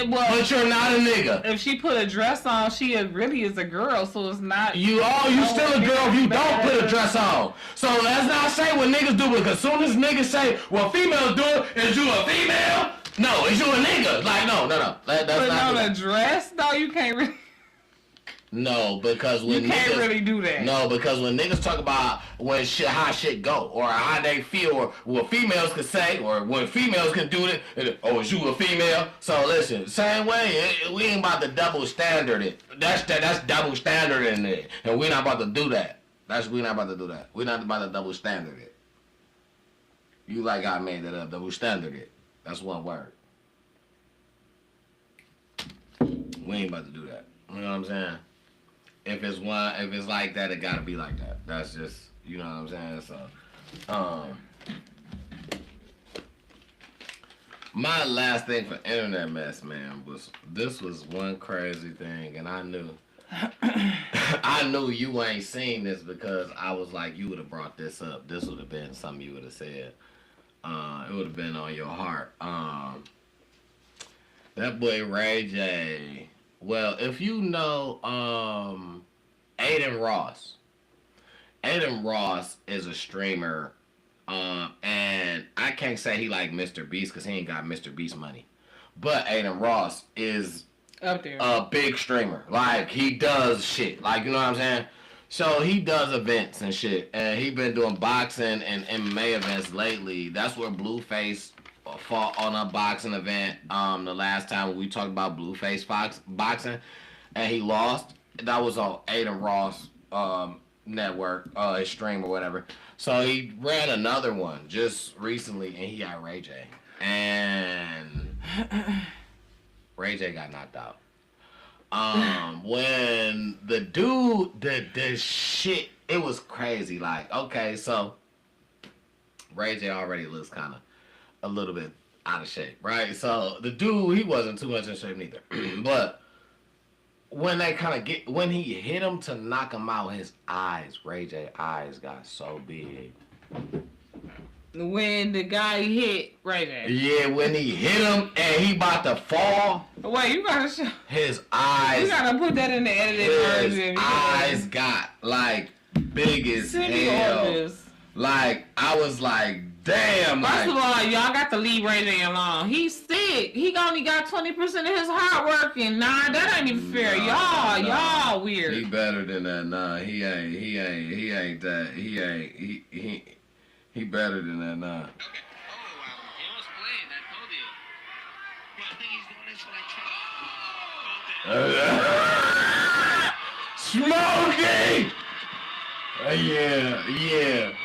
Well, but you're not a nigga. if she put a dress on, she really is a girl, so it's not. You still a girl if you don't put a dress on. So let's not say what niggas do, because as soon as niggas say, well, females do it, is you a female? No, is you a nigga? Like, no. That's Putting not on a dress? No, you can't really. No, because when You can't niggas, really do that. No, because when niggas talk about how shit go, or how they feel, or what females can say, or what females can do it, oh, is you a female? So listen, same way, we ain't about to double standard it. That's double standard in it, and we not about to do that. We not about to do that. We not about to double standard it. You like I made that up, double standard it. That's one word. We ain't about to do that. You know what I'm saying? If it's like that, it gotta be like that. That's just, you know what I'm saying? So, my last thing for internet mess, man, was one crazy thing, and I knew you ain't seen this, because I was like, you would have brought this up. This would have been something you would have said. It would have been on your heart. That boy Ray J. Well, if you know Aiden Ross. Aiden Ross is a streamer, and I can't say he like Mr. Beast, because he ain't got Mr. Beast money. But Aiden Ross is up there, a big streamer. Like, he does shit. Like, you know what I'm saying? So he does events and shit, and he been doing boxing and MMA events lately. That's where Blueface fought on a boxing event the last time we talked about Blueface boxing, and he lost. That was on Aiden Ross network, his stream or whatever. So he ran another one just recently, and he got Ray J. And Ray J got knocked out. When the dude did this shit, it was crazy. Like, okay, so Ray J already looks kind of a little bit out of shape, right? So the dude, he wasn't too much in shape neither. But when he hit him to knock him out, his eyes, Ray J eyes got so big. When the guy hit Ray J. Yeah, when he hit him and he about to fall. Wait, you gotta show. His eyes. You gotta put that in the edited version. His eyes got like big as hell. Like, I was like, damn. First of all, y'all got to leave Ray J alone. He's sick. He only got 20% of his heart working. Nah, that ain't even fair. Y'all weird. He better than that. Nah, he ain't that. He better than that. Nah. Okay. Oh, wow. He almost played. I told you. Well, I think he's doing this for like Smokey!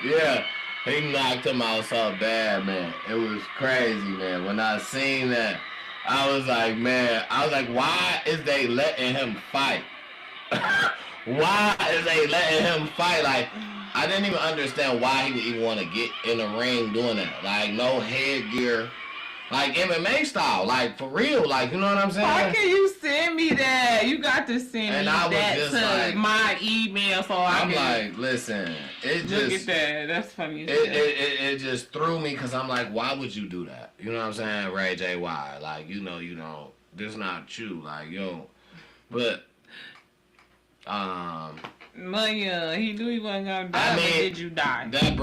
Yeah. He knocked him out so bad, man. It was crazy, man. When I seen that, I was like, why is they letting him fight? Why is they letting him fight? Like, I didn't even understand why he would even want to get in the ring doing that. Like, no headgear. Like, MMA style. Like, for real. Like, you know what I'm saying? Why can't you send me that? You got to send me that to like, my email so I'm like, listen. It look just, at that. That's funny. It just threw me, because I'm like, why would you do that? You know what I'm saying? Ray J, why? Like, you don't. This not you. Like, yo. But, But yeah, he knew he wasn't gonna die, but did you die? That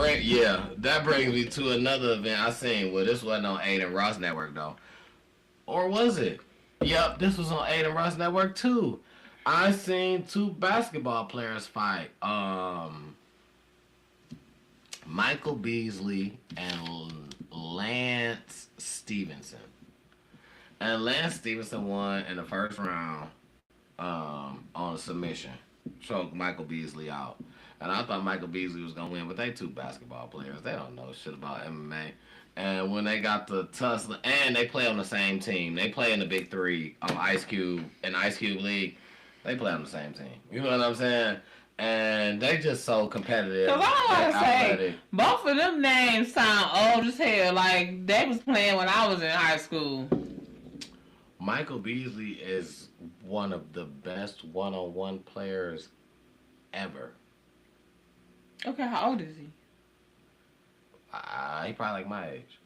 brings me to another event I seen. Well, this wasn't on Aiden Ross Network though. Or was it? Yep, this was on Aiden Ross Network too. I seen two basketball players fight. Michael Beasley and Lance Stevenson. And Lance Stevenson won in the first round on a submission. Choked Michael Beasley out. And I thought Michael Beasley was going to win, but they two basketball players. They don't know shit about MMA. And when they got the tussle, and they play on the same team. They play in the Big Three on Ice Cube League. They play on the same team. You know what I'm saying? And they just so competitive. Because I want to say, both of them names sound old as hell. Like, they was playing when I was in high school. Michael Beasley is one of the best one-on-one players ever. Okay, how old is he? He probably like my age.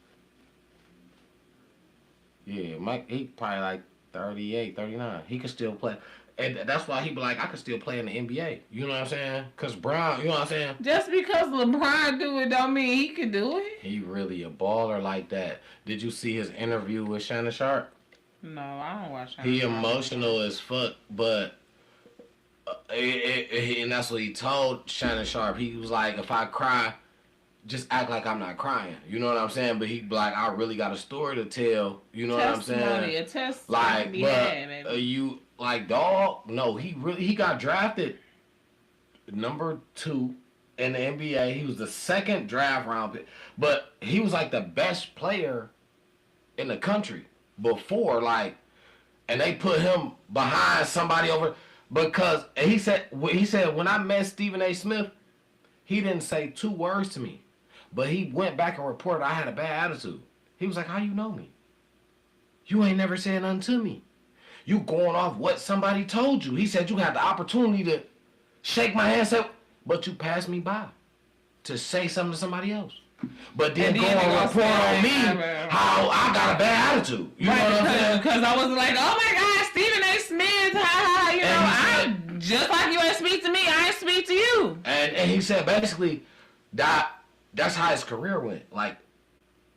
Yeah, Mike, he probably like 38, 39. He could still play. And that's why he be like, I could still play in the NBA. You know what I'm saying? Because Brown, you know what I'm saying? Just because LeBron do it don't mean he can do it. He really a baller like that. Did you see his interview with Shannon Sharp? No, I don't watch. He emotional as fuck, but and that's what he told Shannon Sharp. He was like, if I cry, just act like I'm not crying. You know what I'm saying? But he be like, I really got a story to tell. You know what I'm saying? A test Like, be but had, maybe. you like dog? No, he got drafted number 2 in the NBA. He was the second draft round pick, but he was like the best player in the country before, like, and they put him behind somebody over because and he said when I met Stephen A. Smith, he didn't say 2 words to me, but he went back and reported I had a bad attitude. He was like, "How you know me? You ain't never said nothing to me. You going off what somebody told you." He said you had the opportunity to shake my hand, say, but you passed me by to say something to somebody else. But then go and report on me how I got a bad attitude. You know what I'm saying? Because I was like, oh my God, Stephen A. Smith, you know, I just like you ain't speak to me, I ain't speak to you. And he said basically that's how his career went. Like,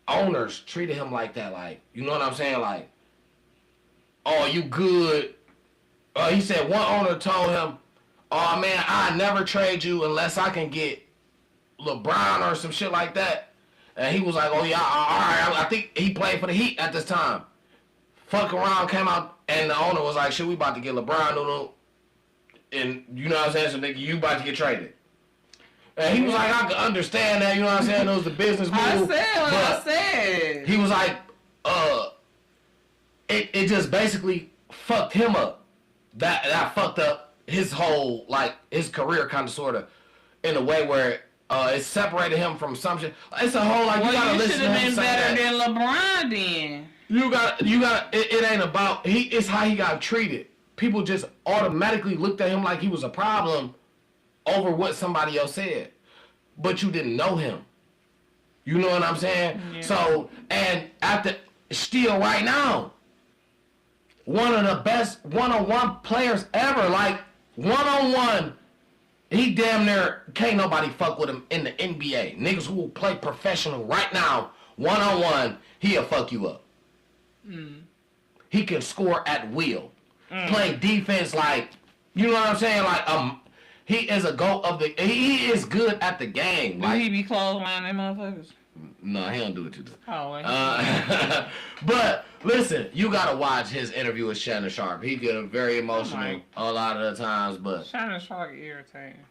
owners treated him like that. Like, you know what I'm saying? Like, oh, you good. He said one owner told him, oh man, I never trade you unless I can get LeBron or some shit like that. And he was like, oh yeah, all right. I think he played for the Heat at this time. Fuck around, came out, and the owner was like, shit, we about to get LeBron. And you know what I'm saying? So nigga, you about to get traded. And he was like, I can understand that, you know what I'm saying? It was the business move. I said what I said. He was like, it just basically fucked him up. That fucked up his whole, like, his career kind of sort of in a way where it separated him from some shit. It's a whole, like, you gotta listen to him say that. You should have been better than LeBron then. You got, it ain't about, it's how he got treated. People just automatically looked at him like he was a problem over what somebody else said. But you didn't know him. You know what I'm saying? Yeah. So, and still right now, one of the best one-on-one players ever, like, one-on-one, he damn near, can't nobody fuck with him in the NBA. Niggas who will play professional right now, one-on-one, he'll fuck you up. Mm. He can score at will. Play defense like, you know what I'm saying? Like, he is a GOAT of the, he is good at the game. Like, he be clotheslining motherfuckers? No, he don't do what you do. Oh, but listen, you gotta watch his interview with Shannon Sharp. He get very emotional a lot of the times, but Shannon Sharp irritating.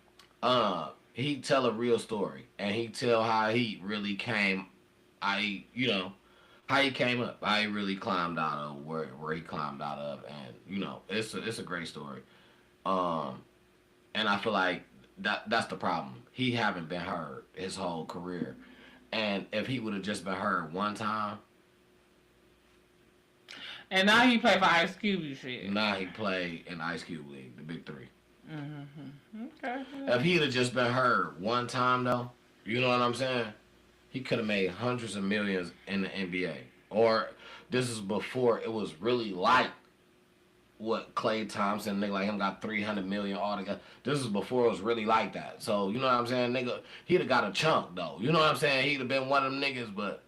He tell a real story, and he tell how he really came. How he came up. How he really climbed out of where he climbed out of, and you know, it's a great story. And I feel like that's the problem. He haven't been heard his whole career. And if he would have just been heard one time. And now he play for Ice Cube, you shit. Now he play in Ice Cube League, the Big Three. Mm-hmm. Okay. If he'd have just been heard one time, though, you know what I'm saying? He could have made hundreds of millions in the NBA. Or this is before it was really like what Klay Thompson, nigga like him, got 300 million altogether. This is before it was really like that. So, you know what I'm saying? Nigga, he'd have got a chunk, though. You know what I'm saying? He'd have been one of them niggas, but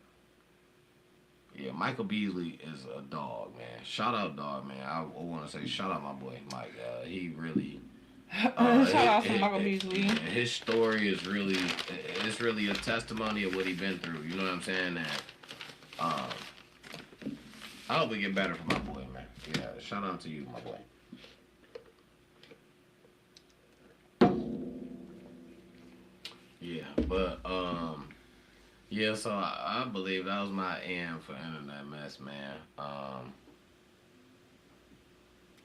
yeah, Michael Beasley is a dog, man. Shout out, dog, man. I want to say shout out my boy Mike. He really... shout out to Michael Beasley. His story is really... It's really a testimony of what he been through. You know what I'm saying? And, I hope we get better for my boy, man. Yeah, shout out to you, my boy. Yeah, but yeah. So I believe that was my end for Internet Mess, man.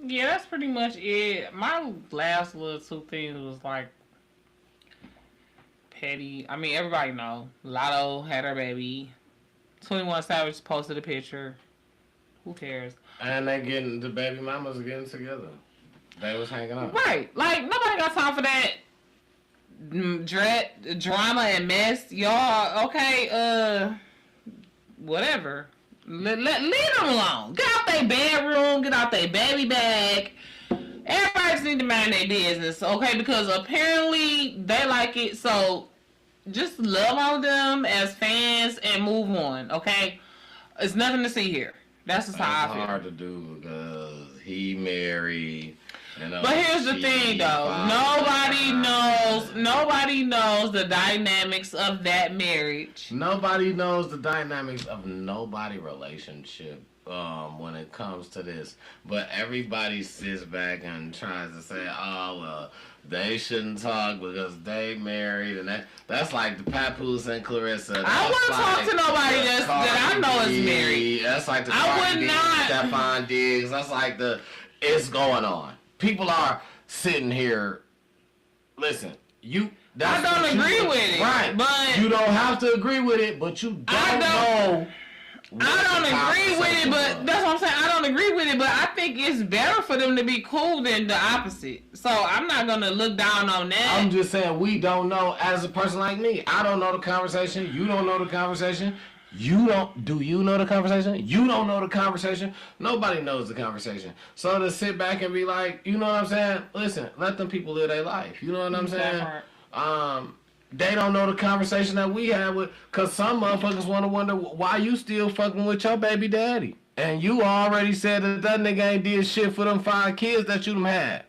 Yeah, that's pretty much it. My last little 2 things was like petty. I mean, everybody know Lotto had her baby. 21 Savage posted a picture. Who cares? And the baby mamas getting together. They was hanging out. Right. Like, nobody got time for that drama and mess. Y'all, okay, whatever. Leave them alone. Get out their bedroom. Get out their baby bag. Everybody just need to mind their business, okay? Because apparently they like it. So just love on them as fans and move on, okay? It's nothing to see here. That's just how I feel. It's hard to do because he married. But here's the thing, though. Nobody knows the dynamics of that marriage. Nobody knows the dynamics of nobody relationship when it comes to this. But everybody sits back and tries to say, oh, well, they shouldn't talk because they married. And that's like the Papoose and Clarissa. I wouldn't talk to nobody that I know is married. That's like the Cardi B, Stephon Diggs. That's like it's going on. People are sitting here. Listen, I don't agree with it, right? But you don't have to agree with it, but you don't know. I don't agree with it, but that's what I'm saying. I don't agree with it, but I think it's better for them to be cool than the opposite. So I'm not gonna look down on that. I'm just saying we don't know. As a person like me, I don't know the conversation. You don't know the conversation. Do you know the conversation? You don't know the conversation. Nobody knows the conversation. So to sit back and be like, you know what I'm saying? Listen, let them people live their life. You know what I'm saying? They don't know the conversation that we had with, cause some motherfuckers want to wonder why you still fucking with your baby daddy. And you already said that nigga ain't did shit for them 5 kids that you done had.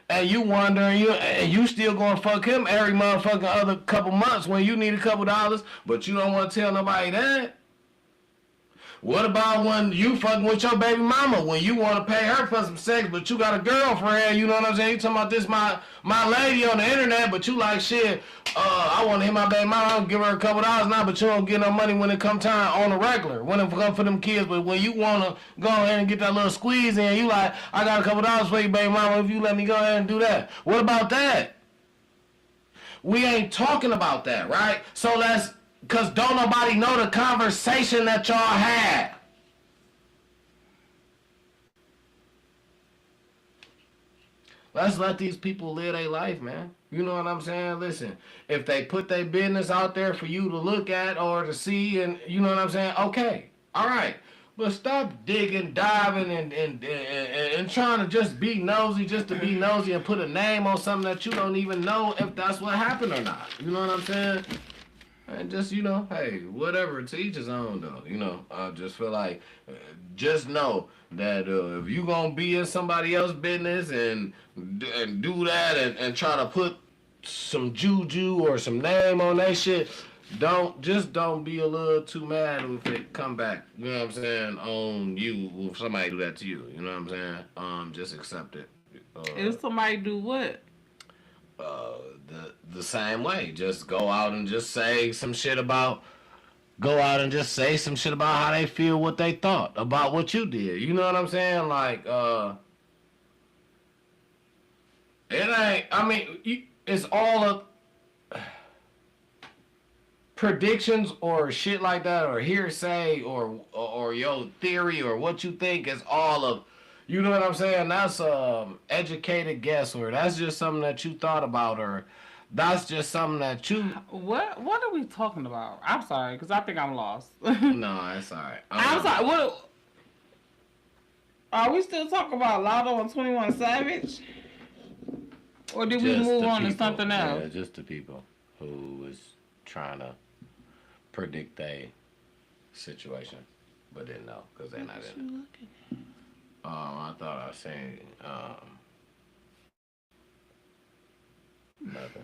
And you wondering, you still gonna fuck him every motherfucking other couple months when you need a couple dollars, but you don't want to tell nobody that? What about when you fucking with your baby mama, when you want to pay her for some sex, but you got a girlfriend, you know what I'm saying? You talking about this my lady on the internet, but you like, shit, I want to hit my baby mama, I'll give her a couple dollars now, but you don't get no money when it come time on the regular, when it come for them kids. But when you want to go ahead and get that little squeeze in, you like, I got a couple dollars for you, baby mama, if you let me go ahead and do that. What about that? We ain't talking about that, right? So because don't nobody know the conversation that y'all had. Let's let these people live their life, man. You know what I'm saying? Listen, if they put their business out there for you to look at or to see, and you know what I'm saying? Okay, all right. But stop digging, diving, and trying to just be nosy just to be nosy and put a name on something that you don't even know if that's what happened or not. You know what I'm saying? And just, hey, whatever, to each his own, though. I just feel like, just know that if you gonna be in somebody else's business and do that and try to put some juju or some name on that shit, don't be a little too mad if it come back, you know what I'm saying, on you, if somebody do that to you, you know what I'm saying? Just accept it. If somebody do what? The same way. Just go out and just say some shit about how they feel, what they thought about what you did. You know what I'm saying? Like, it's all of predictions or shit like that, or hearsay, or your theory, or what you think is all of, you know what I'm saying? That's educated guess, or that's just something that you thought about, or that's just something that you... What are we talking about? I'm sorry, because I think I'm lost. No, it's all right. I'm sorry. What are we still talking about? Lotto and 21 Savage? Or did we move on to something else? Yeah, just the people who was trying to predict a situation, but didn't know, because they're not in it. I thought I seen nothing.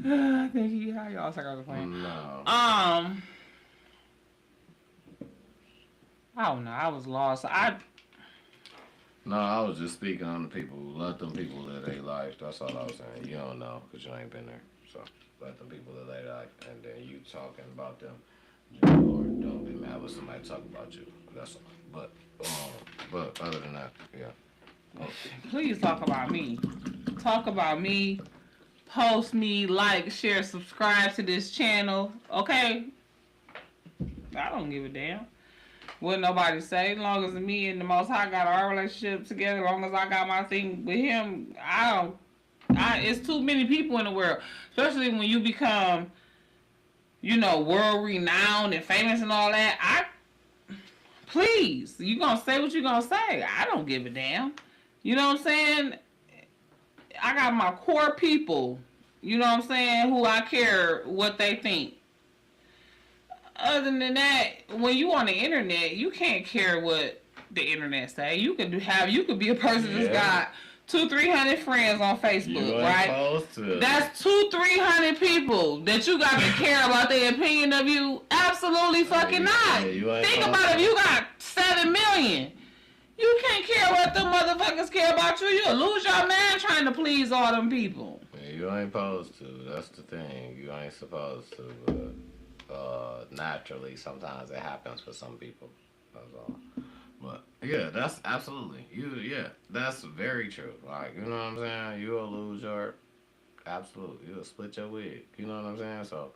I think how y'all talk about the plane. No. I don't know. I was lost. No, I was just speaking on the people. Let them people live their life. That's all I was saying. You don't know because you ain't been there. So let them people live their life, and then you talking about them. Or don't be mad when somebody talk about you. That's all. But other than that, yeah. Okay. Please talk about me. Talk about me. Post me, like, share, subscribe to this channel. Okay? I don't give a damn what nobody say. As long as me and the Most High got our relationship together, as long as I got my thing with him, it's too many people in the world. Especially when you become world renowned and famous and all that, please, you gonna say what you gonna say. I don't give a damn. You know what I'm saying? I got my core people, you know what I'm saying, who I care what they think. Other than that, when you on the internet, you can't care what the internet say. You could be a person that's got 200-300 friends on Facebook, right? That's 200-300 people that you got to care about their opinion of you. Absolutely fucking not. Think about it. If you got 7 million, you can't care what them motherfuckers care about you. You'll lose your mind trying to please all them people. Yeah, you ain't supposed to. That's the thing. You ain't supposed to. Naturally, sometimes it happens for some people. That's all. But yeah, that's absolutely that's very true. Like, you know what I'm saying? You'll lose your you'll split your wig. You know what I'm saying? So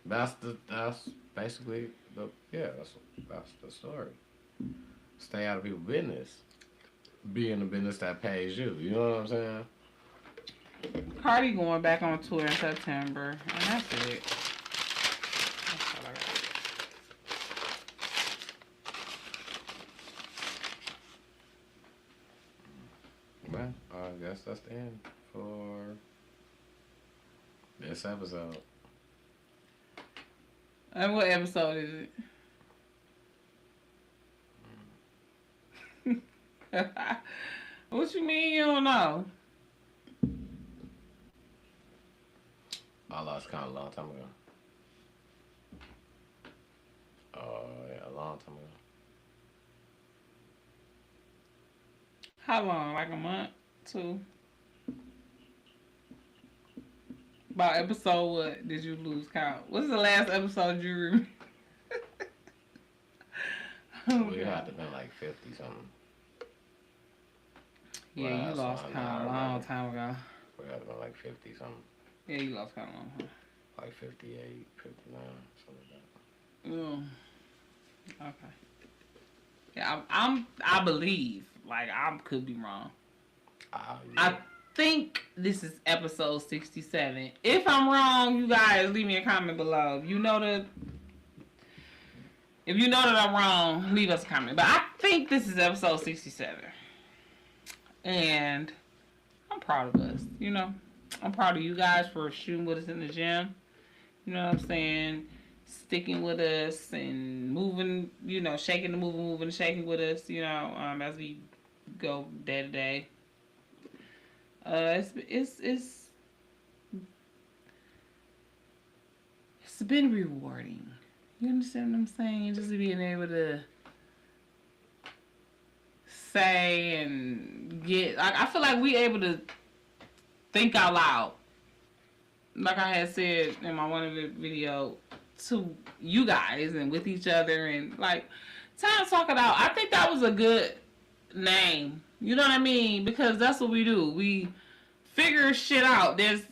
that's basically that's the story. Stay out of people's business. Be in the business that pays you. You know what I'm saying? Cardi going back on tour in September, and that's it. That's all I got. Well, I guess that's the end for this episode. And what episode is it? What you mean you don't know? I lost count a long time ago. Oh, yeah, a long time ago. How long? Like a month? 2? About episode what did you lose count? What's the last episode you remember? We had to been like 50 something. Yeah, you lost count a long time ago. We had to been like 50 something. Yeah, you lost count a long time. Like 58, 59, something like that. Okay. Yeah, I believe. Like, I could be wrong. Yeah. I think this is episode 67. If I'm wrong, you guys leave me a comment below. If you know that I'm wrong, leave us a comment. But I think this is episode 67. And I'm proud of us, I'm proud of you guys for shooting with us in the gym. You know what I'm saying? Sticking with us and moving, shaking the moving and shaking with us, as we go day to day. It's been rewarding. You understand what I'm saying? Just being able to say and get, I feel like we able to think out loud. Like I had said in my one of the video to you guys and with each other and like time to talk it out. I think that was a good name. You know what I mean? Because that's what we do. We figure shit out. There's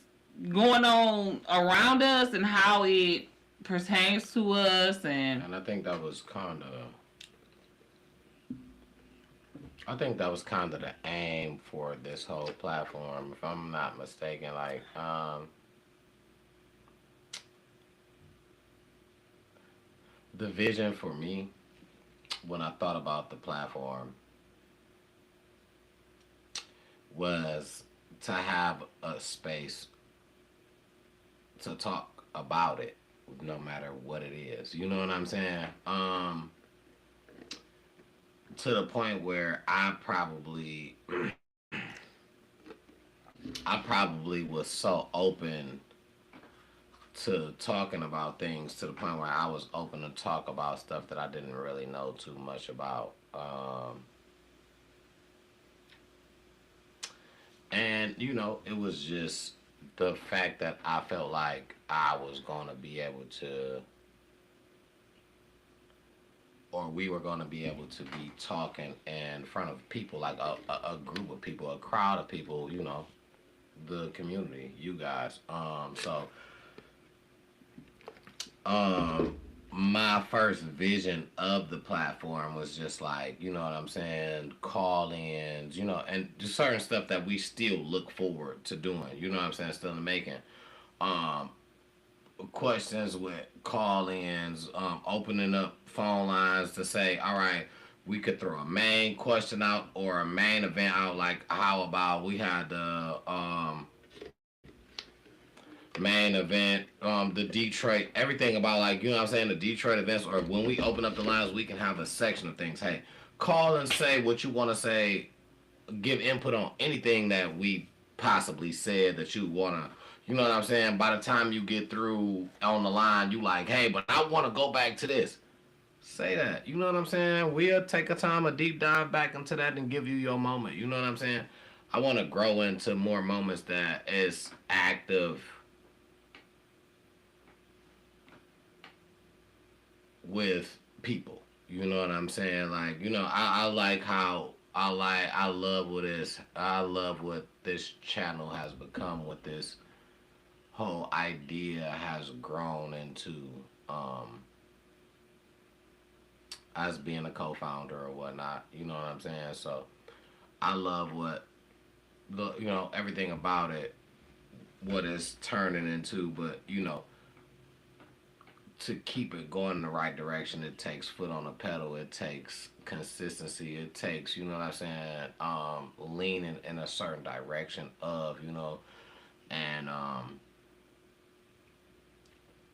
going on around us and how it pertains to us and I think that was kind of the aim for this whole platform, if I'm not mistaken. Like, the vision for me when I thought about the platform was to have a space to talk about it no matter what it is. You know what I'm saying? To the point where I probably was so open to talking about things to the point where I was open to talk about stuff that I didn't really know too much about. And, it was just the fact that I felt like I was going to be able to, or we were going to be able to be talking in front of people, like a group of people, a crowd of people, the community, you guys. My first vision of the platform was just like, you know what I'm saying, call-ins, and just certain stuff that we still look forward to doing, you know what I'm saying, still in the making. questions with call-ins, opening up phone lines to say, all right, we could throw a main question out or a main event out. Like, how about we had the main event, the Detroit, everything about, like, you know what I'm saying, the Detroit events, or when we open up the lines, we can have a section of things. Hey, call and say what you want to say, give input on anything that we possibly said that you want to, you know what I'm saying? By the time you get through on the line, you like, hey, but I want to go back to this. Say that. You know what I'm saying? We'll take a time, a deep dive back into that and give you your moment. You know what I'm saying? I want to grow into more moments that is active with people. You know what I'm saying? Like, you know, I like how I love what this channel has become, what this whole idea has grown into, as being a co-founder or whatnot. You know what I'm saying? So I love what the, you know, everything about it, what it's turning into. But, you know, to keep it going in the right direction, it takes foot on the pedal. It takes consistency. It takes, you know what I'm saying, leaning in a certain direction of, you know, and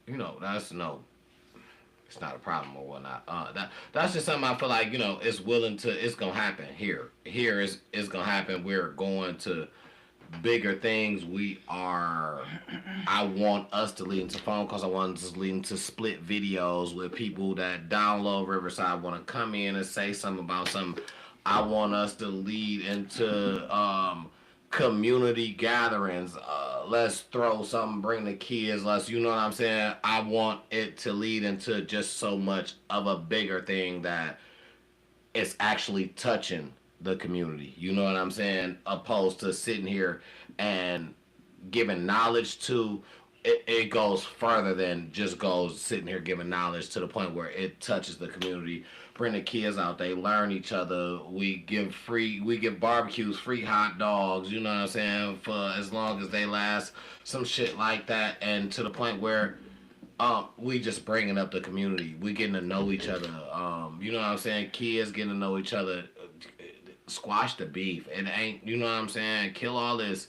you know, that's no, it's not a problem or whatnot. That's just something I feel like, you know, it's gonna happen here. Here is it's gonna happen. We're going to bigger things. I want us to lead into phone calls. I want us to lead into split videos with people that download Riverside want to come in and say something about something. I want us to lead into community gatherings. Let's throw something, bring the kids. Let's, you know what I'm saying? I want it to lead into just so much of a bigger thing that it's actually touching the community. You know what I'm saying? Opposed to sitting here and giving knowledge to, it goes further than just goes sitting here giving knowledge to the point where it touches the community. Bring the kids out, they learn each other. We give barbecues, free hot dogs, you know what I'm saying, for as long as they last, some shit like that. And to the point where we just bringing up the community. We getting to know each other. You know what I'm saying? Kids getting to know each other. Squash the beef. It ain't, you know what I'm saying? Kill all this.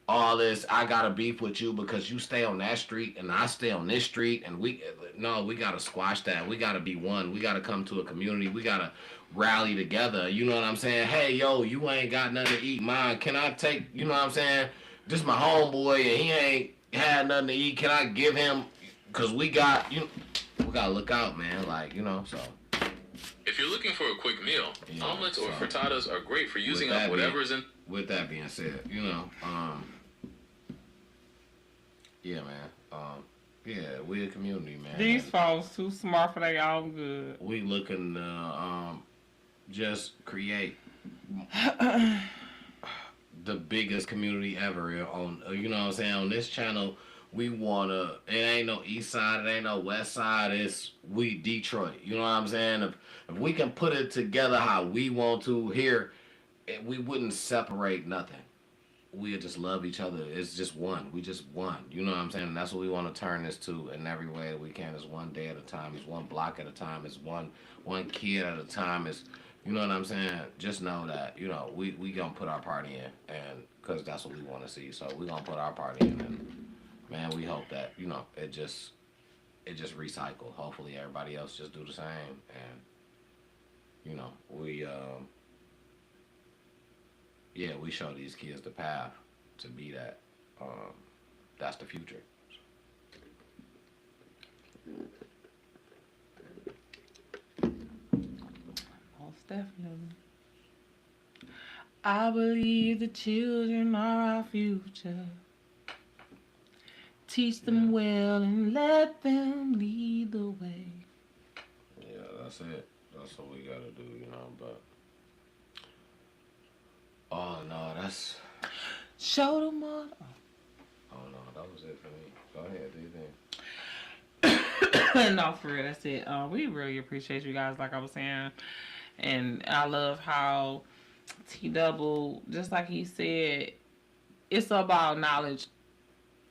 I got a beef with you because you stay on that street and I stay on this street, and we gotta squash that. We gotta be one. We gotta come to a community. We gotta rally together. You know what I'm saying? Hey, yo, you ain't got nothing to eat. Mine, can I take? You know what I'm saying? This my homeboy and he ain't had nothing to eat. Can I give him? Cause we gotta look out, man. Like, you know, so. If you're looking for a quick meal, Yeah, omelets or so, frittatas are great for using up whatever's in. With that being said, you know, yeah, man. Yeah, we a community, man. These folks too smart for their own good. We looking to just create the biggest community ever on, you know what I'm saying, on this channel. We wanna, it ain't no east side, it ain't no west side, it's we Detroit. You know what I'm saying? If we can put it together how we want to here, we wouldn't separate nothing. We just love each other. It's just one. We just one. You know what I'm saying? And that's what we want to turn this to in every way that we can. It's one day at a time. It's one block at a time. It's one kid at a time. It's, you know what I'm saying? Just know that, you know, we gonna put our part in, and because that's what we want to see. So we gonna put our part in, and man, we hope that, you know, it just recycle. Hopefully everybody else just do the same, and you know, we show these kids the path to be that. That's the future. Most definitely. I believe the children are our future. Teach them well and let them lead the way. Yeah, that's it. That's what we gotta do, you know, but oh no, that's Show them all. oh no, that was it for me. Go ahead, do you think? No, for real, that's it. We really appreciate you guys, like I was saying. And I love how T Double, just like he said, it's about knowledge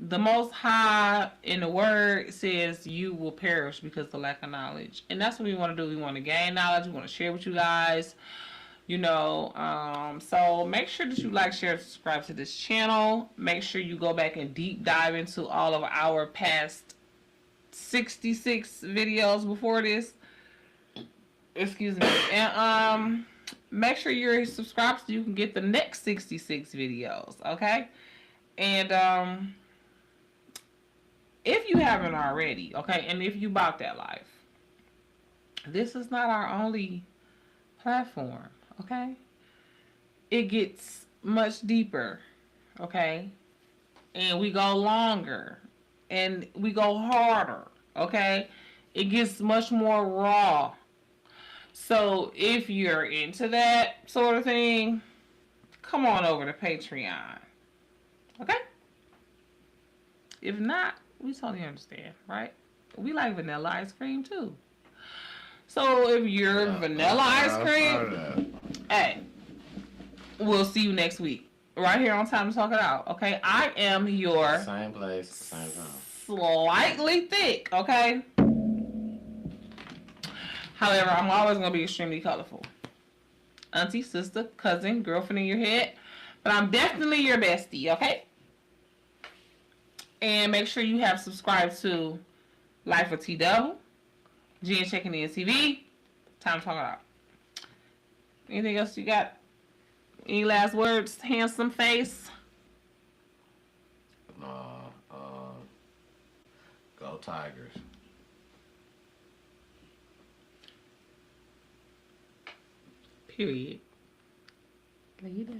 The Most High in the Word says you will perish because of lack of knowledge. And that's what we want to do. We want to gain knowledge. We want to share with you guys. You know, so make sure that you like, share, subscribe to this channel. Make sure you go back and deep dive into all of our past 66 videos before this. Excuse me. And make sure you're subscribed so you can get the next 66 videos, okay? And if you haven't already, okay, and if you bought that life, this is not our only platform, okay? It gets much deeper, okay? And we go longer and we go harder, okay? It gets much more raw. So if you're into that sort of thing, come on over to Patreon, okay? If not, we totally understand, right? We like vanilla ice cream too. So if you're vanilla ice cream, hey, we'll see you next week. Right here on Time to Talk It Out, okay? I am your Same place, same time. Slightly thick, okay? However, I'm always going to be extremely colorful. Auntie, sister, cousin, girlfriend in your head. But I'm definitely your bestie, okay? And make sure you have subscribed to Life of T Double, Jen Checking In TV. Time to Talk It Out. Anything else you got? Any last words, handsome face? Go Tigers. Period. Later.